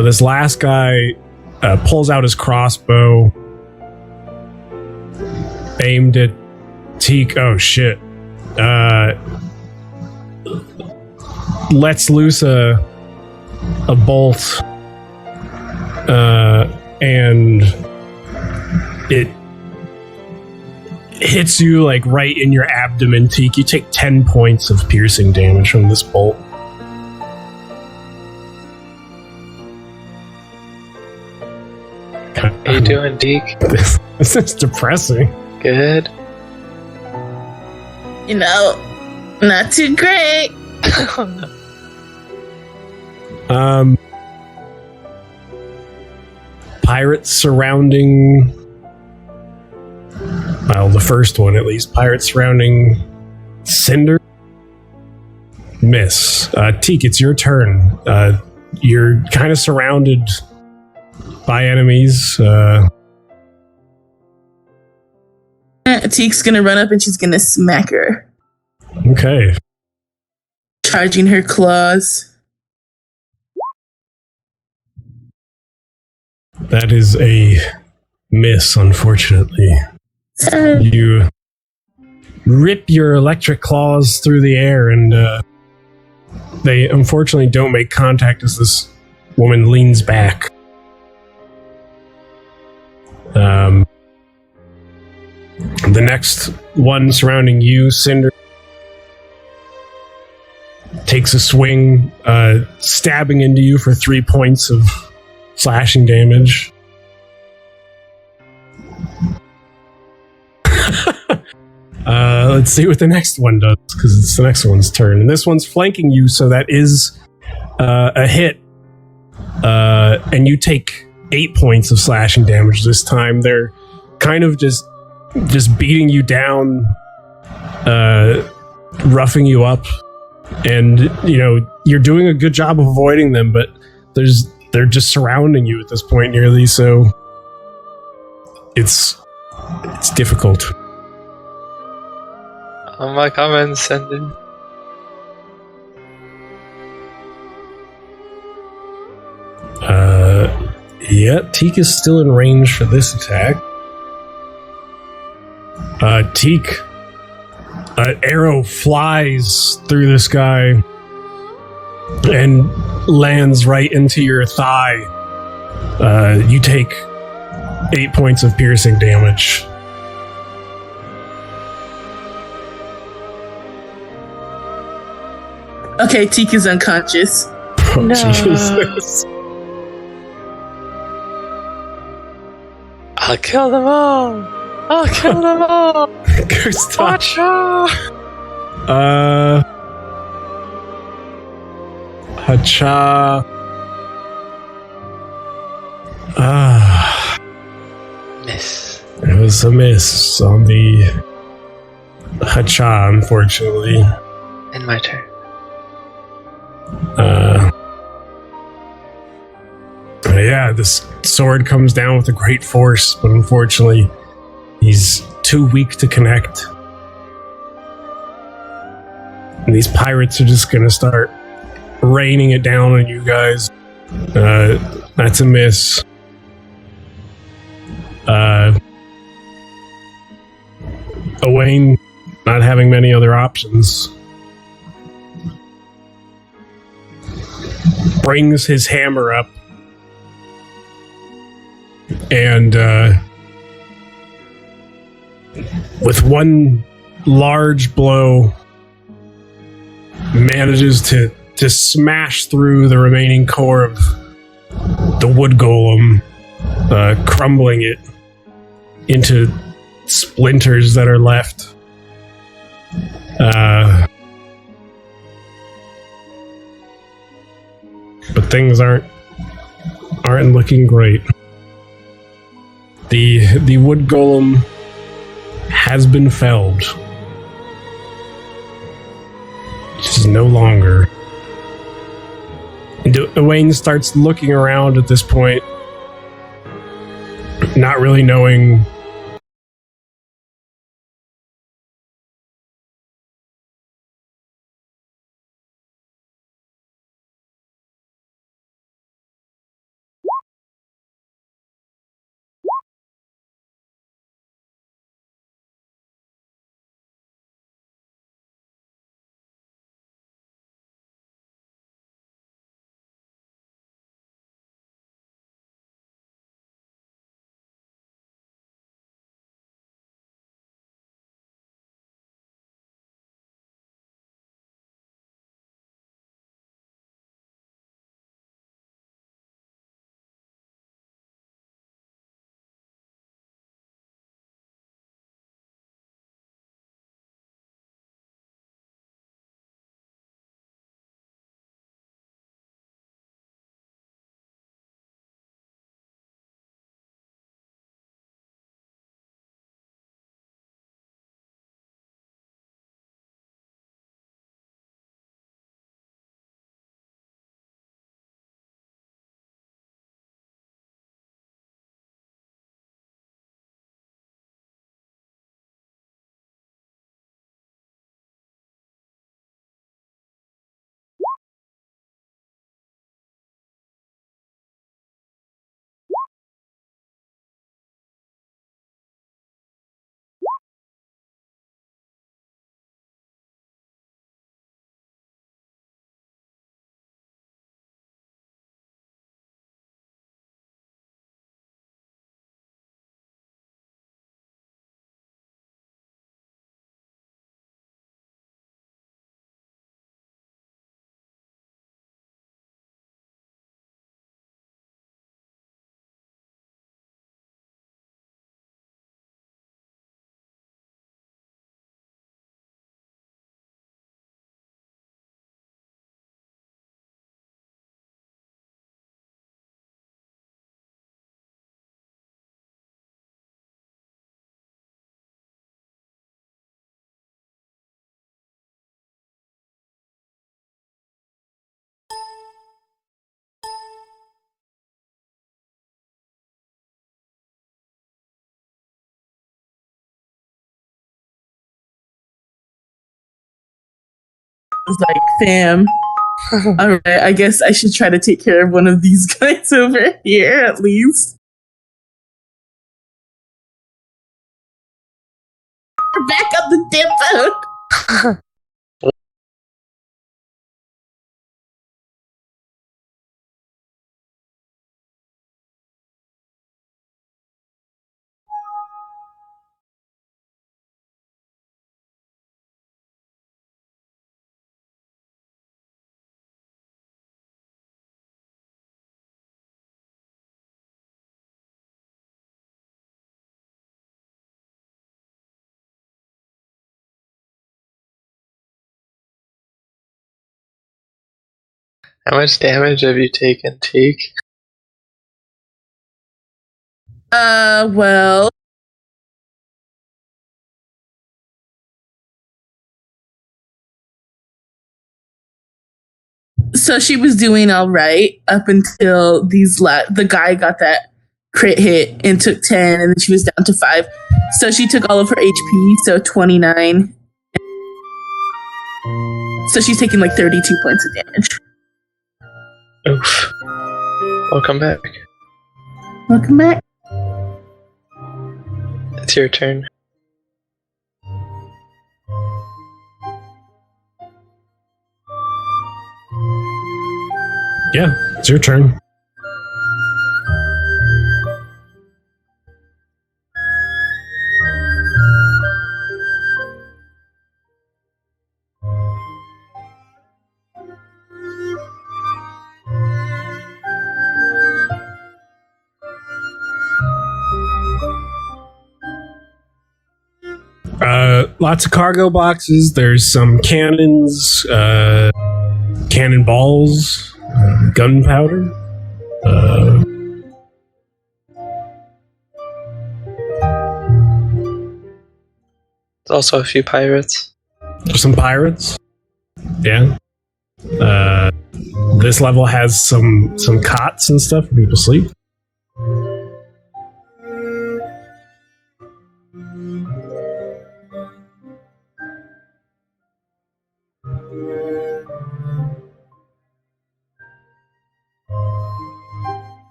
This last guy pulls out his crossbow, aimed at Teak. Oh shit! Lets loose a bolt, and it hits you like right in your abdomen, Teak. You take 10 points of piercing damage from this bolt. How you doing, Deke? This is depressing. Good. You know, not too great. Oh, no. Pirates surrounding. Well, the first one at least. Pirates surrounding Cinder. Miss. Teak, it's your turn. You're kind of surrounded by enemies. Teek's gonna run up and she's gonna smack her, Okay. charging her claws. That is a miss, unfortunately. You rip your electric claws through the air, and they unfortunately don't make contact as this woman leans back. The next one surrounding you, Cinder, takes a swing, stabbing into you for 3 points of slashing damage. Let's see what the next one does, because it's the next one's turn. And this one's flanking you, so that is a hit. And you take 8 points of slashing damage this time. They're kind of just beating you down, roughing you up. And, you know, you're doing a good job of avoiding them, but they're just surrounding you at this point nearly, so it's difficult. Oh my comments sending. Yeah, Teak is still in range for this attack. Teak, an arrow flies through the sky and lands right into your thigh. You take 8 points of piercing damage. Okay, Teek is unconscious. Oh, No. Jesus. I'll kill them all! I'll kill them all! Gustav. Watch out! Hacha. Miss. It was a miss on the Hacha, unfortunately. And my turn. Yeah, this sword comes down with a great force, but unfortunately, he's too weak to connect. And these pirates are just gonna start raining it down on you guys. That's a miss. Owain, not having many other options, brings his hammer up and with one large blow manages to smash through the remaining core of the wood golem, crumbling it into splinters that are left. But things aren't looking great. The wood golem has been felled. Just no longer. And Owain starts looking around at this point, not really knowing was like, fam, alright, I guess I should try to take care of one of these guys over here at least. We're back on the damn boat. How much damage have you taken, Teak? Well. So she was doing all right up until the guy got that crit hit and took 10, and then she was down to 5. So she took all of her HP, so 29. So she's taking like 32 points of damage. Oof. Welcome back. Welcome back. It's your turn. Yeah, it's your turn. Lots of cargo boxes. There's some cannons, cannonballs, gunpowder. There's also a few pirates. There's some pirates. Yeah. This level has some cots and stuff for people to sleep.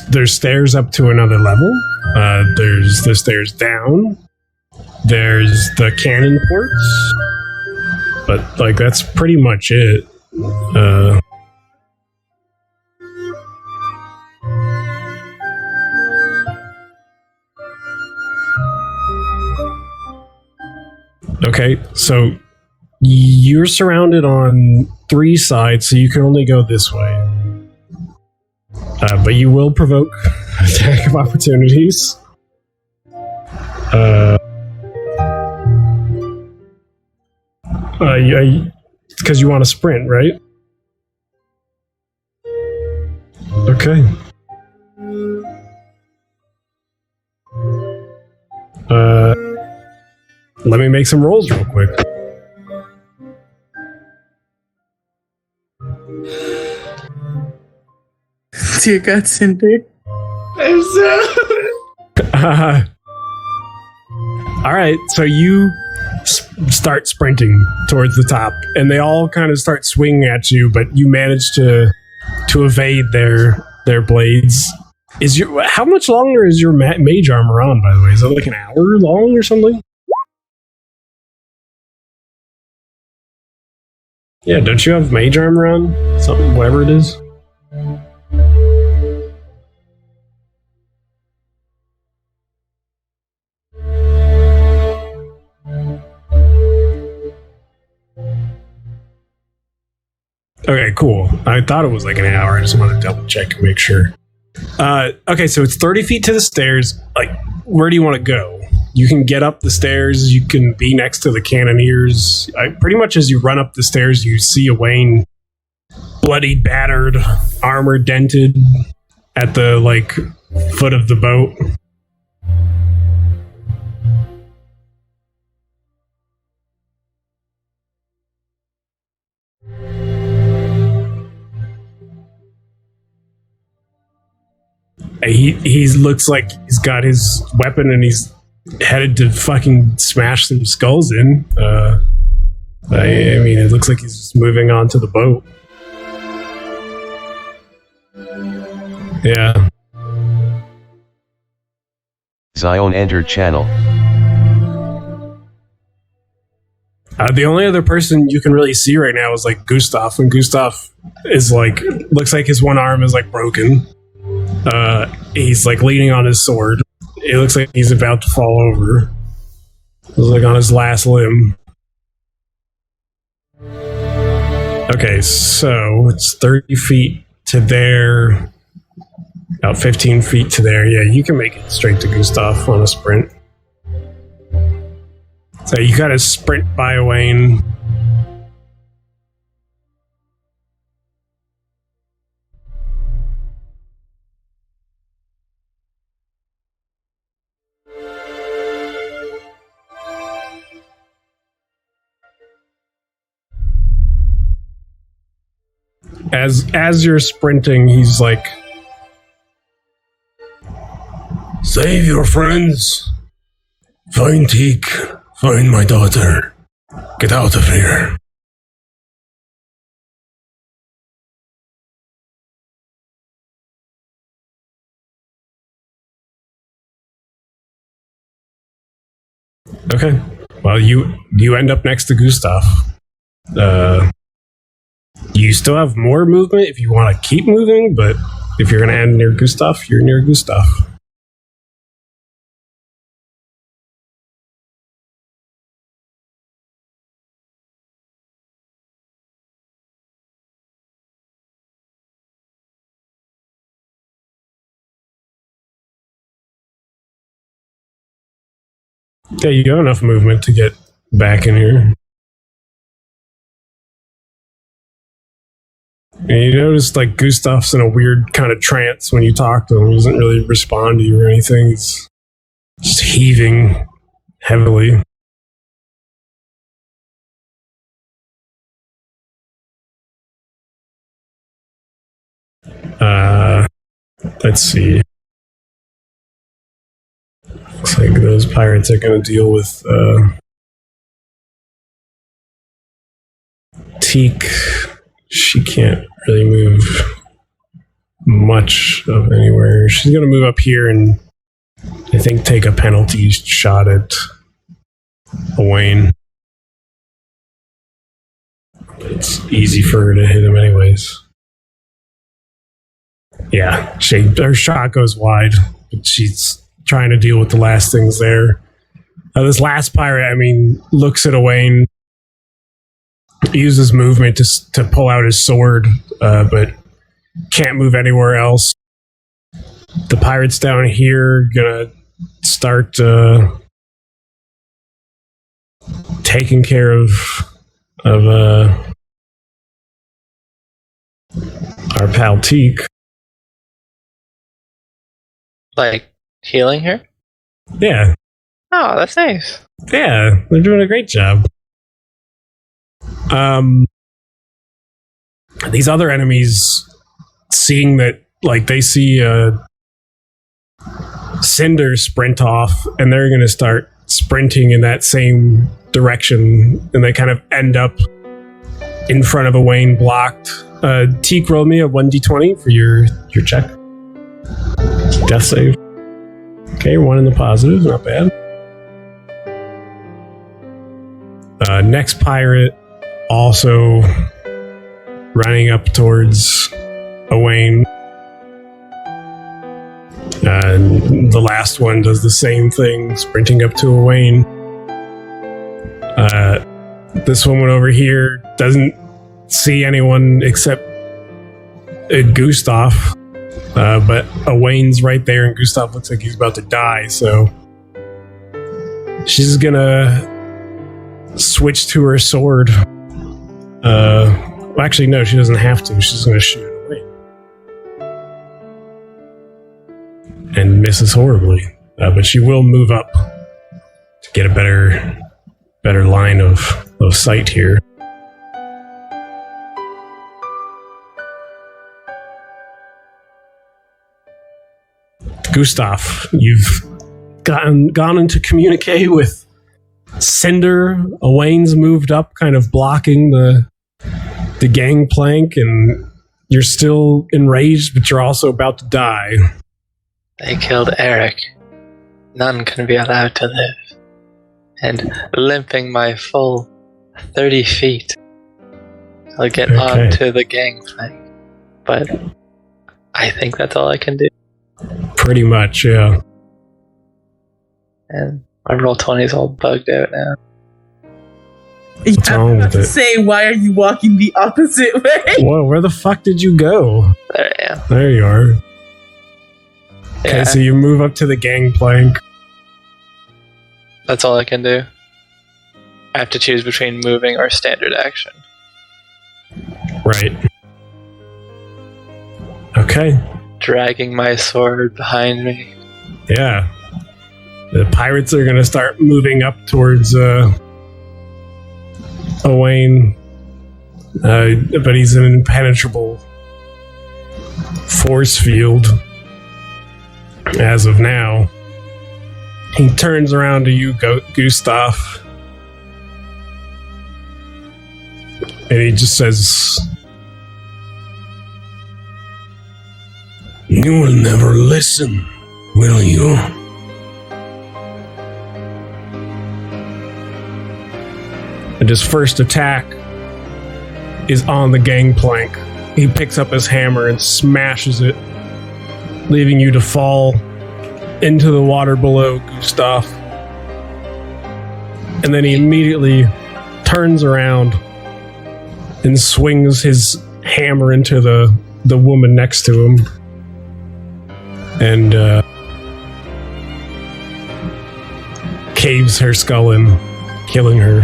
There's stairs up to another level. There's the stairs down. There's the cannon ports. But like that's pretty much it. Okay, so you're surrounded on 3 sides, so you can only go this way. But you will provoke attack of opportunities. Because you want to sprint, right? Okay. Let me make some rolls real quick. Dear God, Cinder. All right, so you start sprinting towards the top, and they all kind of start swinging at you, but you manage to evade their blades. How much longer is your mage armor on, by the way? Is it like an hour long or something? Yeah, don't you have mage armor on? Something, whatever it is. Okay, cool. I thought it was like an hour. I just want to double check and make sure. Okay, so it's 30 feet to the stairs. Like, where do you want to go? You can get up the stairs. You can be next to the cannoneers. Pretty much as you run up the stairs, you see Owain bloodied, battered, armor dented at the, like, foot of the boat. He looks like he's got his weapon and he's headed to fucking smash some skulls in. I mean, it looks like he's just moving on to the boat. Yeah. Zion entered channel. The only other person you can really see right now is like Gustav, and Gustav is like, looks like his one arm is like broken. He's like leaning on his sword. It looks like he's about to fall over. He's like on his last limb. Okay, so it's 30 feet to there, about 15 feet to there. Yeah, you can make it straight to Gustav on a sprint. So you gotta sprint by Wayne. As you're sprinting, he's like, "Save your friends. Find Teak. Find my daughter. Get out of here." Okay. Well, you end up next to Gustav. You still have more movement if you want to keep moving, but if you're going to end near Gustav, you're near Gustav. Yeah, you have enough movement to get back in here. And you notice, like, Gustav's in a weird kind of trance when you talk to him. He doesn't really respond to you or anything. He's just heaving heavily. Let's see. Looks like those pirates are going to deal with Teak. She can't really move much of anywhere. She's going to move up here and I think take a penalty shot at Wayne. It's easy for her to hit him anyways. Yeah, her shot goes wide, but she's trying to deal with the last things there. This last pirate, I mean, looks at Wayne, uses movement to pull out his sword, but can't move anywhere else. The pirates down here gonna start taking care of our pal Teak. Like, healing her? Yeah. Oh, that's nice. Yeah, they're doing a great job. These other enemies, seeing that, like, they see Cinder sprint off, and they're going to start sprinting in that same direction, and they kind of end up in front of a Wayne blocked. Teak, roll me a 1d20 for your check. Death save. Okay, one in the positive, not bad. Next pirate, also running up towards Owain. And the last one does the same thing, sprinting up to Owain. This woman over here doesn't see anyone except Gustav. But Owain's right there, and Gustav looks like he's about to die, so she's gonna switch to her sword. Well, actually, no, she doesn't have to. She's gonna shoot it away. And misses horribly. But she will move up to get a better line of sight here. Gustav, you've gone into communique with Cinder. Owain's moved up, kind of blocking the gangplank, and you're still enraged, but you're also about to die. They killed Eric. None can be allowed to live. And limping my full 30 feet, I'll get onto the gangplank. But I think that's all I can do. Pretty much, yeah. And my roll 20 is all bugged out now. What's wrong with it? Say, why are you walking the opposite way? Whoa, where the fuck did you go? There I am. There you are. Okay, Yeah, so you move up to the gangplank. that's all I can do. I have to choose between moving or standard action. Right. Okay. Dragging my sword behind me. Yeah. The pirates are going to start moving up towards Owain. But he's an impenetrable force field as of now. He turns around to you, Gustav. And he just says, "You will never listen, will you?" And his first attack is on the gangplank. He picks up his hammer and smashes it, leaving you to fall into the water below, Gustav. And then he immediately turns around and swings his hammer into the woman next to him. And caves her skull in, killing her.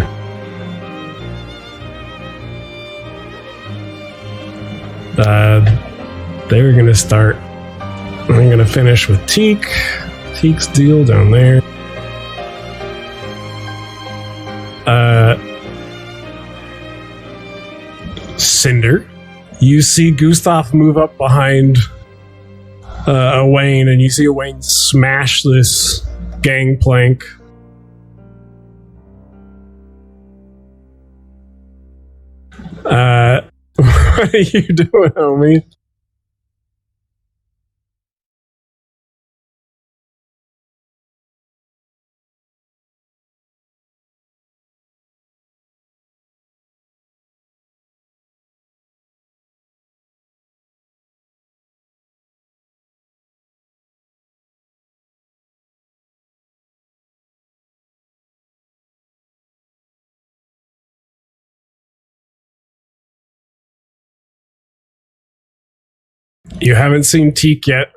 They were gonna start. I'm gonna finish with Teak. Teak's deal down there. Cinder. You see Gustav move up behind Owain, and you see Owain smash this gangplank. What are you doing, homie? You haven't seen Teak yet.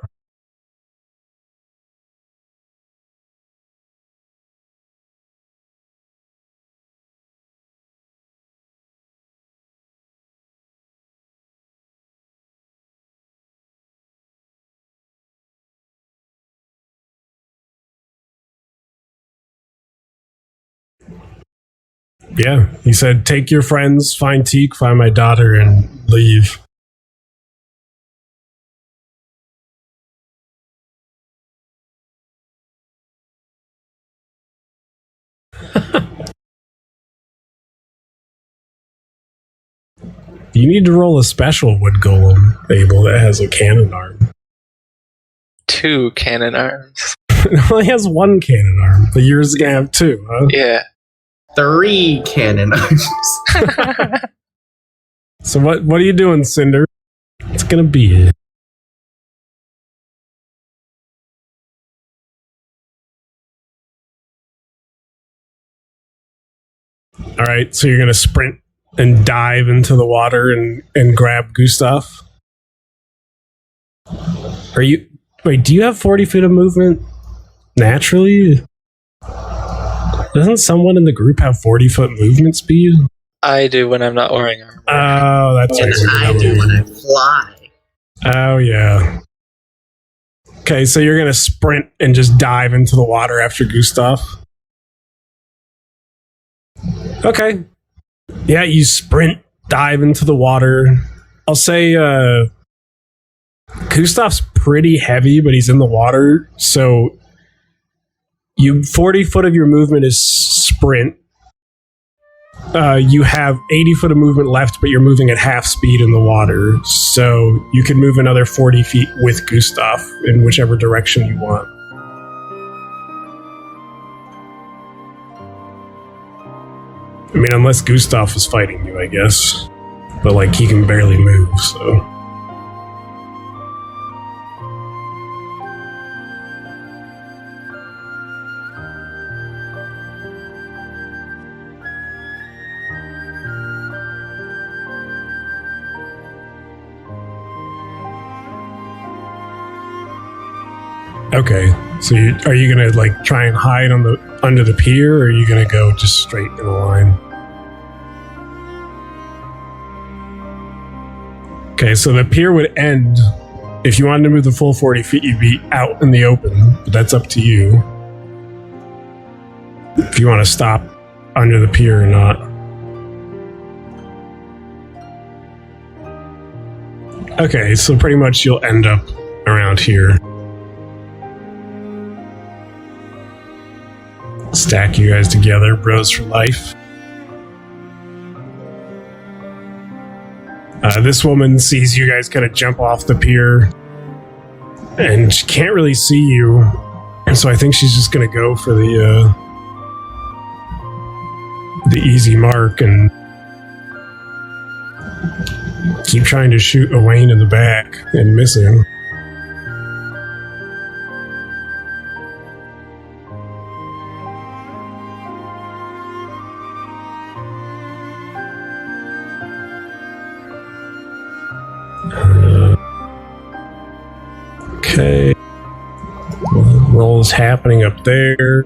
Yeah, he said, "Take your friends, find Teak, find my daughter, and leave." You need to roll a special wood golem, Abel, that has a cannon arm. 2 cannon arms. It only has 1 cannon arm, but yours is gonna have 2, huh? Yeah. 3 cannon arms. So what are you doing, Cinder? It's gonna be it. Alright, so you're gonna sprint and dive into the water and grab Gustav? Wait, do you have 40 feet of movement naturally? Doesn't someone in the group have 40-foot movement speed? I do when I'm not wearing armor. Oh, that's And right. I do when I fly. Oh, yeah. Okay, so you're going to sprint and just dive into the water after Gustav? Okay. Yeah, you sprint, dive into the water. I'll say Gustav's pretty heavy, but he's in the water, so You 40 foot of your movement is sprint. You have 80 foot of movement left, but you're moving at half speed in the water. So you can move another 40 feet with Gustav in whichever direction you want. I mean, unless Gustav is fighting you, I guess. But, like, he can barely move, so... Okay, so are you gonna like try and hide on the under the pier, or are you gonna go just straight in a line? Okay, so the pier would end if you wanted to move the full 40 feet. You'd be out in the open, but that's up to you. If you want to stop under the pier or not. Okay, so pretty much you'll end up around here. Stack you guys together, bros for life. This woman sees you guys kind of jump off the pier, and she can't really see you, and so I think she's just gonna go for the easy mark and keep trying to shoot Owain in the back and missing. Okay. Rolls happening up there.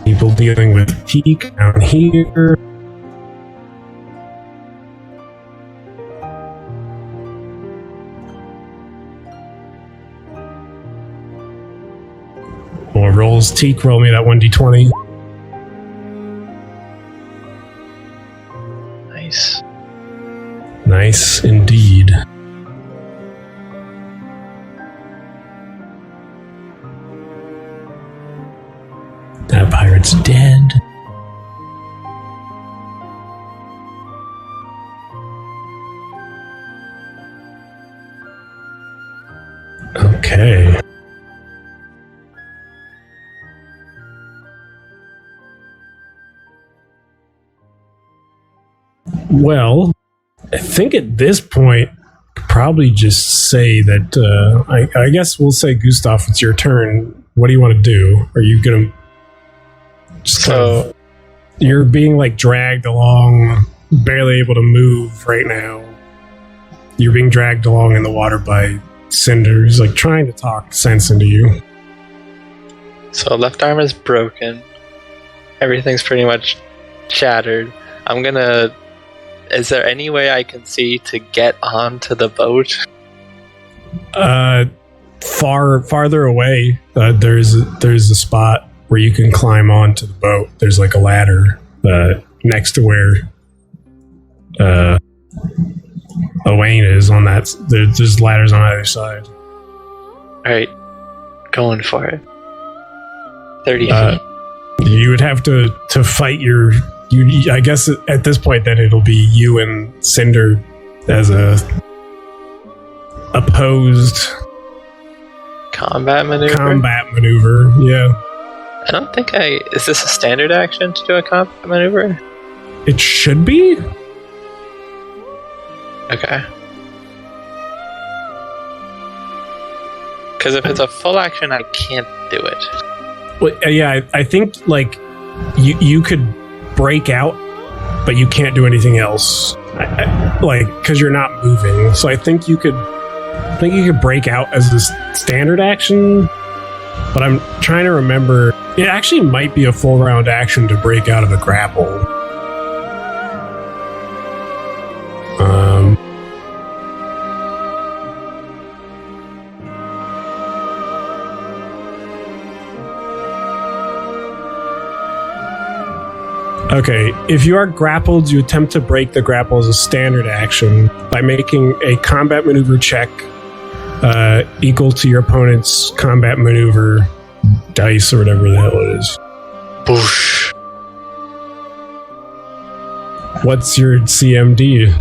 People dealing with teak down here. More rolls. Teak, roll me that 1d20. Nice. Nice indeed. That pirate's dead. Okay. Well, I think at this point, probably just say that, I guess we'll say, Gustav, it's your turn. What do you want to do? Are you going to just you're being like dragged along, barely able to move right now. You're being dragged along in the water by Cinders, like trying to talk sense into you. So left arm is broken. Everything's pretty much shattered. Is there any way I can see to get onto the boat? Farther away, there's a spot where you can climb onto the boat. There's like a ladder next to where Owain is on that. There's ladders on either side. Alright, going for it. 30 feet. You would have to fight I guess at this point then it'll be you and Cinder as a opposed combat maneuver? Combat maneuver, yeah. I don't think is this a standard action to do a combat maneuver? It should be? Okay. Because if it's a full action, I can't do it. Well, yeah, I think like you could break out, but you can't do anything else. Like because you're not moving. So I think you could break out as a standard action. But I'm trying to remember. It actually might be a full round action to break out of a grapple. Okay, if you are grappled, you attempt to break the grapple as a standard action by making a combat maneuver check equal to your opponent's combat maneuver dice or whatever the hell it is. Boosh. What's your CMD?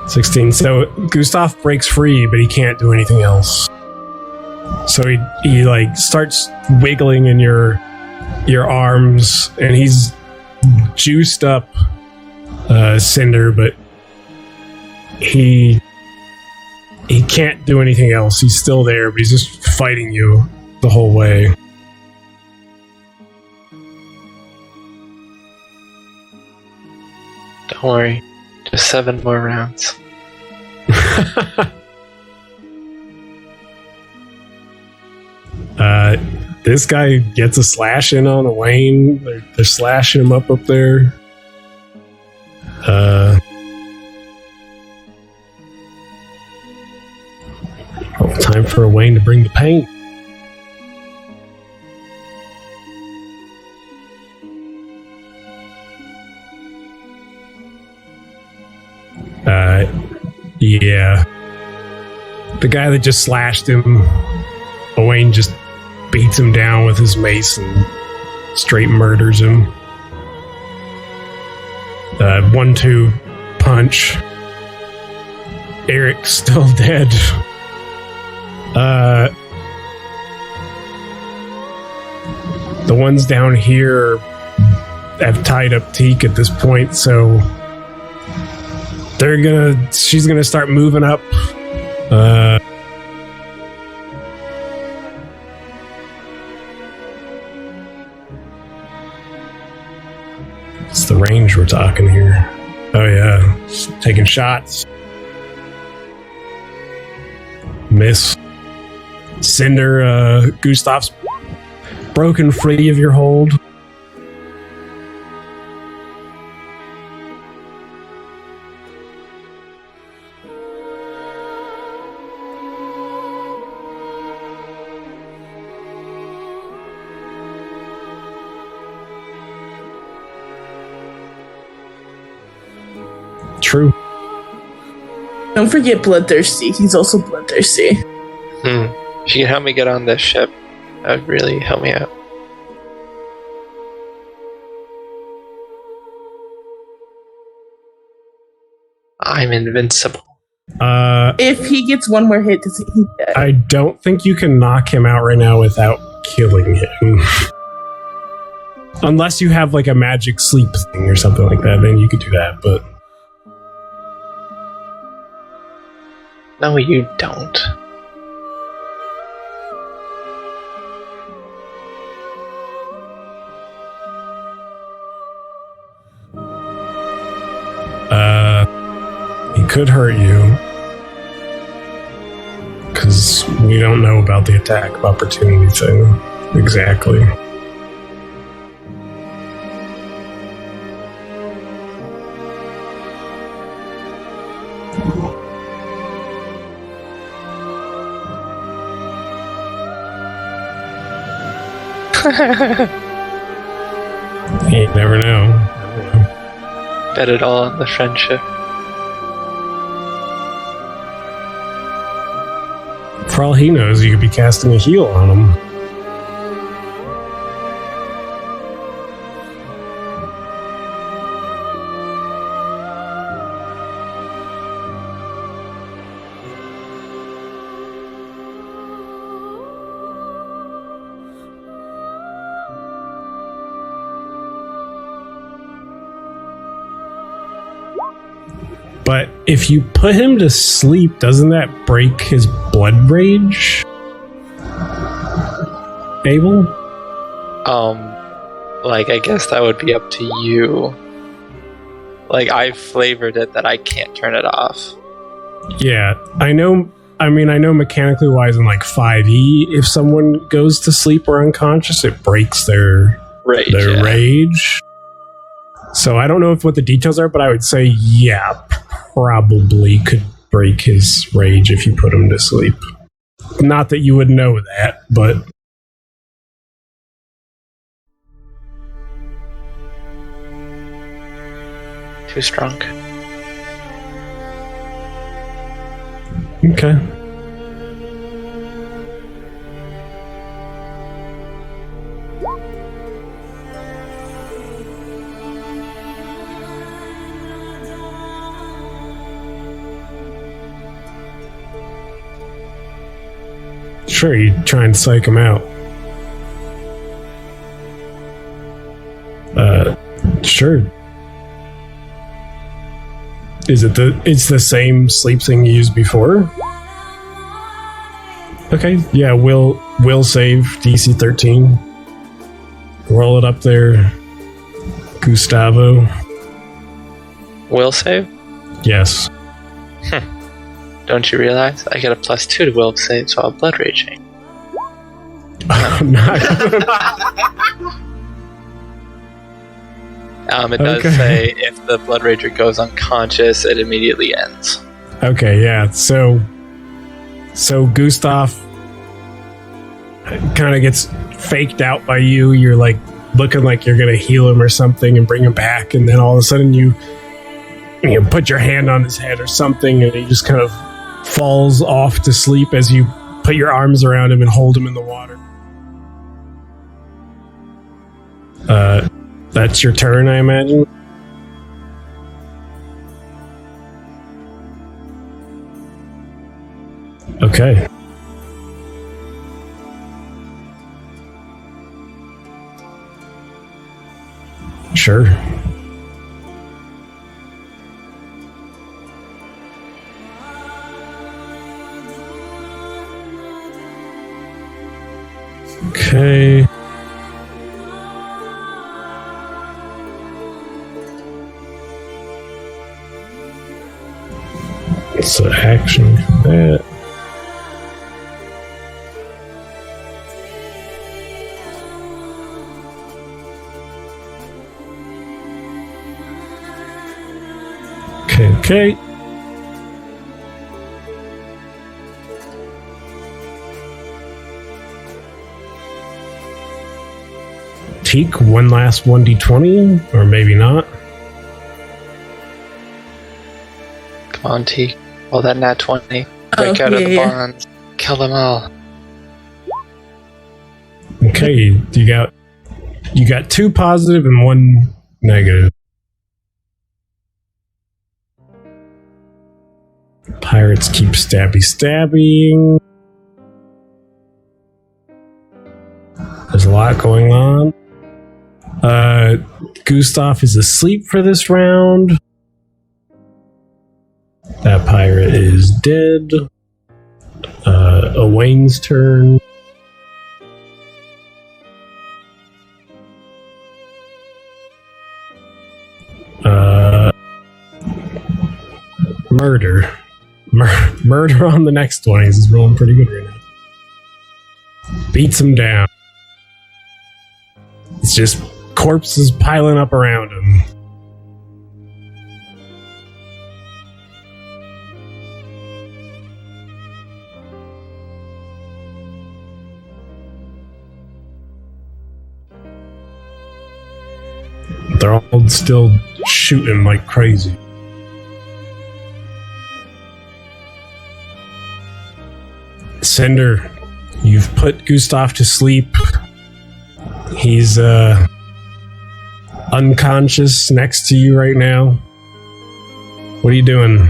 16. So Gustav breaks free, but he can't do anything else. So he like starts wiggling in your arms, and he's juiced up Cinder, but he can't do anything else. He's still there, but he's just fighting you the whole way. Don't worry. Just 7 more rounds. This guy gets a slash in on Wayne. They're slashing him up there. Time for Wayne to bring the pain. Yeah. The guy that just slashed him, Owain just beats him down with his mace and straight murders him. 1-2 punch. Eric's still dead. The ones down here have tied up Teak at this point, so she's gonna start moving up. It's the range we're talking here. Oh yeah, just taking shots. Miss. Cinder, Gustav's broken free of your hold. True. Don't forget Bloodthirsty. He's also bloodthirsty. If you can help me get on this ship, that would really help me out. I'm invincible. If he gets one more hit, does he die? I don't think you can knock him out right now without killing him. Unless you have like a magic sleep thing or something like that, then you could do that, but... No, you don't. He could hurt you. Because we don't know about the attack of opportunity thing. Exactly. You never know. Bet it all on the friendship. For all he knows, you could be casting a heal on him. But if you put him to sleep, doesn't that break his blood rage? Abel? Like, I guess that would be up to you. Like, I've flavored it that I can't turn it off. Yeah, I know mechanically wise in like 5e, if someone goes to sleep or unconscious, it breaks their rage. So I don't know what the details are, but I would say, yeah, probably could break his rage if you put him to sleep. Not that you would know that, but... Too strong. Okay. Sure, you try and psych him out. Sure. It's the same sleep thing you used before? Okay, yeah, will save DC 13. Roll it up there, Gustavo. Will save? Yes. Don't you realize I get a +2 to will save, so I'm blood raging. It does say if the blood rager goes unconscious, it immediately ends. Okay, yeah. So Gustav kind of gets faked out by you. You're like looking like you're gonna heal him or something and bring him back, and then all of a sudden you put your hand on his head or something, and he just kind of falls off to sleep as you put your arms around him and hold him in the water. That's your turn, I imagine. Okay. Sure. Okay. It's an action for that. Okay. Teak, one last 1d20, or maybe not. Come on, T. Roll that nat 20. Break out of the bonds. Kill them all. Okay, you got 2 positive and 1 negative. Pirates keep stabbing. There's a lot going on. Gustav is asleep for this round. That pirate is dead. Owain's turn. Murder on the next one. He's rolling pretty good right now. Beats him down. It's just corpses piling up around him. They're all still shooting like crazy. Cinder, you've put Gustav to sleep. He's unconscious next to you right now. What are you doing?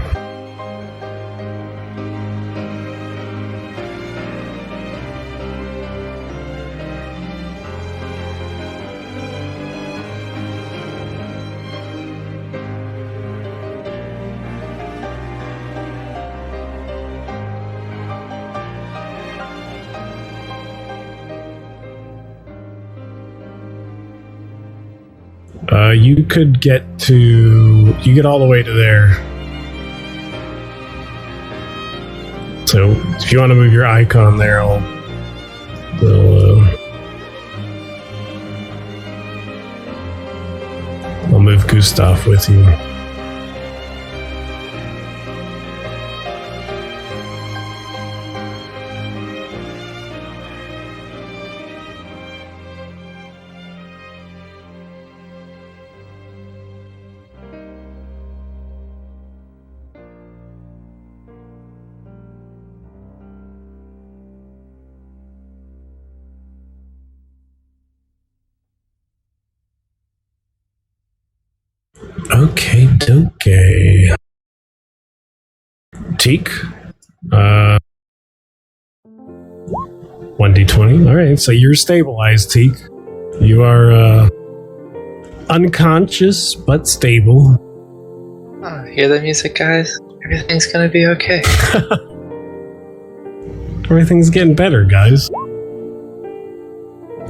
You could get all the way to there. So if you want to move your icon there, I'll move Gustav with you. Okay. Teak. 1d20. Alright, so you're stabilized, Teak. You are unconscious but stable. Oh, hear the music, guys? Everything's gonna be okay. Everything's getting better, guys.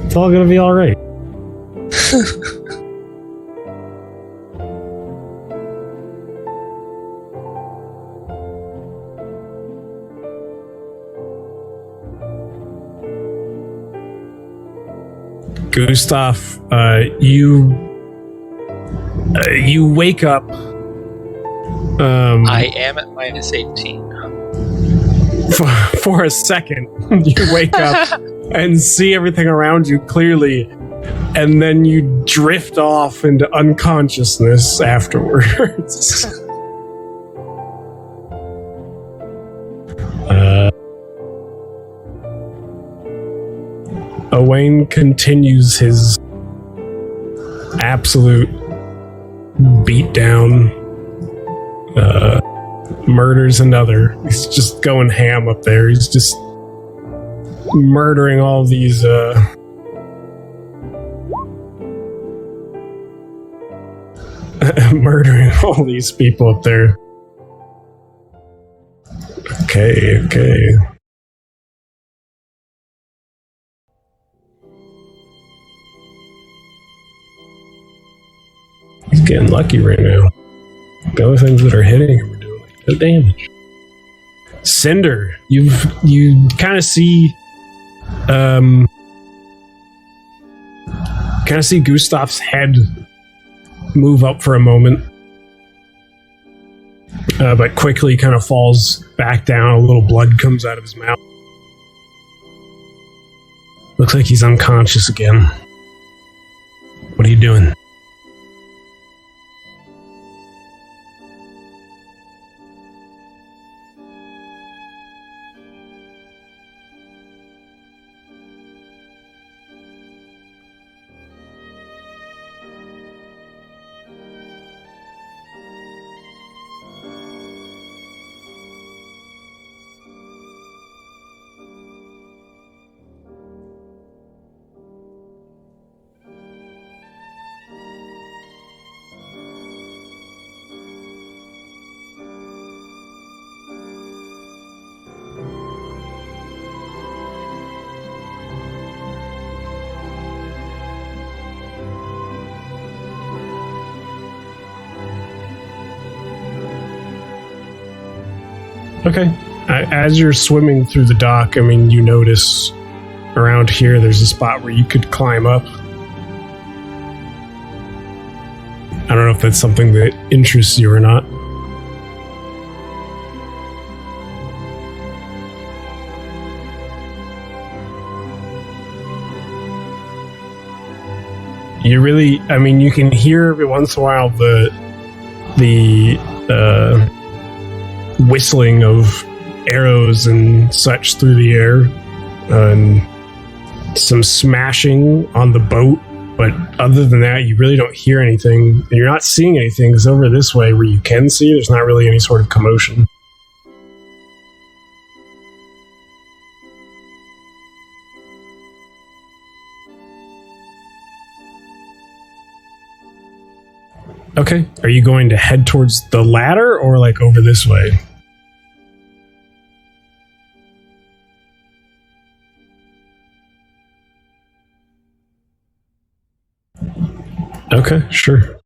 It's all gonna be alright. Gustav, you wake up. I am at minus 18. For a second, you wake up and see everything around you clearly, and then you drift off into unconsciousness afterwards. Owain continues his absolute beatdown, murders another. He's just going ham up there. He's just murdering all these murdering all these people up there. Okay. He's getting lucky right now. The other things that are hitting him are doing like no damage. Cinder, you kind of see Gustav's head move up for a moment, but quickly kind of falls back down. A little blood comes out of his mouth. Looks like he's unconscious again. What are you doing? Okay. As you're swimming through the dock, I mean, you notice around here there's a spot where you could climb up. I don't know if that's something that interests you or not. You really, I mean, you can hear every once in a while the whistling of arrows and such through the air, and some smashing on the boat, but other than that you really don't hear anything, and you're not seeing anything, because over this way where you can see, there's not really any sort of commotion. Okay, are you going to head towards the ladder or like over this way? Okay, sure.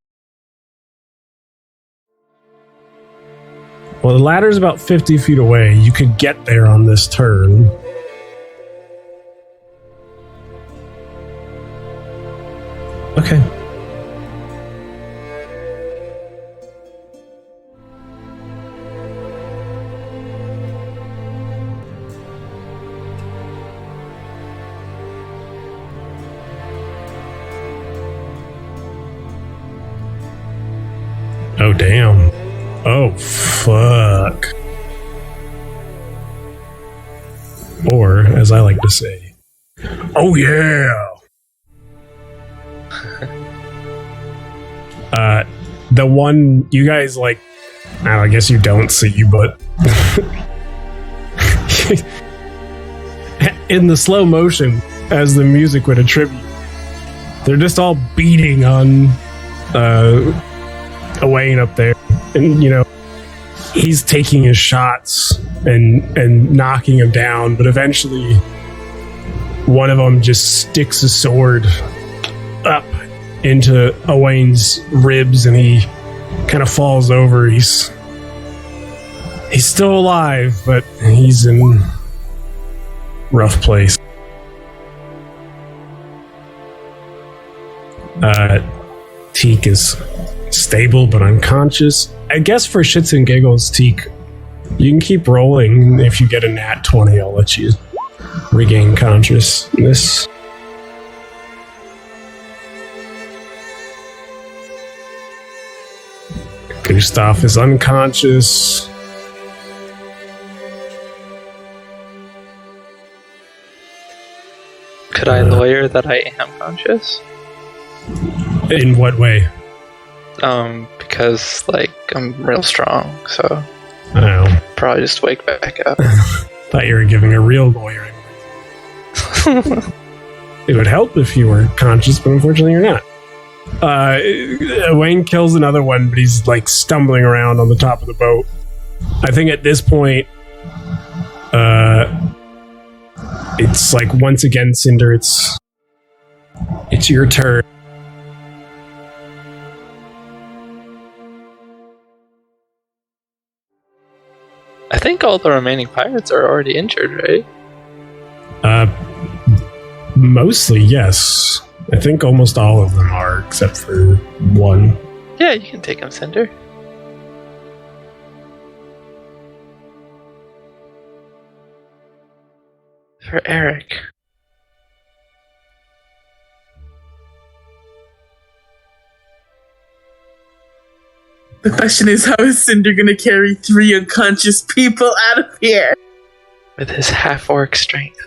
Well, the ladder's about 50 feet away. You could get there on this turn. Okay. Oh, damn. Oh, fuck. Or, as I like to say, oh, yeah. the one you guys like, I guess you don't see, but in the slow motion, as the music would attribute, they're just all beating on Owain up there, and he's taking his shots and knocking him down, but eventually one of them just sticks a sword up into Owain's ribs, and he kind of falls over. He's still alive, but he's in rough place. Teak is stable but unconscious. I guess for shits and giggles, Teak, you can keep rolling. If you get a nat 20, I'll let you regain consciousness. Gustav is unconscious. Could I lawyer that I am conscious? In what way? Because I'm real strong, so I don't know. probably just wake back up. Thought you were giving a real lawyering. It would help if you were conscious, but unfortunately you're not. Wayne kills another one, but he's stumbling around on the top of the boat. I think at this point, it's once again, Cinder, it's your turn. I think all the remaining pirates are already injured, right? Mostly, yes. I think almost all of them are, except for one. Yeah, you can take him, Cinder. For Eric. The question is, how is Cinder gonna carry 3 unconscious people out of here? With his half-orc strength.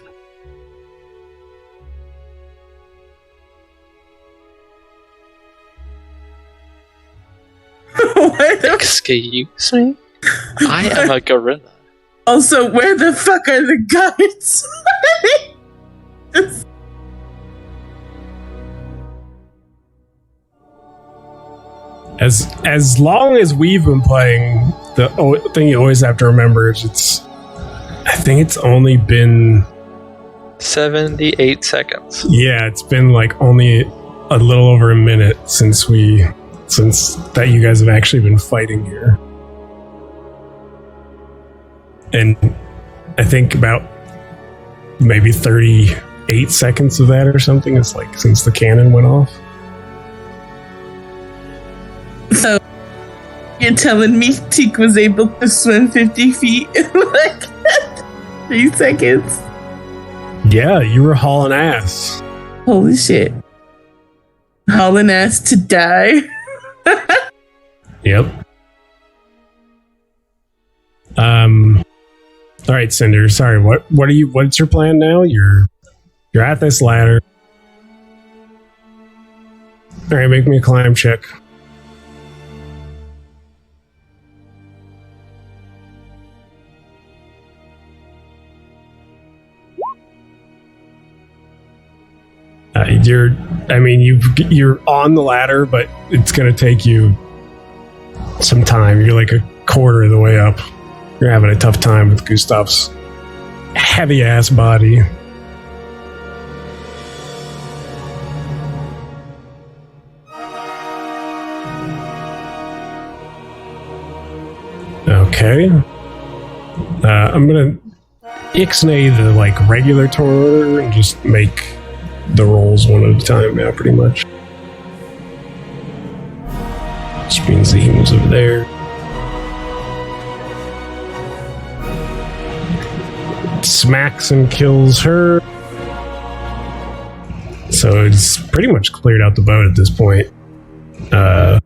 Excuse me? I am a gorilla. Also, where the fuck are the guards? As long as we've been playing, the thing you always have to remember is I think it's only been 78 seconds. Yeah, it's been only a little over a minute since that you guys have actually been fighting here. And I think about maybe 38 seconds of that or something is since the cannon went off. So, you're telling me Teak was able to swim 50 feet in 3 seconds? Yeah, you were hauling ass. Holy shit. Hauling ass to die? Yep. All right, Cinder. Sorry. What's your plan now? You're at this ladder. All right, make me a climb check. You're on the ladder, but it's going to take you some time. You're a quarter of the way up. You're having a tough time with Gustav's heavy ass body. Okay. I'm going to ixnay the regular tour and just make the rolls one at a time now, pretty much. Which means that he moves over there. Smacks and kills her. So it's pretty much cleared out the boat at this point. How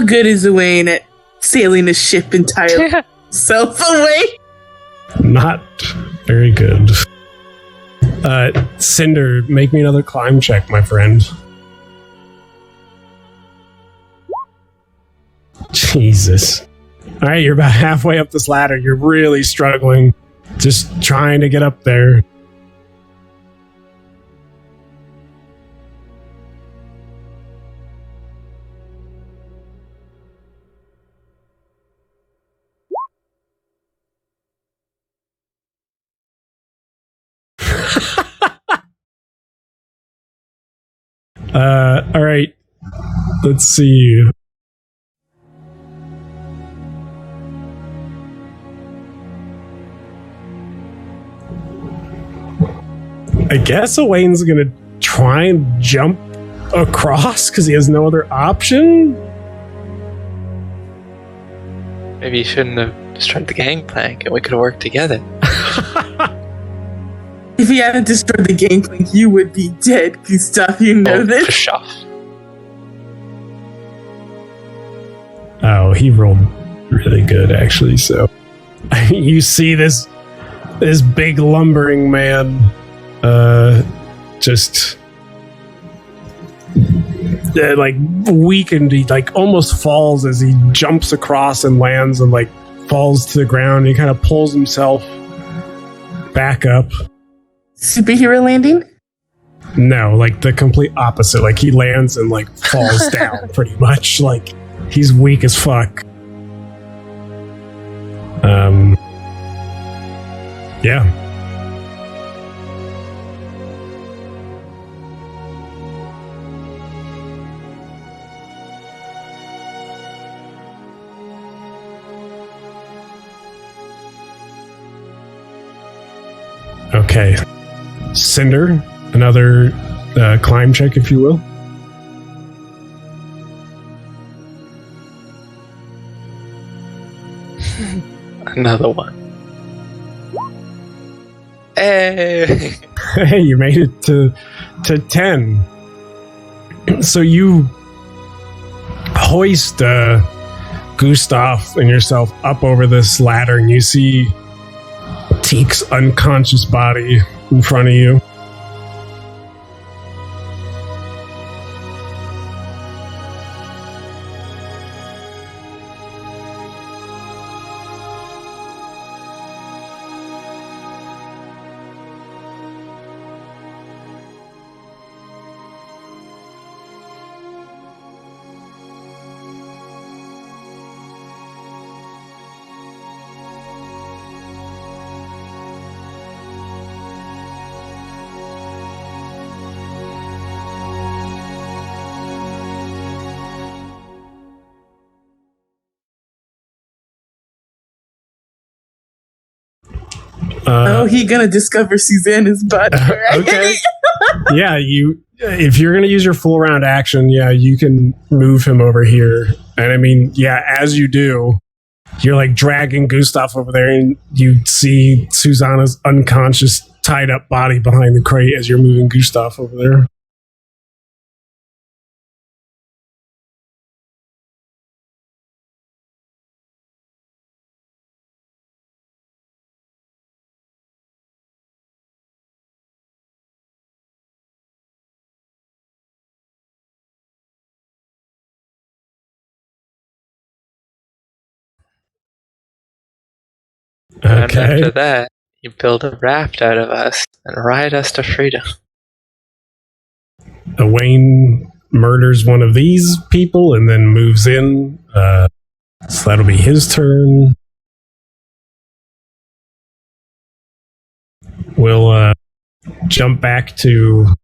good is Owain at sailing a ship entirely self away? Not very good. Cinder, make me another climb check, my friend. Jesus. All right, you're about halfway up this ladder. You're really struggling, just trying to get up there. All right. Let's see. I guess Owain's gonna try and jump across because he has no other option. Maybe you shouldn't have destroyed the gangplank and we could have worked together. If he hadn't destroyed the gangplank, you would be dead, Gustav. You know this. Pshaw. Oh, he rolled really good, actually. So you see this big lumbering man, just like weakened. He like almost falls as he jumps across and lands and like falls to the ground. He kind of pulls himself back up. Superhero landing? No, like the complete opposite. Like he lands and like falls down pretty much. Like he's weak as fuck. Yeah. Okay. Cinder, another climb check, if you will. Another one. Hey! Hey, you made it to 10. So you hoist Gustav and yourself up over this ladder, and you see Teek's unconscious body in front of you. He gonna discover Susanna's body, right? Okay. Yeah, if you're gonna use your full round action, yeah, you can move him over here. And I mean, yeah, as you do, you're like dragging Gustav over there, and you see Susanna's unconscious, tied up body behind the crate as you're moving Gustav over there. And Okay. after that, you build a raft out of us and ride us to freedom. Owain murders one of these people and then moves in. So that'll be his turn. We'll jump back to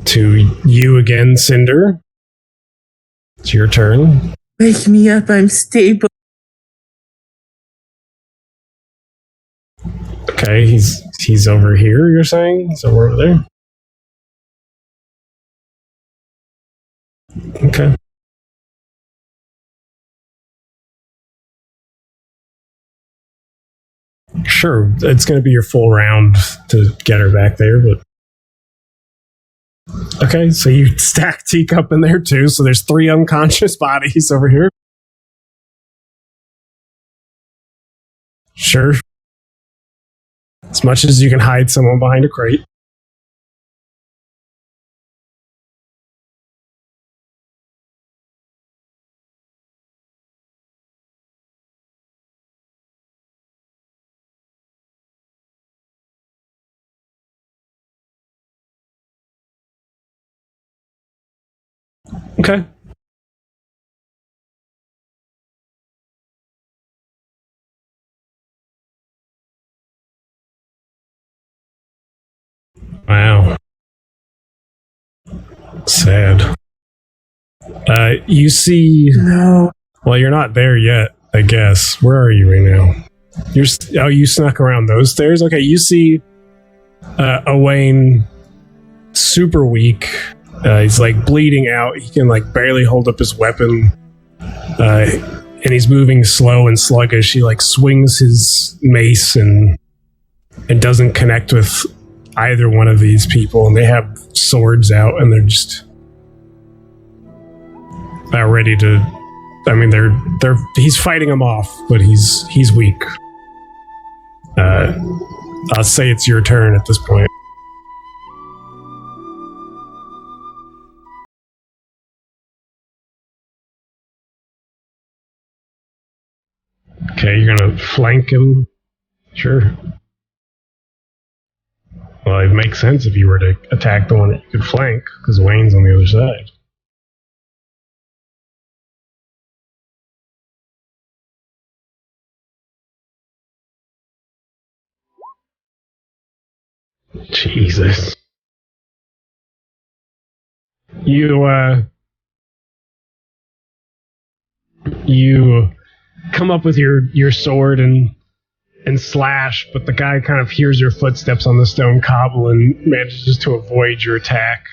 you again, Cinder. It's your turn. Wake me up, I'm stable. Okay, he's over here, you're saying? So we're over there? Okay. Sure, it's going to be your full round to get her back there, but... Okay, so you stack Teacup in there too, so there's 3 unconscious bodies over here. Sure. As much as you can hide someone behind a crate. Okay. Wow. Sad. You see... No. Well, you're not there yet, I guess. Where are you right now? You snuck around those stairs? Okay, you see Owain super weak. He's like bleeding out. He can like barely hold up his weapon. And he's moving slow and sluggish. He like swings his mace and doesn't connect with either one of these people. And they have swords out and they're just not ready to. I mean, he's fighting them off, but he's weak. I'll say it's your turn at this point. Okay, you're gonna flank him? Sure. Well, it makes sense if you were to attack the one that you could flank, because Wayne's on the other side. Jesus. You come up with your sword and slash, but the guy kind of hears your footsteps on the stone cobble and manages to avoid your attack.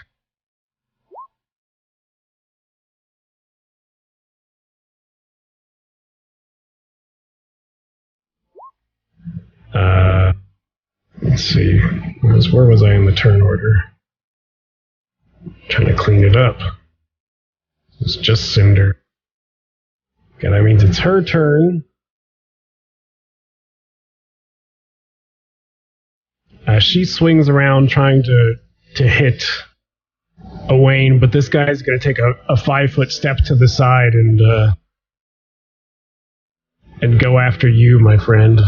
Let's see. Where was I in the turn order? Trying to clean it up. It's just Cinder. Okay, that means it's her turn. She swings around trying to hit Owain, but this guy's going to take a 5-foot step to the side and go after you, my friend.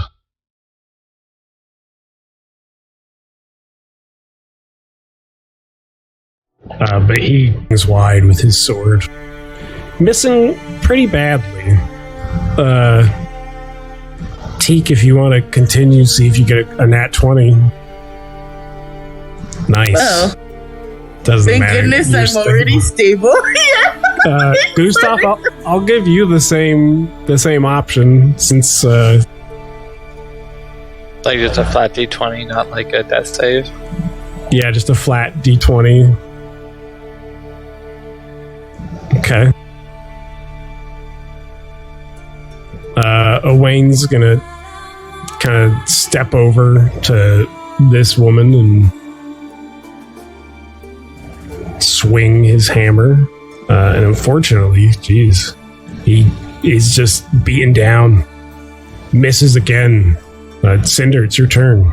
But he is wide with his sword. Missing pretty badly. Teak, if you want to continue, see if you get a nat 20. Nice. Oh. Doesn't Thank matter. goodness You're I'm already stable. Yeah. Gustav, I'll give you the same option since Like just a flat d20, not like a death save. yeah, just a flat d20. Okay. Owain's gonna kind of step over to this woman and swing his hammer. And unfortunately, geez, he is just beaten down. Misses again. Cinder, it's your turn.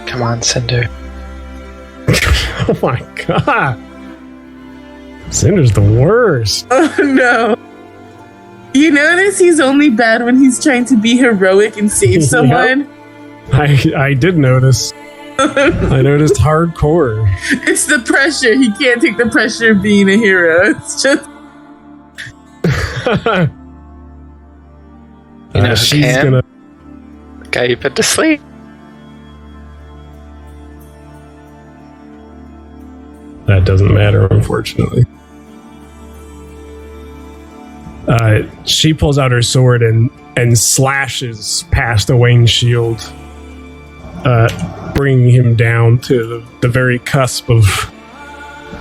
Come on, Cinder. Oh my god. Cinder's the worst. Oh no. You notice he's only bad when he's trying to be heroic and save someone? I did notice. I noticed hardcore. It's the pressure. He can't take the pressure of being a hero. It's just... You know who she's can? gonna... The guy you put to sleep. That doesn't matter, unfortunately. She pulls out her sword and slashes past Owain's shield, bringing him down to the very cusp of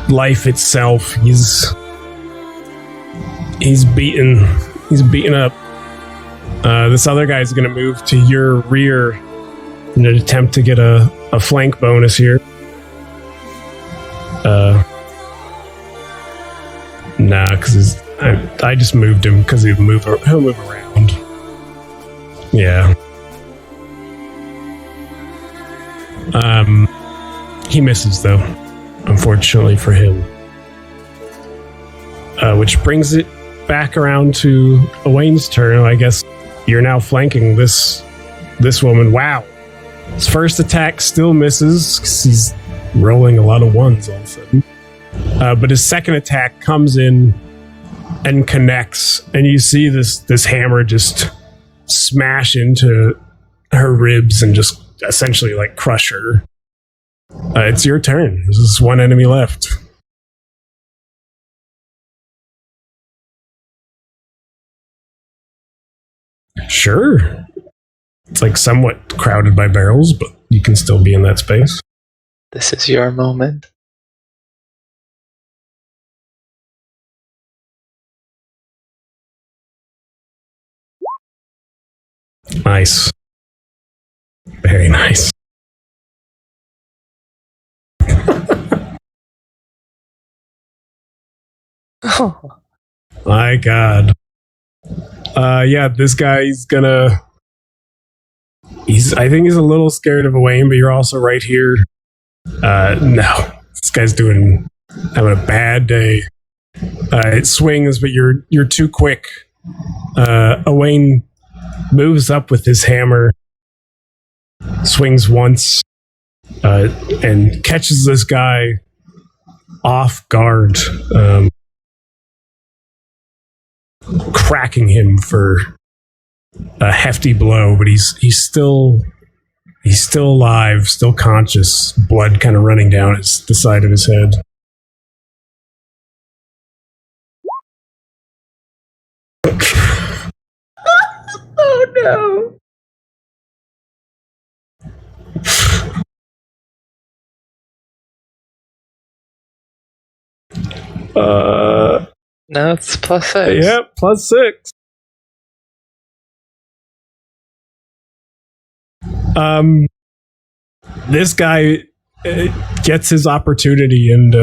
life itself. He's beaten up. This other guy's going to move to your rear in an attempt to get a flank bonus here. Nah, because I just moved him because he'll move around. Yeah. He misses though, unfortunately for him. Which brings it back around to Owain's turn. I guess you're now flanking this woman. Wow, His first attack still misses because he's rolling a lot of ones all of a sudden. But his second attack comes in and connects, and you see this hammer just smash into her ribs and just essentially like crush her. It's your turn. There's just one enemy left. Sure. It's like somewhat crowded by barrels, but you can still be in that space. This is your moment. Nice. Very nice. My God. Yeah, this guy's gonna... I think he's a little scared of Wayne, but you're also right here. No. This guy's having a bad day. It swings, but you're too quick. Wayne moves up with his hammer, swings once, and catches this guy off guard, cracking him for a hefty blow, but he's still alive, still conscious, blood kind of running down the side of his head. Oh no. No, it's +6. Yep, +6. This guy gets his opportunity and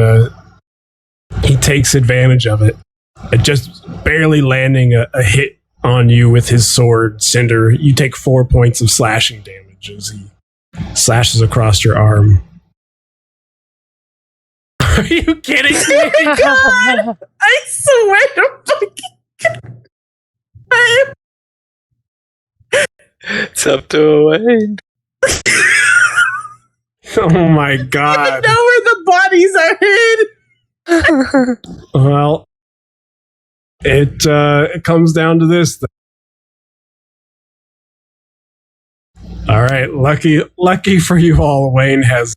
he takes advantage of it. Just barely landing a hit on you with his sword, Cinder. You take 4 points of slashing damage as he slashes across your arm. Are you kidding me? God, I swear to fucking God. It's up to Wayne. Oh my I don't God. know where the bodies are hid. Well, it comes down to this. All right, lucky for you all, Wayne has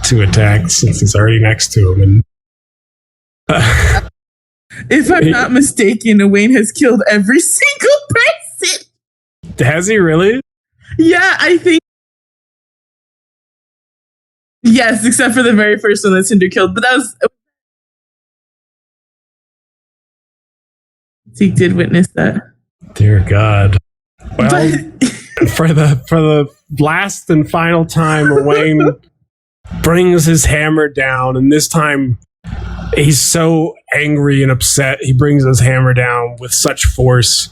2 attacks since he's already next to him. And If I'm not mistaken, Wayne has killed every single person. has he really? Yeah, I think. Yes, except for the very first one that Cinder killed. But that was. Zeke did witness that. Dear God. Well, But- for the last and final time, Wayne brings his hammer down, and this time he's so angry and upset. He brings his hammer down with such force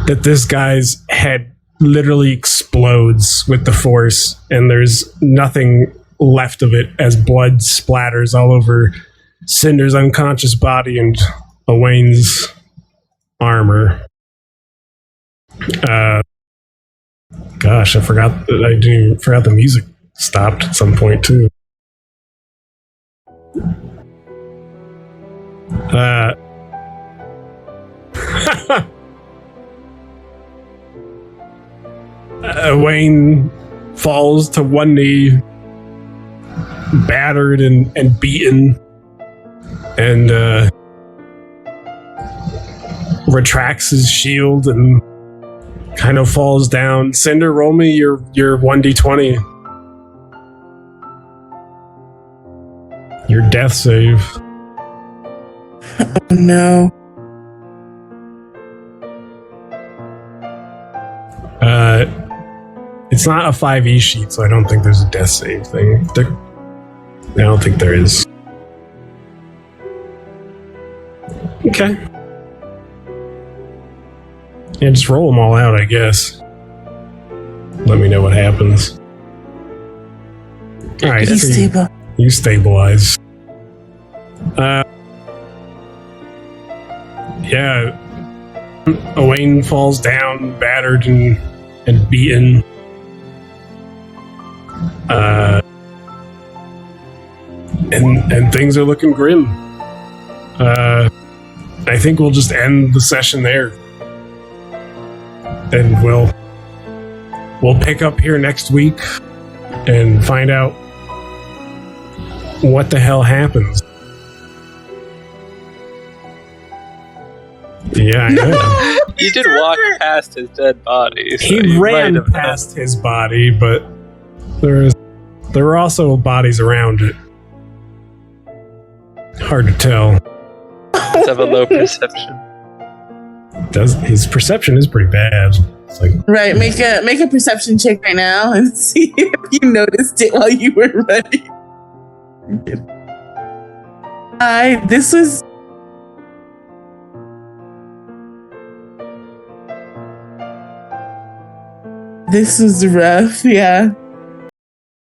that this guy's head literally explodes with the force, and there's nothing left of it as blood splatters all over Cinder's unconscious body and Wayne's armor. Gosh, I forgot the music stopped at some point too. Wayne falls to one knee, battered and beaten, and retracts his shield and kind of falls down. Cinder, roll me your 1d20. Your death save. Oh no. It's not a 5e sheet, so I don't think there's a death save thing. I don't think there is. Okay. Yeah, just roll them all out, I guess. Let me know what happens. Alright, He's stable. you stabilize. Yeah. Wayne falls down, battered and beaten. And things are looking grim. I think we'll just end the session there, and we'll pick up here next week and find out what the hell happens. Yeah, I know. You did walk past his dead body. So He you ran might have past his body, but there were also bodies around it. Hard to tell. Let's have a low perception. His perception is pretty bad. It's like, Right, make a perception check right now and see if you noticed it while you were running. This was rough, yeah.